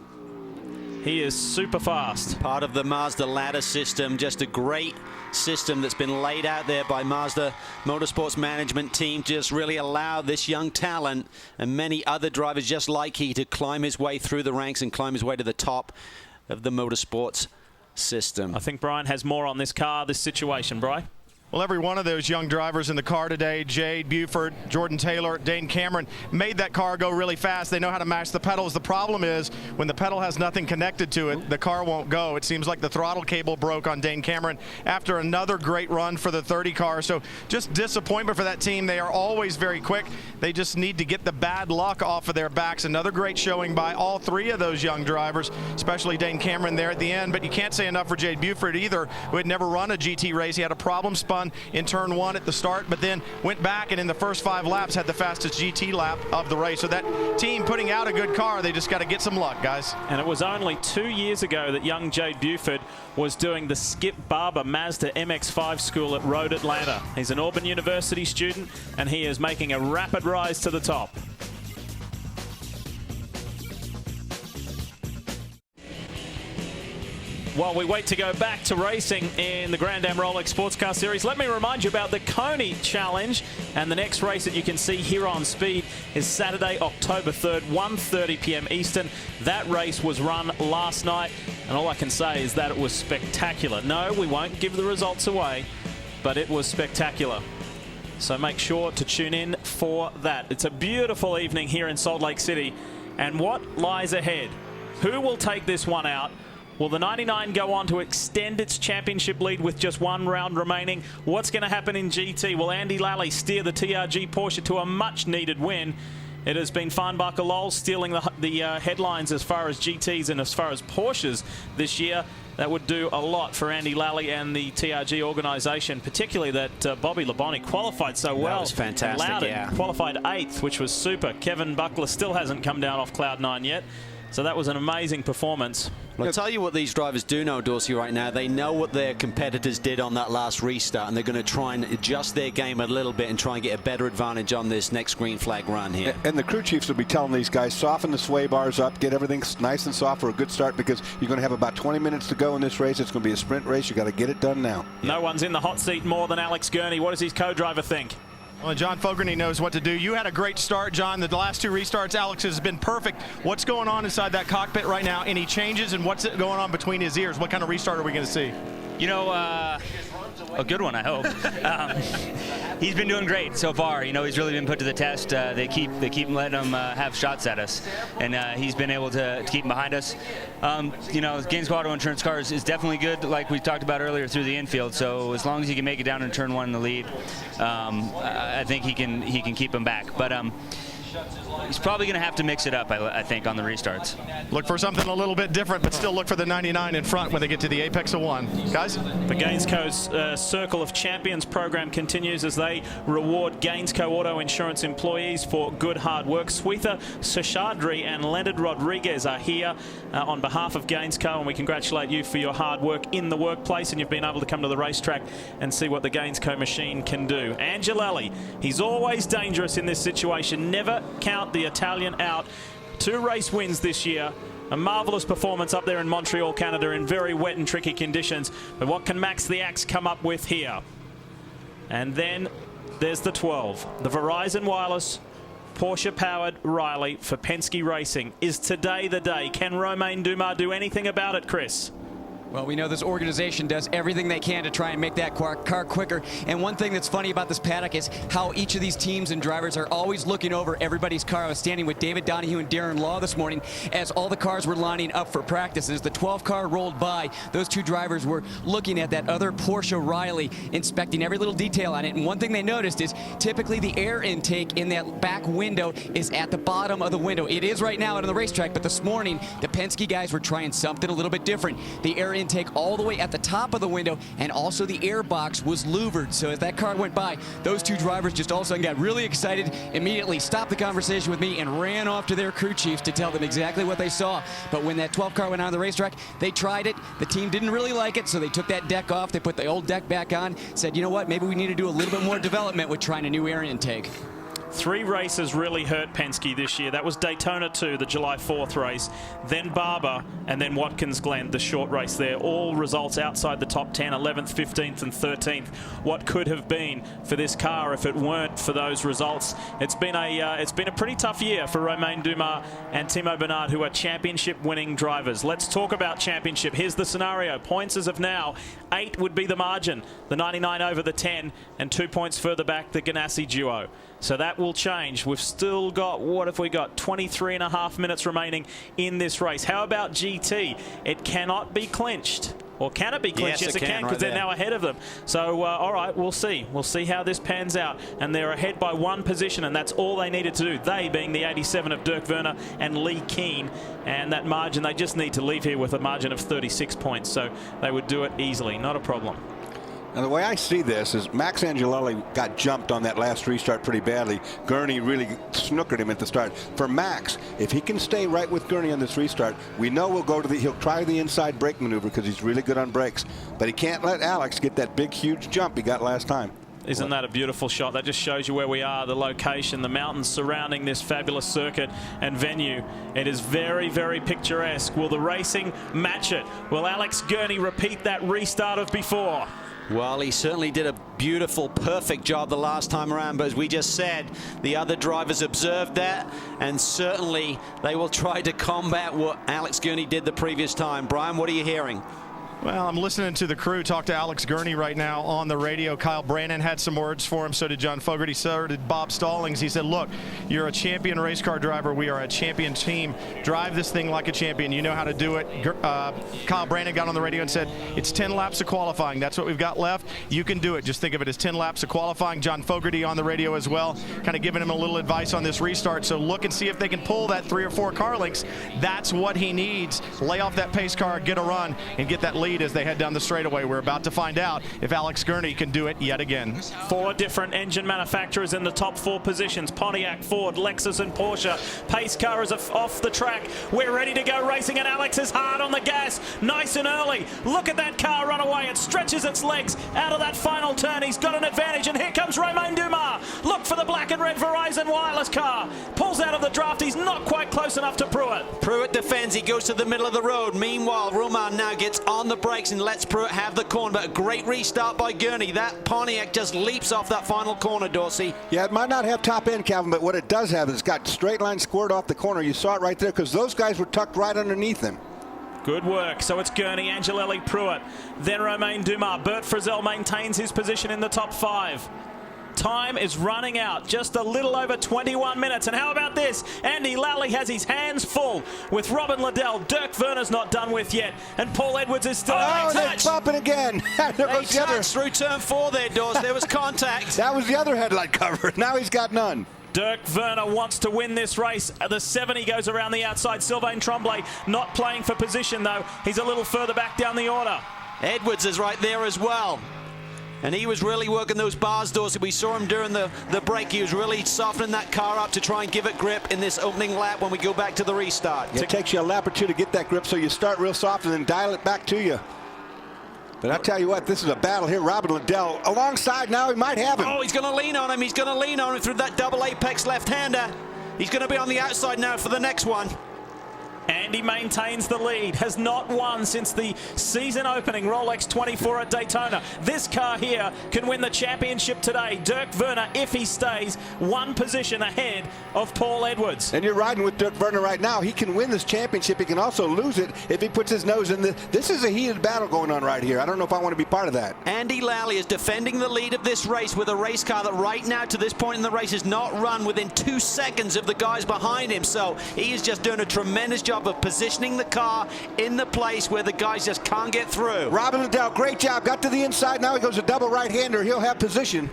he is super fast. Part of the Mazda ladder system, just a great system that's been laid out there by Mazda Motorsports management team. Just really allow this young talent and many other drivers just like he to climb his way through the ranks and climb his way to the top of the Motorsports system. I think Brian has more on this car, this situation. Brian? Well, every one of those young drivers in the car today, Jade Buford, Jordan Taylor, Dane Cameron, made that car go really fast. They know how to match the pedals. The problem is when the pedal has nothing connected to it, the car won't go. It seems like the throttle cable broke on Dane Cameron after another great run for the 30 car. So just disappointment for that team. They are always very quick. They just need to get the bad luck off of their backs. Another great showing by all three of those young drivers, especially Dane Cameron there at the end. But you can't say enough for Jade Buford either, who had never run a GT race. He had a problem spun in turn one at the start, but then went back and in the first 5 laps had the fastest GT lap of the race. So that team putting out a good car, they just got to get some luck, guys. And it was only 2 years ago that young Jade Buford was doing the Skip Barber Mazda MX-5 school at Road Atlanta. He's an Auburn University student, and he is making a rapid rise to the top. While we wait to go back to racing in the Grand Am Rolex Sports Car Series, let me remind you about the Coney Challenge. And the next race that you can see here on Speed is Saturday, October 3rd, 1:30 p.m. Eastern. That race was run last night, and all I can say is that it was spectacular. No, we won't give the results away, but it was spectacular. So make sure to tune in for that. It's a beautiful evening here in Salt Lake City. And what lies ahead? Who will take this one out? Will the 99 go on to extend its championship lead with just 1 round remaining? What's going to happen in GT? Will Andy Lally steer the TRG Porsche to a much-needed win? It has been Farnbacher Lowell stealing the headlines as far as GTs and as far as Porsches this year. That would do a lot for Andy Lally and the TRG organization, particularly that Bobby Labonte qualified so well. That was fantastic, Loudon qualified 8th, which was super. Kevin Buckler still hasn't come down off cloud 9 yet. So that was an amazing performance. Well, I'll tell you what these drivers do know, Dorsey, right now. They know what their competitors did on that last restart, and they're going to try and adjust their game a little bit and try and get a better advantage on this next green flag run here. And the crew chiefs will be telling these guys, soften the sway bars up, get everything nice and soft for a good start, because you're going to have about 20 minutes to go in this race. It's going to be a sprint race. You got to get it done now. No one's in the hot seat more than Alex Gurney. What does his co-driver think? Well, John Fogarty knows what to do. You had a great start, John. The last 2 restarts, Alex has been perfect. What's going on inside that cockpit right now? Any changes, and what's going on between his ears? What kind of restart are we going to see? You know, a good one, I hope. He's been doing great so far. You know, he's really been put to the test. They keep letting him have shots at us, and he's been able to keep him behind us. You know, Gainesville Auto Insurance Cars is definitely good, like we talked about earlier, through the infield. So as long as he can make it down in turn 1 in the lead, I think he can keep him back. But he's probably going to have to mix it up, I think, on the restarts. Look for something a little bit different, but still look for the 99 in front when they get to the apex of 1. Guys? The Gainesco's Circle of Champions program continues as they reward Gainesco Auto Insurance employees for good hard work. Swetha Seshadri and Leonard Rodriguez are here on behalf of Gainesco, and we congratulate you for your hard work in the workplace, and you've been able to come to the racetrack and see what the Gainesco machine can do. Angelelli, he's always dangerous in this situation. Never count the Italian out. 2 race wins this year. A marvelous performance up there in Montreal, Canada, in very wet and tricky conditions. But what can Max the Axe come up with here? And then there's the 12, the Verizon Wireless Porsche-powered Riley for Penske Racing. Is today the day? Can Romain Dumas do anything about it, Chris? Well, we know this organization does everything they can to try and make that car quicker. And one thing that's funny about this paddock is how each of these teams and drivers are always looking over everybody's car. I was standing with David Donahue and Darren Law this morning as all the cars were lining up for practice. As the 12 car rolled by, those two drivers were looking at that other Porsche Riley, inspecting every little detail on it. And one thing they noticed is typically the air intake in that back window is at the bottom of the window. It is right now out on the racetrack, but this morning the Penske guys were trying something a little bit different. The air intake all the way at the top of the window, and also the air box was louvered. So as that car went by, those two drivers just all of a sudden got really excited, immediately stopped the conversation with me and ran off to their crew chiefs to tell them exactly what they saw. But when that 12 car went on the racetrack, they tried it. The team didn't really like it, so they took that deck off. They put the old deck back on, said, you know what, maybe we need to do a little bit more development with trying a new air intake. 3 races really hurt Penske this year. That was Daytona 2, the July 4th race, then Barber, and then Watkins Glen, the short race there. All results outside the top 10, 11th, 15th, and 13th. What could have been for this car if it weren't for those results? It's been a pretty tough year for Romain Dumas and Timo Bernard, who are championship-winning drivers. Let's talk about championship. Here's the scenario. Points as of now, 8 would be the margin, the 99 over the 10, and 2 points further back, the Ganassi duo. So that will change. We've still got, what have we got, 23.5 minutes remaining in this race. How about GT? It cannot be clinched. Or can it be clinched? Yes, it can, because they're now ahead of them. So, all right, we'll see. We'll see how this pans out. And they're ahead by 1 position, and that's all they needed to do. They being the 87 of Dirk Werner and Lee Keen. And that margin, they just need to leave here with a margin of 36 points. So they would do it easily. Not a problem. Now, the way I see this is Max Angelelli got jumped on that last restart pretty badly. Gurney really snookered him at the start. For Max, if he can stay right with Gurney on this restart, we know he'll try the inside brake maneuver because he's really good on brakes. But he can't let Alex get that big, huge jump he got last time. Isn't that a beautiful shot? That just shows you where we are, the location, the mountains surrounding this fabulous circuit and venue. It is very, very picturesque. Will the racing match it? Will Alex Gurney repeat that restart of before? Well, he certainly did a beautiful, perfect job the last time around, but as we just said, the other drivers observed that, and certainly they will try to combat what Alex Gurney did the previous time. Brian, what are you hearing? Well, I'm listening to the crew talk to Alex Gurney right now on the radio. Kyle Brannon had some words for him. So did John Fogerty. So did Bob Stallings. He said, look, you're a champion race car driver. We are a champion team. Drive this thing like a champion. You know how to do it. Kyle Brannon got on the radio and said, it's 10 laps of qualifying. That's what we've got left. You can do it. Just think of it as 10 laps of qualifying. John Fogerty on the radio as well, kind of giving him a little advice on this restart. So look and see if they can pull that 3 or 4 car lengths. That's what he needs. Lay off that pace car, get a run, and get that lead as they head down the straightaway. We're about to find out if Alex Gurney can do it yet again. 4 different engine manufacturers in the top 4 positions. Pontiac, Ford, Lexus, and Porsche. Pace car is off the track. We're ready to go racing, and Alex is hard on the gas. Nice and early. Look at that car run away. It stretches its legs out of that final turn. He's got an advantage, and here comes Romain Dumas. Look for the black and red Verizon Wireless car. Pulls out of the draft. He's not quite close enough to Pruitt. Pruitt defends. He goes to the middle of the road. Meanwhile, Romain now gets on the brakes and lets Pruitt have the corner, but a great restart by Gurney. That Pontiac just leaps off that final corner, Dorsey. Yeah, it might not have top end, Calvin, but what it does have is it's got straight line squirt off the corner. You saw it right there because those guys were tucked right underneath him. Good work. So it's Gurney, Angelelli, Pruitt, then Romain Dumas. Bert Frizzell maintains his position in the top 5. Time is running out, just a little over 21 minutes. And how about this? Andy Lally has his hands full with Robin Liddell. Dirk Werner's not done with yet, and Paul Edwards is still on they're bumping again. There goes the other. Through turn 4 there, Dawes. There was contact. That was the other headlight cover. Now he's got none. Dirk Werner wants to win this race. The 70 goes around the outside. Sylvain Tremblay not playing for position, though. He's a little further back down the order. Edwards is right there as well. And he was really working those bars, Dorsey. We saw him during the break. He was really softening that car up to try and give it grip in this opening lap when we go back to the restart. It takes you a lap or 2 to get that grip, so you start real soft and then dial it back to you. But I'll tell you what, this is a battle here. Robin Liddell alongside now. He might have him. Oh, he's going to lean on him. He's going to lean on him through that double apex left-hander. He's going to be on the outside now for the next one. Andy maintains the lead, has not won since the season opening Rolex 24 at Daytona. This car here can win the championship today. Dirk Werner, if he stays, one position ahead of Paul Edwards. And you're riding with Dirk Werner right now. He can win this championship. He can also lose it if he puts his nose in the... This is a heated battle going on right here. I don't know if I want to be part of that. Andy Lally is defending the lead of this race with a race car that right now, to this point in the race, has not run within 2 seconds of the guys behind him. So he is just doing a tremendous job of positioning the car in the place where the guys just can't get through. Robin Liddell, great job. Got to the inside. Now he goes a double right-hander. He'll have position.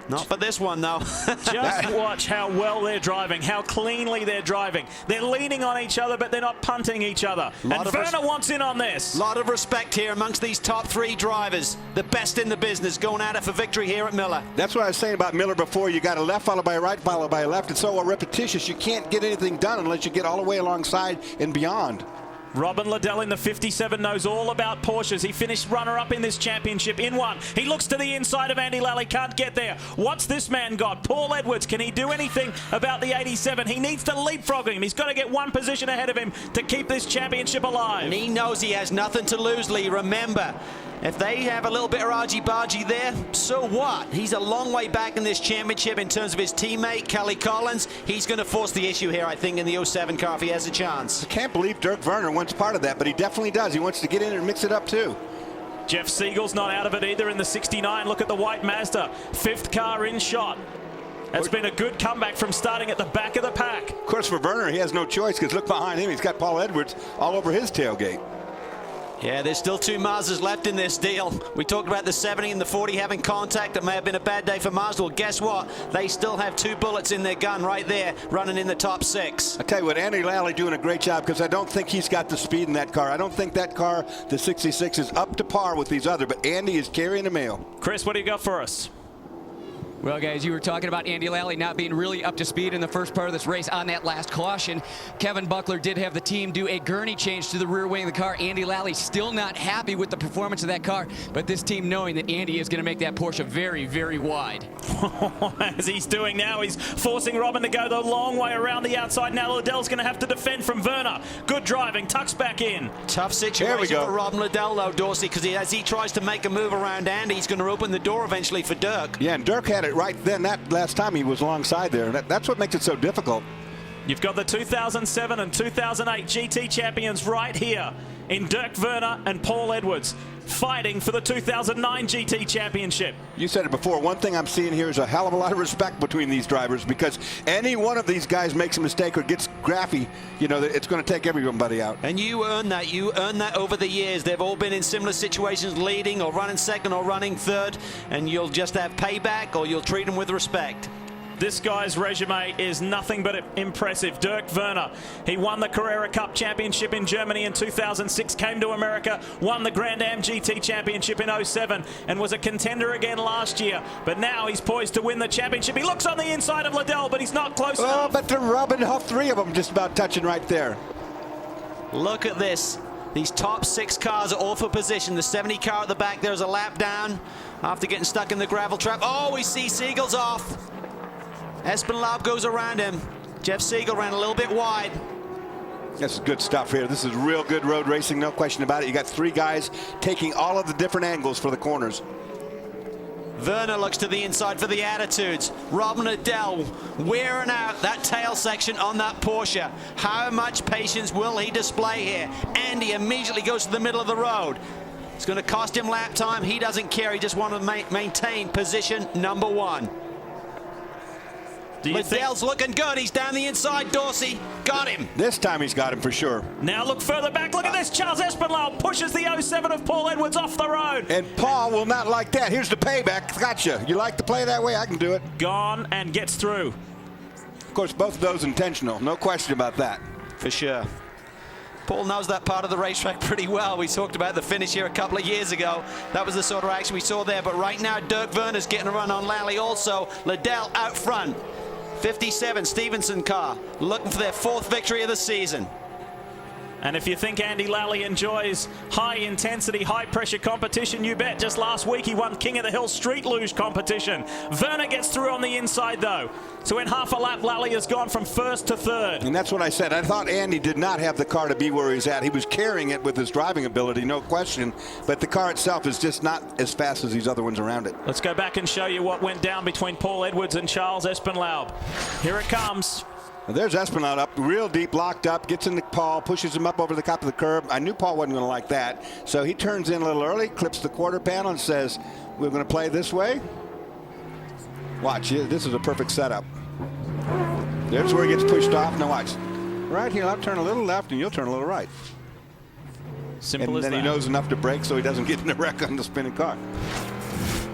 Not for this one, though. Just watch how well they're driving, how cleanly they're driving. They're leaning on each other, but they're not punting each other. And Werner wants in on this. A lot of respect here amongst these top 3 drivers. The best in the business going at it for victory here at Miller. That's what I was saying about Miller before. You got a left followed by a right followed by a left. It's so repetitious. You can't get anything done unless you get all the way alongside and beyond. Robin Liddell in the 57 knows all about Porsches. He finished runner-up in this championship in one. He looks to the inside of Andy Lally, can't get there. What's this man got? Paul Edwards, can he do anything about the 87? He needs to leapfrog him. He's got to get one position ahead of him to keep this championship alive. And he knows he has nothing to lose, Lee. Remember, if they have a little bit of argy-bargy there, so what? He's a long way back in this championship in terms of his teammate, Kelly Collins. He's going to force the issue here, I think, in the 07 car if he has a chance. I can't believe Dirk Werner wants part of that, but he definitely does. He wants to get in and mix it up, too. Jeff Siegel's not out of it either in the 69. Look at the white Mazda. 5th car in shot. That's been a good comeback from starting at the back of the pack. Of course, for Werner, he has no choice because look behind him. He's got Paul Edwards all over his tailgate. Yeah, there's still 2 Mazdas left in this deal. We talked about the 70 and the 40 having contact. It may have been a bad day for Mazda. Well, guess what? They still have 2 bullets in their gun right there, running in the top 6. I tell you what, Andy Lally doing a great job because I don't think he's got the speed in that car. I don't think that car, the 66, is up to par with these other, but Andy is carrying the mail. Chris, what do you got for us? Well, guys, you were talking about Andy Lally not being really up to speed in the first part of this race on that last caution. Kevin Buckler did have the team do a gurney change to the rear wing of the car. Andy Lally still not happy with the performance of that car, but this team knowing that Andy is going to make that Porsche very, very wide. As he's doing now, he's forcing Robin to go the long way around the outside. Now Liddell's going to have to defend from Werner. Good driving, tucks back in. Tough situation for Robin Liddell, though, Dorsey, because as he tries to make a move around Andy, he's going to open the door eventually for Dirk. Yeah, and Dirk had it right then. That last time he was alongside there. That's what makes it so difficult. You've got the 2007 and 2008 GT champions right here in Dirk Werner and Paul Edwards fighting for the 2009 GT championship. You said it before. One thing I'm seeing here is a hell of a lot of respect between these drivers because any one of these guys makes a mistake or gets graphy, you know, it's going to take everybody out. And you earn that. You earn that over the years. They've all been in similar situations, leading or running second or running third, and you'll just have payback or you'll treat them with respect. This guy's resume is nothing but impressive. Dirk Werner, he won the Carrera Cup Championship in Germany in 2006, came to America, won the Grand Am GT Championship in 07, and was a contender again last year. But now he's poised to win the championship. He looks on the inside of Liddell, but he's not close enough. But to Robin, all 3 of them just about touching right there. Look at this. These top 6 cars are all for position. The 70 car at the back, there's a lap down after getting stuck in the gravel trap. Oh, we see Siegel's off. Espenlaub goes around him. Jeff Siegel ran a little bit wide. This is good stuff here. This is real good road racing, no question about it. You got 3 guys taking all of the different angles for the corners. Werner looks to the inside for the attitudes. Robin Liddell wearing out that tail section on that Porsche. How much patience will he display here? Andy immediately goes to the middle of the road. It's going to cost him lap time. He doesn't care. He just wants to maintain position number 1. Liddell's looking good. He's down the inside. Dorsey got him. This time he's got him for sure. Now look further back. Look at this. Charles Espenlaub pushes the 07 of Paul Edwards off the road. And Paul will not like that. Here's the payback. Gotcha. You like to play that way? I can do it. Gone and gets through. Of course, both of those intentional. No question about that. For sure. Paul knows that part of the racetrack pretty well. We talked about the finish here a couple of years ago. That was the sort of action we saw there. But right now, Dirk Werner's getting a run on Lally also. Liddell out front. 57 Stevenson car looking for their 4th victory of the season. And if you think Andy Lally enjoys high-intensity, high-pressure competition, you bet. Just last week, he won King of the Hill Street Luge competition. Werner gets through on the inside, though. So in half a lap, Lally has gone from first to third. And that's what I said. I thought Andy did not have the car to be where he's at. He was carrying it with his driving ability, no question. But the car itself is just not as fast as these other ones around it. Let's go back and show you what went down between Paul Edwards and Charles Espenlaub. Here it comes. There's Espenlaub up real deep, locked up, gets into Paul, pushes him up over the top of the curb. I knew Paul wasn't going to like that. So he turns in a little early, clips the quarter panel and says, we're going to play this way. Watch, this is a perfect setup. There's where he gets pushed off. Now watch. Right here, I'll turn a little left and you'll turn a little right. Simple as that. And then he knows enough to brake so he doesn't get in a wreck on the spinning car.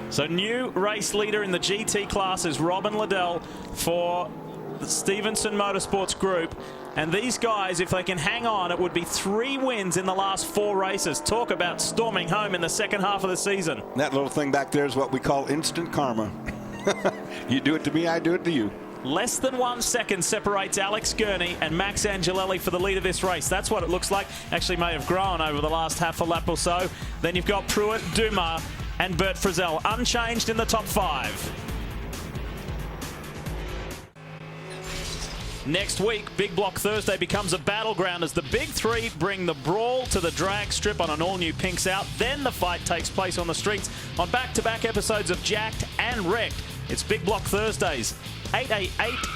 So new race leader in the GT class is Robin Liddell for the Stevenson Motorsports Group. And these guys, if they can hang on, it would be 3 wins in the last 4 races. Talk about storming home in the second half of the season. That little thing back there is what we call instant karma. You do it to me, I do it to you. Less than 1 second separates Alex Gurney and Max Angelelli for the lead of this race. That's what it looks like. Actually may have grown over the last half a lap or so. Then you've got Pruitt, Dumas and Bert Frizzell unchanged in the top 5. Next week, Big Block Thursday becomes a battleground as the Big 3 bring the brawl to the drag strip on an all-new Pinks Out. Then the fight takes place on the streets on back-to-back episodes of Jacked and Wrecked. It's Big Block Thursdays, 8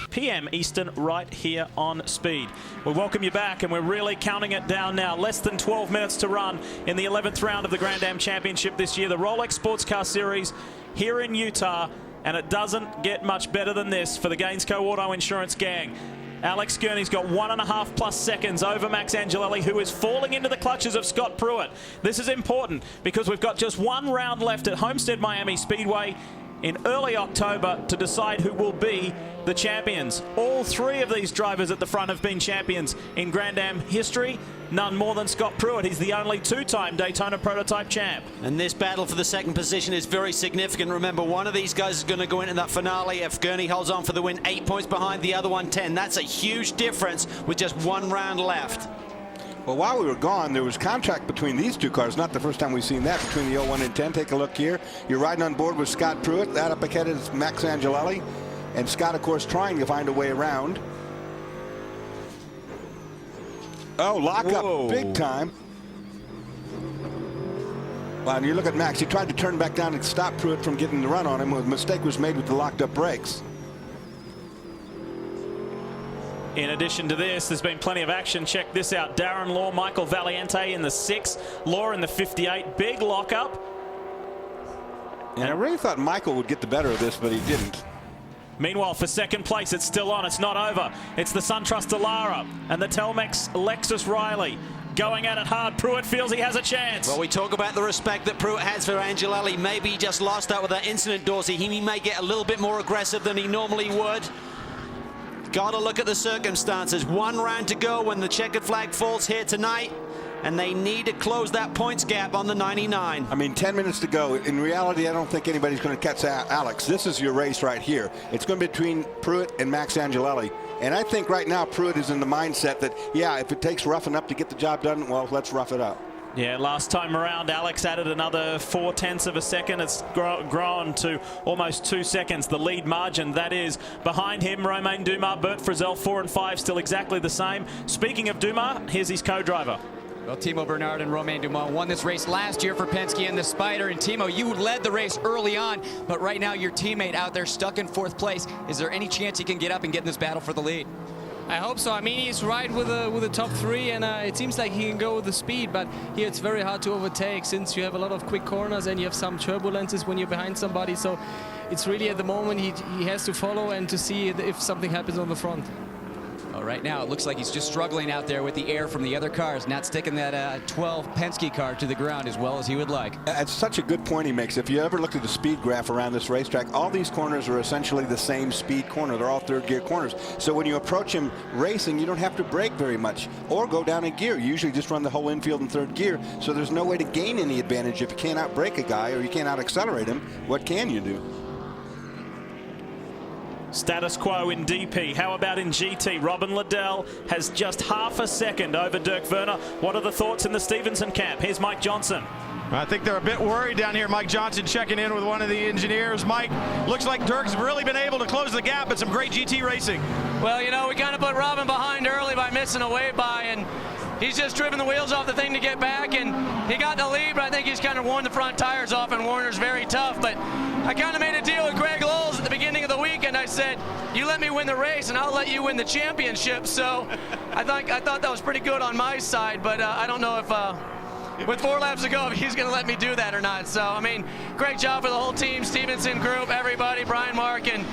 p.m. Eastern, right here on Speed. We welcome you back, and we're really counting it down now. Less than 12 minutes to run in the 11th round of the Grand Am Championship this year, the Rolex Sports Car Series here in Utah, and it doesn't get much better than this for the Gainsco Auto Insurance gang. Alex Gurney's got 1.5+ seconds over Max Angelelli, who is falling into the clutches of Scott Pruitt. This is important because we've got just 1 round left at Homestead Miami Speedway in early October to decide who will be the champions. All 3 of these drivers at the front have been champions in Grand Am history. None more than Scott Pruitt. He's the only 2-time Daytona Prototype champ. And this battle for the second position is very significant. Remember, one of these guys is going to go into that finale. If Gurney holds on for the win, 8 points behind, the other one 10. That's a huge difference with just 1 round left. Well, while we were gone, there was contact between these 2 cars. Not the first time we've seen that, between the 01 and 10. Take a look here. You're riding on board with Scott Pruitt. That up ahead is Max Angelelli. And Scott, of course, trying to find a way around. Oh, lock up big time. Well, and you look at Max. He tried to turn back down and stop Pruitt from getting the run on him. A mistake was made with the locked up brakes. In addition to this, there's been plenty of action. Check this out. Darren Law, Michael Valiente in the 6, Law in the 58. Big lockup. And I really thought Michael would get the better of this, but he didn't. Meanwhile, for second place, it's still on. It's not over. It's the SunTrust Alara and the Telmex Lexus Riley going at it hard. Pruitt feels he has a chance. Well, we talk about the respect that Pruitt has for Angelelli. Maybe he just lost out with that incident, Dorsey. He may get a little bit more aggressive than he normally would. Got to look at the circumstances. 1 round to go when the checkered flag falls here tonight, and they need to close that points gap on the 99. I mean, 10 minutes to go. In reality, I don't think anybody's going to catch Alex. This is your race right here. It's going to be between Pruitt and Max Angelelli. And I think right now Pruitt is in the mindset that, yeah, if it takes roughing up to get the job done, well, let's rough it up. Yeah, last time around, Alex added another 0.4 of a second. It's grown to almost 2 seconds. The lead margin, that is. Behind him, Romain Dumas, Bert Frizzell, 4 and 5, still exactly the same. Speaking of Dumas, here's his co-driver. Well, Timo Bernard and Romain Dumas won this race last year for Penske and the Spider. And Timo, you led the race early on, but right now your teammate out there stuck in 4th place. Is there any chance he can get up and get in this battle for the lead? I hope so. I mean, he's right with the top 3, and it seems like he can go with the speed, but here it's very hard to overtake since you have a lot of quick corners and you have some turbulences when you're behind somebody. So it's really at the moment he has to follow and to see if something happens on the front. Well, right now it looks like he's just struggling out there with the air from the other cars, not sticking that 12 Penske car to the ground as well as he would like. That's such a good point he makes. If you ever look at the speed graph around this racetrack, all these corners are essentially the same speed corner. They're all 3rd gear corners. So when you approach him racing, you don't have to brake very much or go down a gear. You usually just run the whole infield in 3rd gear. So there's no way to gain any advantage. If you can't out-brake a guy or you can't out-accelerate him, what can you do? Status quo in DP. How about in GT? Robin Liddell has just half a second over Dirk Werner. What are the thoughts in the Stevenson camp? Here's Mike Johnson. I think they're a bit worried down here. Mike Johnson checking in with one of the engineers. Mike, looks like Dirk's really been able to close the gap at some great GT racing. Well, you know, we kind of put Robin behind early by missing a wave by, and he's just driven the wheels off the thing to get back, and he got the lead, but I think he's kind of worn the front tires off, and Warner's very tough. But I kind of made a deal with Greg Lowles at the beginning of the weekend. I said, you let me win the race, and I'll let you win the championship. So I thought that was pretty good on my side, but I don't know if with 4 laps to go, if he's going to let me do that or not. So, I mean, great job for the whole team, Stevenson group, everybody, Brian Mark, and,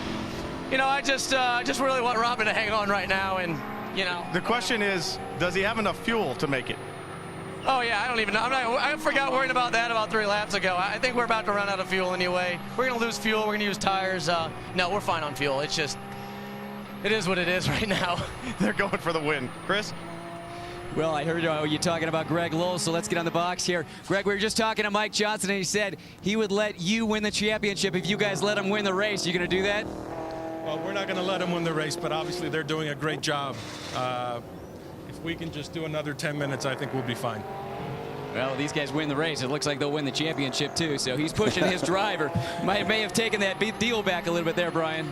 you know, I just really want Robin to hang on right now, and, you know. The question is, does he have enough fuel to make it? Oh, yeah, I don't even know. I forgot worrying about that about 3 laps ago. I think we're about to run out of fuel anyway. We're going to lose fuel. We're going to use tires. No, we're fine on fuel. It's just, it is what it is right now. They're going for the win. Chris? Well, I heard you talking about Greg Lowles, so let's get on the box here. Greg, we were just talking to Mike Johnson, and he said he would let you win the championship if you guys let him win the race. You going to do that? Well, we're not going to let him win the race, but obviously they're doing a great job. If we can just do another 10 minutes, I think we'll be fine. Well, these guys win the race. It looks like they'll win the championship, too. So he's pushing his driver. May have taken that deal back a little bit there, Brian.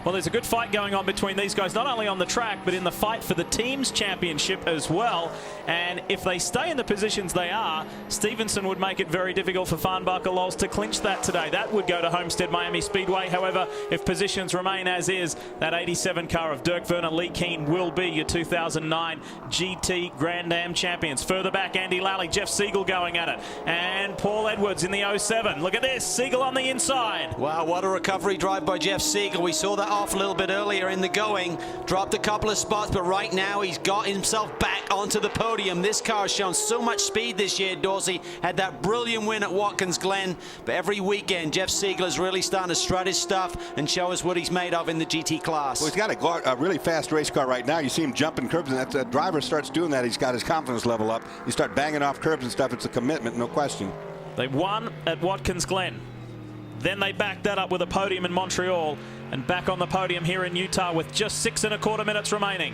Well, there's a good fight going on between these guys, not only on the track, but in the fight for the team's championship as well. And if they stay in the positions they are, Stevenson would make it very difficult for Farnbacher-Lowles to clinch that today. That would go to Homestead Miami Speedway. However, if positions remain as is, that 87 car of Dirk Werner, Lee Keen will be your 2009 GT Grand Am champions. Further back, Andy Lally, Jeff Siegel going at it. And Paul Edwards in the 07. Look at this, Siegel on the inside. Wow, what a recovery drive by Jeff Siegel. We saw that off a little bit earlier in the going, dropped a couple of spots, but right now he's got himself back onto the podium. This car has shown so much speed this year. Dorsey had that brilliant win at Watkins Glen, but every weekend Jeff Siegel is really starting to strut his stuff and show us what he's made of in the GT class. Well, he's got a really fast race car right now. You see him jumping curbs, and that driver starts doing that. He's got his confidence level up. You start banging off curbs and stuff. It's a commitment, no question. They won at Watkins Glen. Then they backed that up with a podium in Montreal, and back on the podium here in Utah with just 6 1/4 minutes remaining.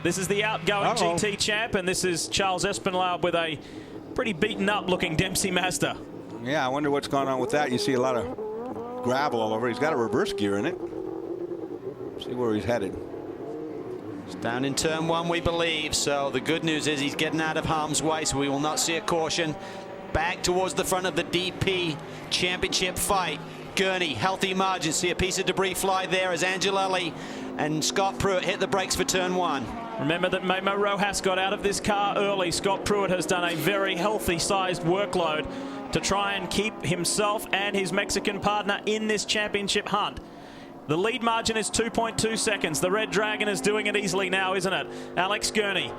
This is the outgoing GT champ, and this is Charles Espinlaub with a pretty beaten up looking Dempsey Mazda. Yeah, I wonder what's going on with that. You see a lot of gravel all over. He's got a reverse gear in it. See where he's headed. It's down in turn 1, we believe, so the good news is he's getting out of harm's way, so we will not see a caution. Back towards the front of the DP championship fight. Gurney, healthy margin. See a piece of debris fly there as Angelelli and Scott Pruitt hit the brakes for turn 1. Remember that Memo Rojas got out of this car early. Scott Pruitt has done a very healthy sized workload to try and keep himself and his Mexican partner in this championship hunt. The lead margin is 2.2 seconds. The Red Dragon is doing it easily now, isn't it? Alex Gurney.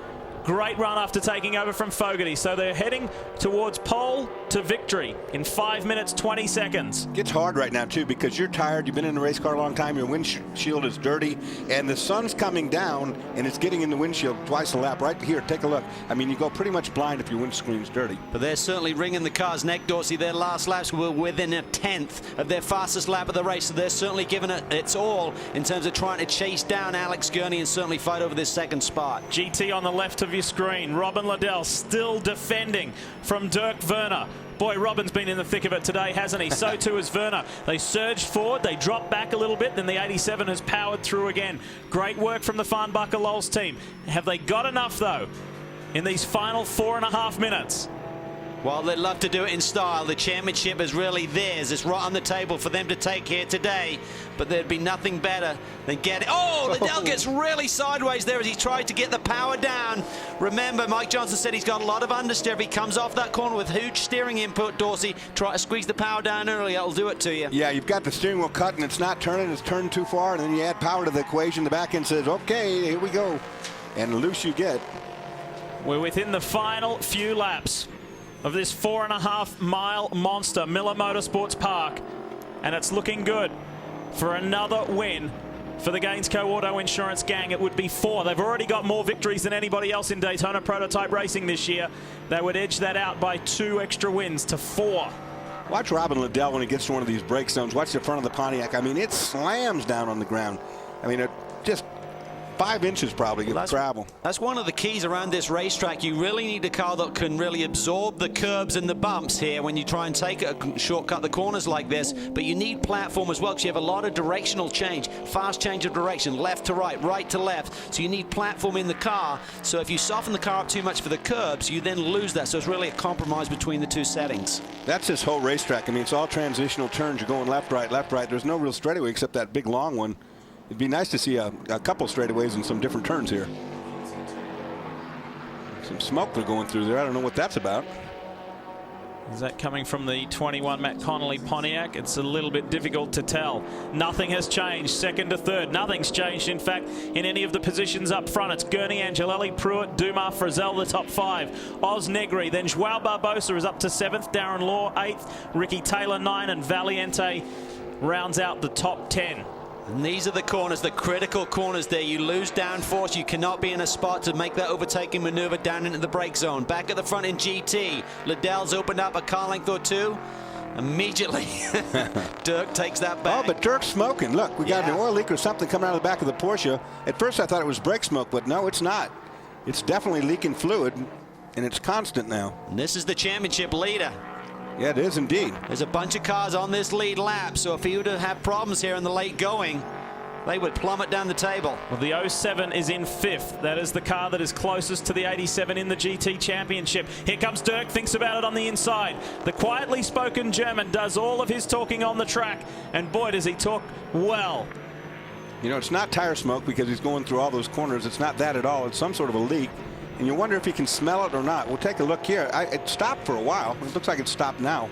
Great run after taking over from Fogarty. So they're heading towards pole to victory in 5 minutes, 20 seconds. It's hard right now, too, because you're tired. You've been in a race car a long time. Your windshield is dirty, and the sun's coming down, and it's getting in the windshield twice a lap. Right here, take a look. I mean, you go pretty much blind if your windscreen's dirty. But they're certainly wringing the car's neck, Dorsey. Their last laps were within a 1/10 of their fastest lap of the race, so they're certainly giving it its all in terms of trying to chase down Alex Gurney and certainly fight over this second spot. GT on the left of your screen. Robin Liddell still defending from Dirk Werner. Boy, Robin's been in the thick of it today, hasn't he? So too has Werner. They surged forward, they dropped back a little bit, then the 87 has powered through again. Great work from the Farnbacher-Lowles team. Have they got enough, though, in these final 4.5 minutes? Well, they'd love to do it in style. The championship is really theirs. It's right on the table for them to take here today. But there'd be nothing better than getting... Oh, Liddell gets really sideways there as he tried to get the power down. Remember, Mike Johnson said he's got a lot of understeer. If he comes off that corner with huge steering input, Dorsey, try to squeeze the power down early. That'll do it to you. Yeah, you've got the steering wheel cut and it's not turning. It's turned too far. And then you add power to the equation. The back end says, okay, here we go. And loose you get. We're within the final few laps of this 4.5-mile monster, Miller Motorsports Park, and it's looking good for another win for the Gainesco Auto Insurance gang. It would be 4. They've already got more victories than anybody else in Daytona Prototype Racing this year. They would edge that out by 2 extra wins to 4. Watch Robin Liddell when he gets to one of these break zones. Watch the front of the Pontiac. I mean, it slams down on the ground. I mean, it just 5 inches probably of travel. That's one of the keys around this racetrack. You really need a car that can really absorb the curbs and the bumps here when you try and take a shortcut the corners like this. But you need platform as well, because you have a lot of directional change, fast change of direction, left to right to left. So you need platform in the car. So if you soften the car up too much for the curbs, you then lose that. So it's really a compromise between the two settings. That's this whole racetrack. I mean, it's all transitional turns. You're going left, right, left, right. There's no real straightaway except that big long one. It'd be nice to see a couple straightaways and some different turns here. Some smoke they're going through there. I don't know what that's about. Is that coming from the 21 Matt Connolly Pontiac? It's a little bit difficult to tell. Nothing has changed. Second to third. Nothing's changed, in fact, in any of the positions up front. It's Gurney, Angelelli, Pruitt, Dumas, Frizzell, the top 5. Oz Negri. Then Joao Barbosa is up to 7th. Darren Law, 8th. Ricky Taylor, 9. And Valiente rounds out the top 10. And these are the corners, the critical corners there. You lose downforce. You cannot be in a spot to make that overtaking maneuver down into the brake zone. Back at the front in GT. Liddell's opened up a car length or two. Immediately, Dirk takes that back. Oh, but Dirk's smoking. Look, we got an oil leak or something coming out of the back of the Porsche. At first, I thought it was brake smoke, but no, it's not. It's definitely leaking fluid, and it's constant now. And this is the championship leader. Yeah, it is indeed. There's a bunch of cars on this lead lap, so if he would have had problems here in the late going, they would plummet down the table. Well, the 07 is in 5th. That is the car that is closest to the 87 in the GT Championship. Here comes Dirk, thinks about it on the inside. The quietly spoken German does all of his talking on the track, and boy, does he talk well. You know, it's not tire smoke because he's going through all those corners. It's not that at all. It's some sort of a leak. And you wonder if he can smell it or not. We'll take a look here. It stopped for a while. It looks like it's stopped now.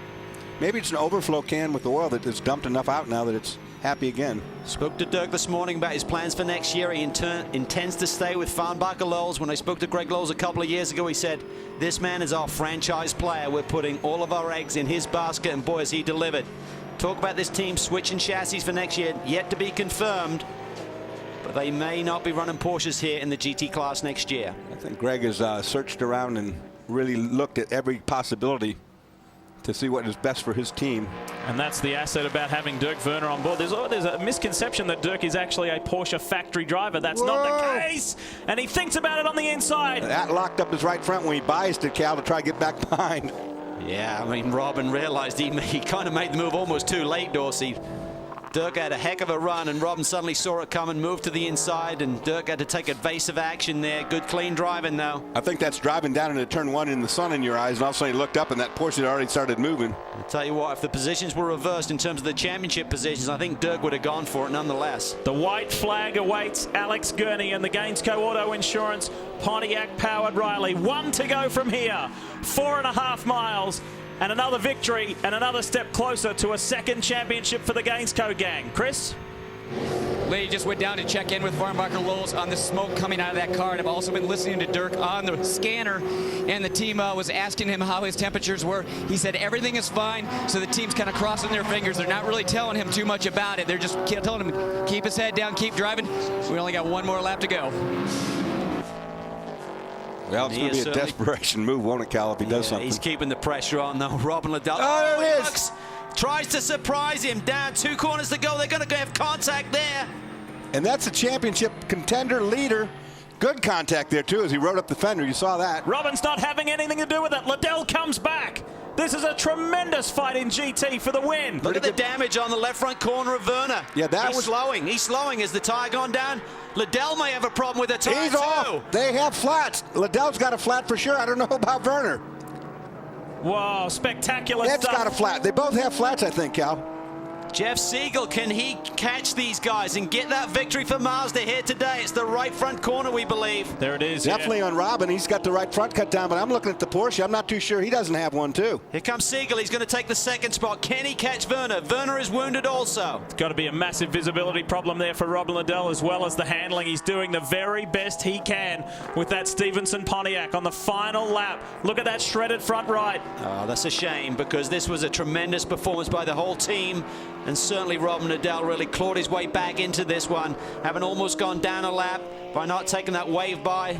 Maybe it's an overflow can with oil that has dumped enough out now that it's happy again. Spoke to Dirk this morning about his plans for next year. He intends to stay with Farnbacher Lowes. When I spoke to Greg Lowes a couple of years ago, he said, this man is our franchise player. We're putting all of our eggs in his basket, and boy, has he delivered. Talk about this team switching chassis for next year, yet to be confirmed. But they may not be running Porsches here in the GT class next year. I think Greg has searched around and really looked at every possibility to see what is best for his team. And that's the asset about having Dirk Werner on board. There's a misconception that Dirk is actually a Porsche factory driver. That's not the case. And he thinks about it on the inside. That locked up his right front when he biased it, Cal, to try to get back behind. Yeah, I mean, Robin realized he kind of made the move almost too late, Dorsey. Dirk had a heck of a run, and Robin suddenly saw it come and moved to the inside, and Dirk had to take evasive action there. Good, clean driving, though. I think that's driving down into turn 1 in the sun in your eyes, and all of a sudden he looked up, and that Porsche had already started moving. I'll tell you what, if the positions were reversed in terms of the championship positions, I think Dirk would have gone for it nonetheless. The white flag awaits Alex Gurney and the Gainsco Auto Insurance Pontiac-powered Riley. 1 to go from here. 4.5 miles. And another victory and another step closer to a second championship for the Gainsco gang. Chris? Lee just went down to check in with Farnbacher Lowes on the smoke coming out of that car. And I've also been listening to Dirk on the scanner, and the team was asking him how his temperatures were. He said everything is fine, so the team's kind of crossing their fingers. They're not really telling him too much about it. They're just telling him keep his head down, keep driving. We only got 1 more lap to go. Well, it's going to be a desperation move, won't it, Cal, if he does something? He's keeping the pressure on, though. Robin Liddell. Oh, there it is. Tries to surprise him. Down 2 corners to go. They're going to have contact there. And that's a championship contender leader. Good contact there, too, as he rode up the fender. You saw that. Robin's not having anything to do with it. Liddell comes back. This is a tremendous fight in GT for the win. Look at the damage on the left front corner of Werner. Yeah, He's slowing. He's slowing. Has the tire gone down? Liddell may have a problem with the tire, He's off. They have flats. Liddell's got a flat for sure. I don't know about Werner. Whoa, spectacular stuff. Ed's got a flat. They both have flats, I think, Cal. Jeff Siegel, can he catch these guys and get that victory for Mazda here today? It's the right front corner, we believe. There it is. Definitely on Robin. He's got the right front cut down, but I'm looking at the Porsche. I'm not too sure he doesn't have one, too. Here comes Siegel. He's going to take the second spot. Can he catch Werner? Werner is wounded also. It's got to be a massive visibility problem there for Robin Liddell, as well as the handling. He's doing the very best he can with that Stevenson Pontiac on the final lap. Look at that shredded front right. Oh, that's a shame, because this was a tremendous performance by the whole team. And certainly Robin Liddell really clawed his way back into this one, having almost gone down a lap by not taking that wave by.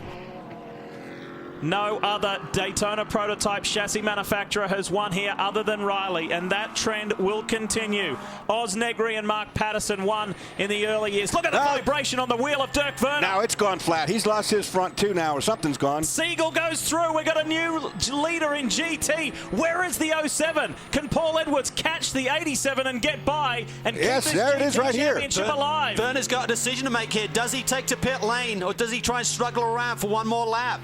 No other Daytona prototype chassis manufacturer has won here other than Riley, and that trend will continue. Oz Negri and Mark Patterson won in the early years. Look at the vibration on the wheel of Dirk Werner. Now it's gone flat. He's lost his front too now, or something's gone. Siegel goes through. We've got a new leader in GT. Where is the 07? Can Paul Edwards catch the 87 and get by and keep this there it is right here. championship alive? Werner's got a decision to make here. Does he take to pit lane, or does he try and struggle around for one more lap?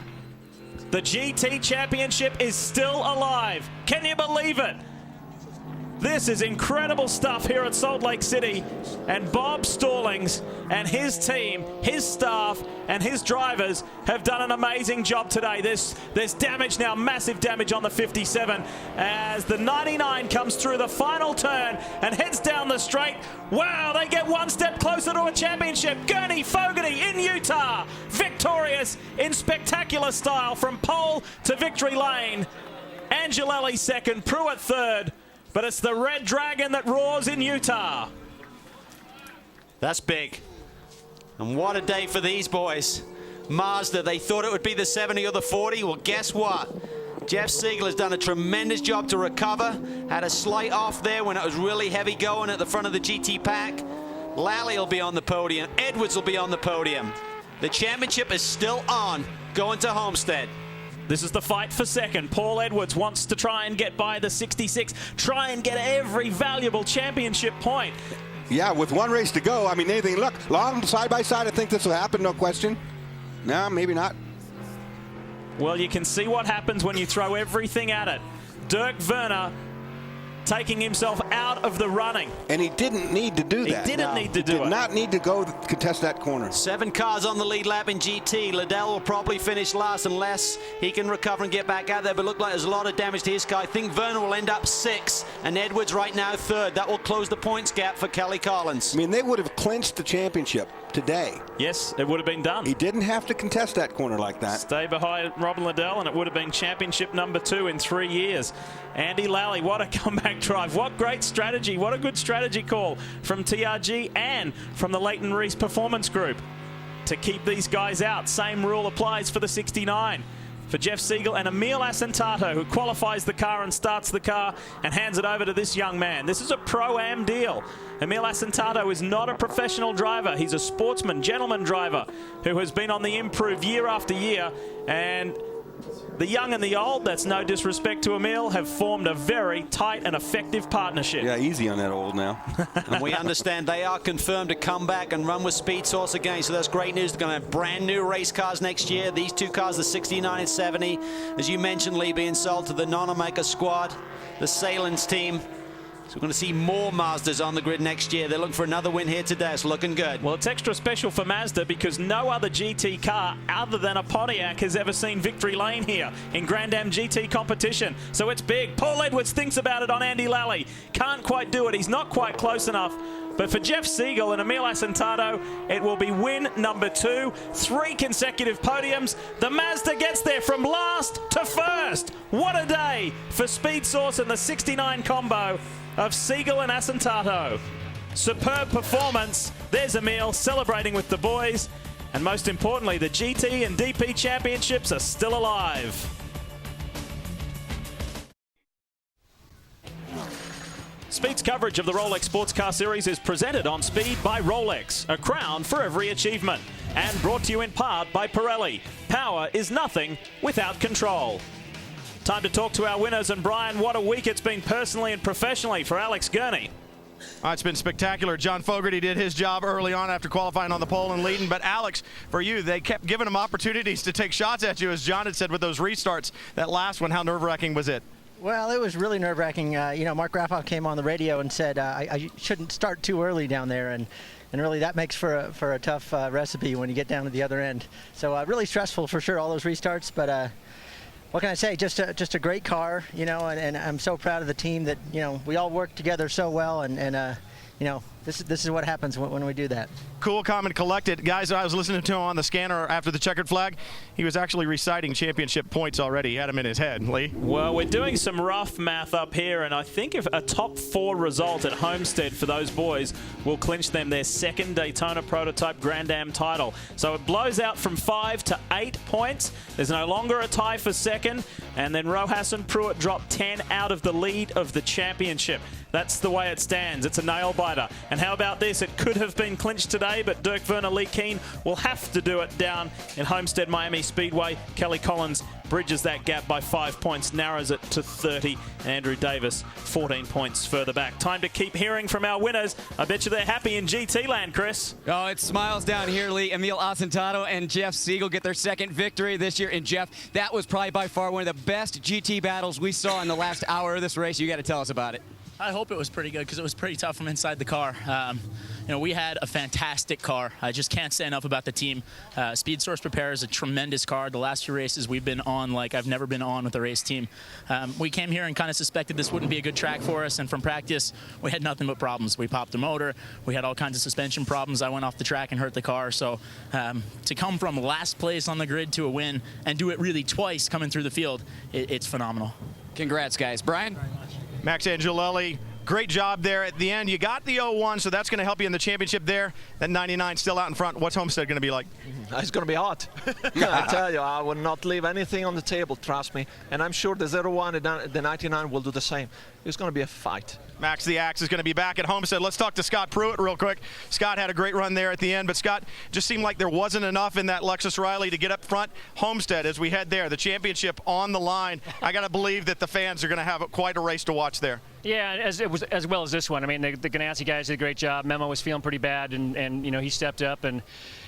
The GT Championship is still alive. Can you believe it? This is incredible stuff here at Salt Lake City. And Bob Stallings and his team, his staff, and his drivers have done an amazing job today. There's damage now, massive damage on the 57 as the 99 comes through the final turn and heads down the straight. Wow, they get one step closer to a championship. Gurney Fogarty in Utah, victorious in spectacular style from pole to victory lane. Angelelli second, Pruitt third. But it's the Red Dragon that roars in Utah. That's big. And what a day for these boys. Mazda, they thought it would be the 70 or the 40. Well, guess what? Jeff Siegel has done a tremendous job to recover. Had a slight off there when it was really heavy going at the front of the GT pack. Lally will be on the podium. Edwards will be on the podium. The championship is still on, going to Homestead. This is the fight for second. Paul Edwards wants to try and get by the 66, try and get every valuable championship point. Yeah, with one race to go, I mean, anything. Look, long side by side, I think this will happen, no question. No, maybe not. Well, you can see what happens when you throw everything at it. Dirk Werner taking himself out of the running. And he didn't need to do that. He didn't need to do it. Did not need to go contest that corner. 7 cars on the lead lap in GT. Liddell will probably finish last unless he can recover and get back out there, but look like there's a lot of damage to his car. I think Werner will end up 6, and Edwards right now 3rd. That will close the points gap for Kelly Collins. I mean, they would have clinched the championship today. Yes, it would have been done. He didn't have to contest that corner like that. Stay behind Robin Liddell, and it would have been championship number 2 in 3 years. Andy Lally, what a comeback drive. What great strategy. What a good strategy call from TRG and from the Leighton Reese Performance Group to keep these guys out. Same rule applies for the 69. For Jeff Siegel and Emil Asentato, who qualifies the car and starts the car and hands it over to this young man. This is a Pro-Am deal. Emil Asentato is not a professional driver. He's a sportsman, gentleman driver who has been on the improve year after year. And the young and the old, that's no disrespect to Emil, have formed a very tight and effective partnership. Yeah, easy on that old now. And we understand they are confirmed to come back and run with Speed Source again, so that's great news. They're going to have brand new race cars next year. These 2 cars, the 69 and 70, as you mentioned, Lee, being sold to the Nonamaker squad, the Salins team. So we're going to see more Mazdas on the grid next year. They're looking for another win here today. It's looking good. Well, it's extra special for Mazda because no other GT car other than a Pontiac has ever seen victory lane here in Grand Am GT competition. So it's big. Paul Edwards thinks about it on Andy Lally. Can't quite do it. He's not quite close enough. But for Jeff Siegel and Emil Asentato, it will be win number 2. 3 consecutive podiums. The Mazda gets there from last to first. What a day for Speed Source and the 69 combo of Siegel and Asentato. Superb performance. There's Emil celebrating with the boys. And most importantly, the GT and DP championships are still alive. Speed's coverage of the Rolex Sports Car Series is presented on Speed by Rolex, a crown for every achievement. And brought to you in part by Pirelli. Power is nothing without control. Time to talk to our winners, and Brian, what a week it's been personally and professionally for Alex Gurney. It's been spectacular. John Fogarty did his job early on after qualifying on the pole and leading. But Alex, for you, they kept giving him opportunities to take shots at you, as John had said with those restarts. That last one, how nerve-wracking was it? Well, it was really nerve-wracking. Mark Graffoff came on the radio and said I shouldn't start too early down there, and really that makes for a tough recipe when you get down to the other end. So really stressful for sure, all those restarts. But what can I say? Just a great car, and I'm so proud of the team that we all work together so well, and This is what happens when we do that. Cool, calm, and collected. Guys, I was listening to him on the scanner after the checkered flag. He was actually reciting championship points already. He had them in his head, Lee. Well, we're doing some rough math up here, and I think if a top 4 result at Homestead for those boys will clinch them their second Daytona Prototype Grand Am title. So it blows out from 5 to 8 points. There's no longer a tie for second, and then Rojas and Pruitt drop 10 out of the lead of the championship. That's the way it stands. It's a nail-biter. And how about this? It could have been clinched today, but Dirk Werner, Lee Keen will have to do it down in Homestead Miami Speedway. Kelly Collins bridges that gap by 5 points, narrows it to 30. Andrew Davis, 14 points further back. Time to keep hearing from our winners. I bet you they're happy in GT land, Chris. Oh, it's smiles down here, Lee. Emil Asentado and Jeff Siegel get their second victory this year. And Jeff, that was probably by far one of the best GT battles we saw in the last hour of this race. You got to tell us about it. I hope it was pretty good because it was pretty tough from inside the car. You know, we had a fantastic car. I just can't say enough about the team. Speed Source Prepare is a tremendous car. The last 2 races we've been on like I've never been on with a race team. We came here and kind of suspected this wouldn't be a good track for us, and from practice, we had nothing but problems. We popped the motor. We had all kinds of suspension problems. I went off the track and hurt the car. So to come from last place on the grid to a win and do it really twice coming through the field, it's phenomenal. Congrats, guys. Brian? Max Angelelli, great job there at the end. You got the 01, so that's going to help you in the championship there. That 99 still out in front. What's Homestead going to be like? It's going to be hot. I tell you, I will not leave anything on the table, trust me. And I'm sure the 01 and the 99 will do the same. It's going to be a fight. Max the Axe is going to be back at Homestead. Let's talk to Scott Pruitt real quick. Scott had a great run there at the end, but Scott, just seemed like there wasn't enough in that Lexus Riley to get up front. Homestead, as we head there, the championship on the line. I got to believe that the fans are going to have quite a race to watch there. Yeah, as well as this one. I mean, the Ganassi guys did a great job. Memo was feeling pretty bad, and you know, he stepped up. And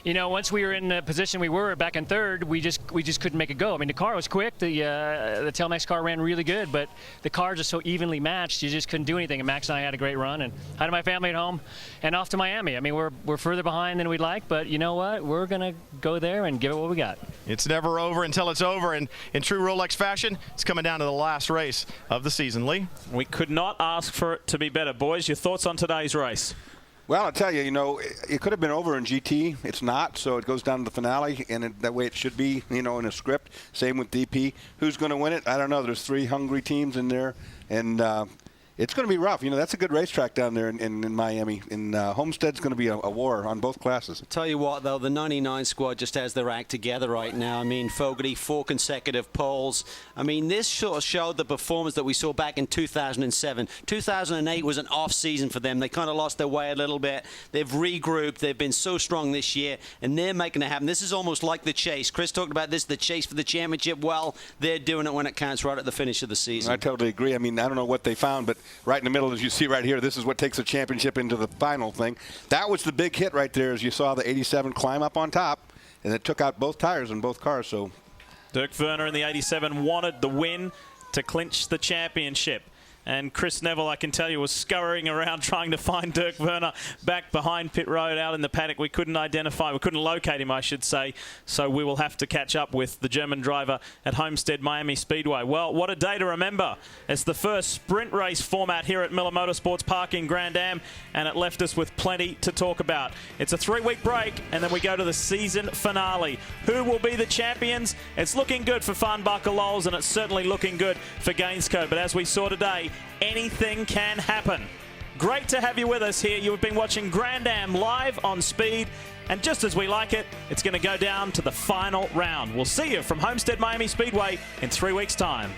you know, once we were in the position we were back in third, we just couldn't make it go. I mean, the car was quick. The Telmex car ran really good, but the cars are so evenly matched, you just couldn't do anything. And Max and I had a great run, and hi to my family at home, and off to Miami. I mean, we're further behind than we'd like, but you know what? We're gonna go there and give it what we got. It's never over until it's over, and in true Rolex fashion, it's coming down to the last race of the season. Lee? We could not ask for it to be better. Boys, your thoughts on today's race? Well, I'll tell you, you know, it could have been over in GT. It's not, so it goes down to the finale, and that way it should be, you know, in a script. Same with DP. Who's going to win it? I don't know. There's 3 hungry teams in there, and it's going to be rough. You know, that's a good racetrack down there in Miami. And Homestead's going to be a war on both classes. Tell you what, though, the 99 squad just has their act together right now. I mean, Fogarty, 4 consecutive poles. I mean, this sort of showed the performance that we saw back in 2007. 2008 was an off season for them. They kind of lost their way a little bit. They've regrouped. They've been so strong this year, and they're making it happen. This is almost like the chase. Chris talked about this, the chase for the championship. Well, they're doing it when it counts, right at the finish of the season. I totally agree. I mean, I don't know what they found, but right in the middle, as you see right here, this is what takes a championship into the final thing. That was the big hit right there, as you saw the 87 climb up on top, and it took out both tires in both cars. So Dirk Werner in the 87 wanted the win to clinch the championship. And Chris Neville, I can tell you, was scurrying around trying to find Dirk Werner back behind pit road out in the paddock. We couldn't locate him, I should say. So we will have to catch up with the German driver at Homestead Miami Speedway. Well, what a day to remember. It's the first sprint race format here at Miller Motorsports Park in Grand Am, and it left us with plenty to talk about. It's a 3-week break, and then we go to the season finale. Who will be the champions? It's looking good for Farnbacher Lowe's, and it's certainly looking good for Gainscote. But as we saw today, anything can happen. Great to have you with us here. You've been watching Grand Am live on Speed, and just as we like it, it's going to go down to the final round. We'll see you from Homestead Miami Speedway in 3 weeks' time.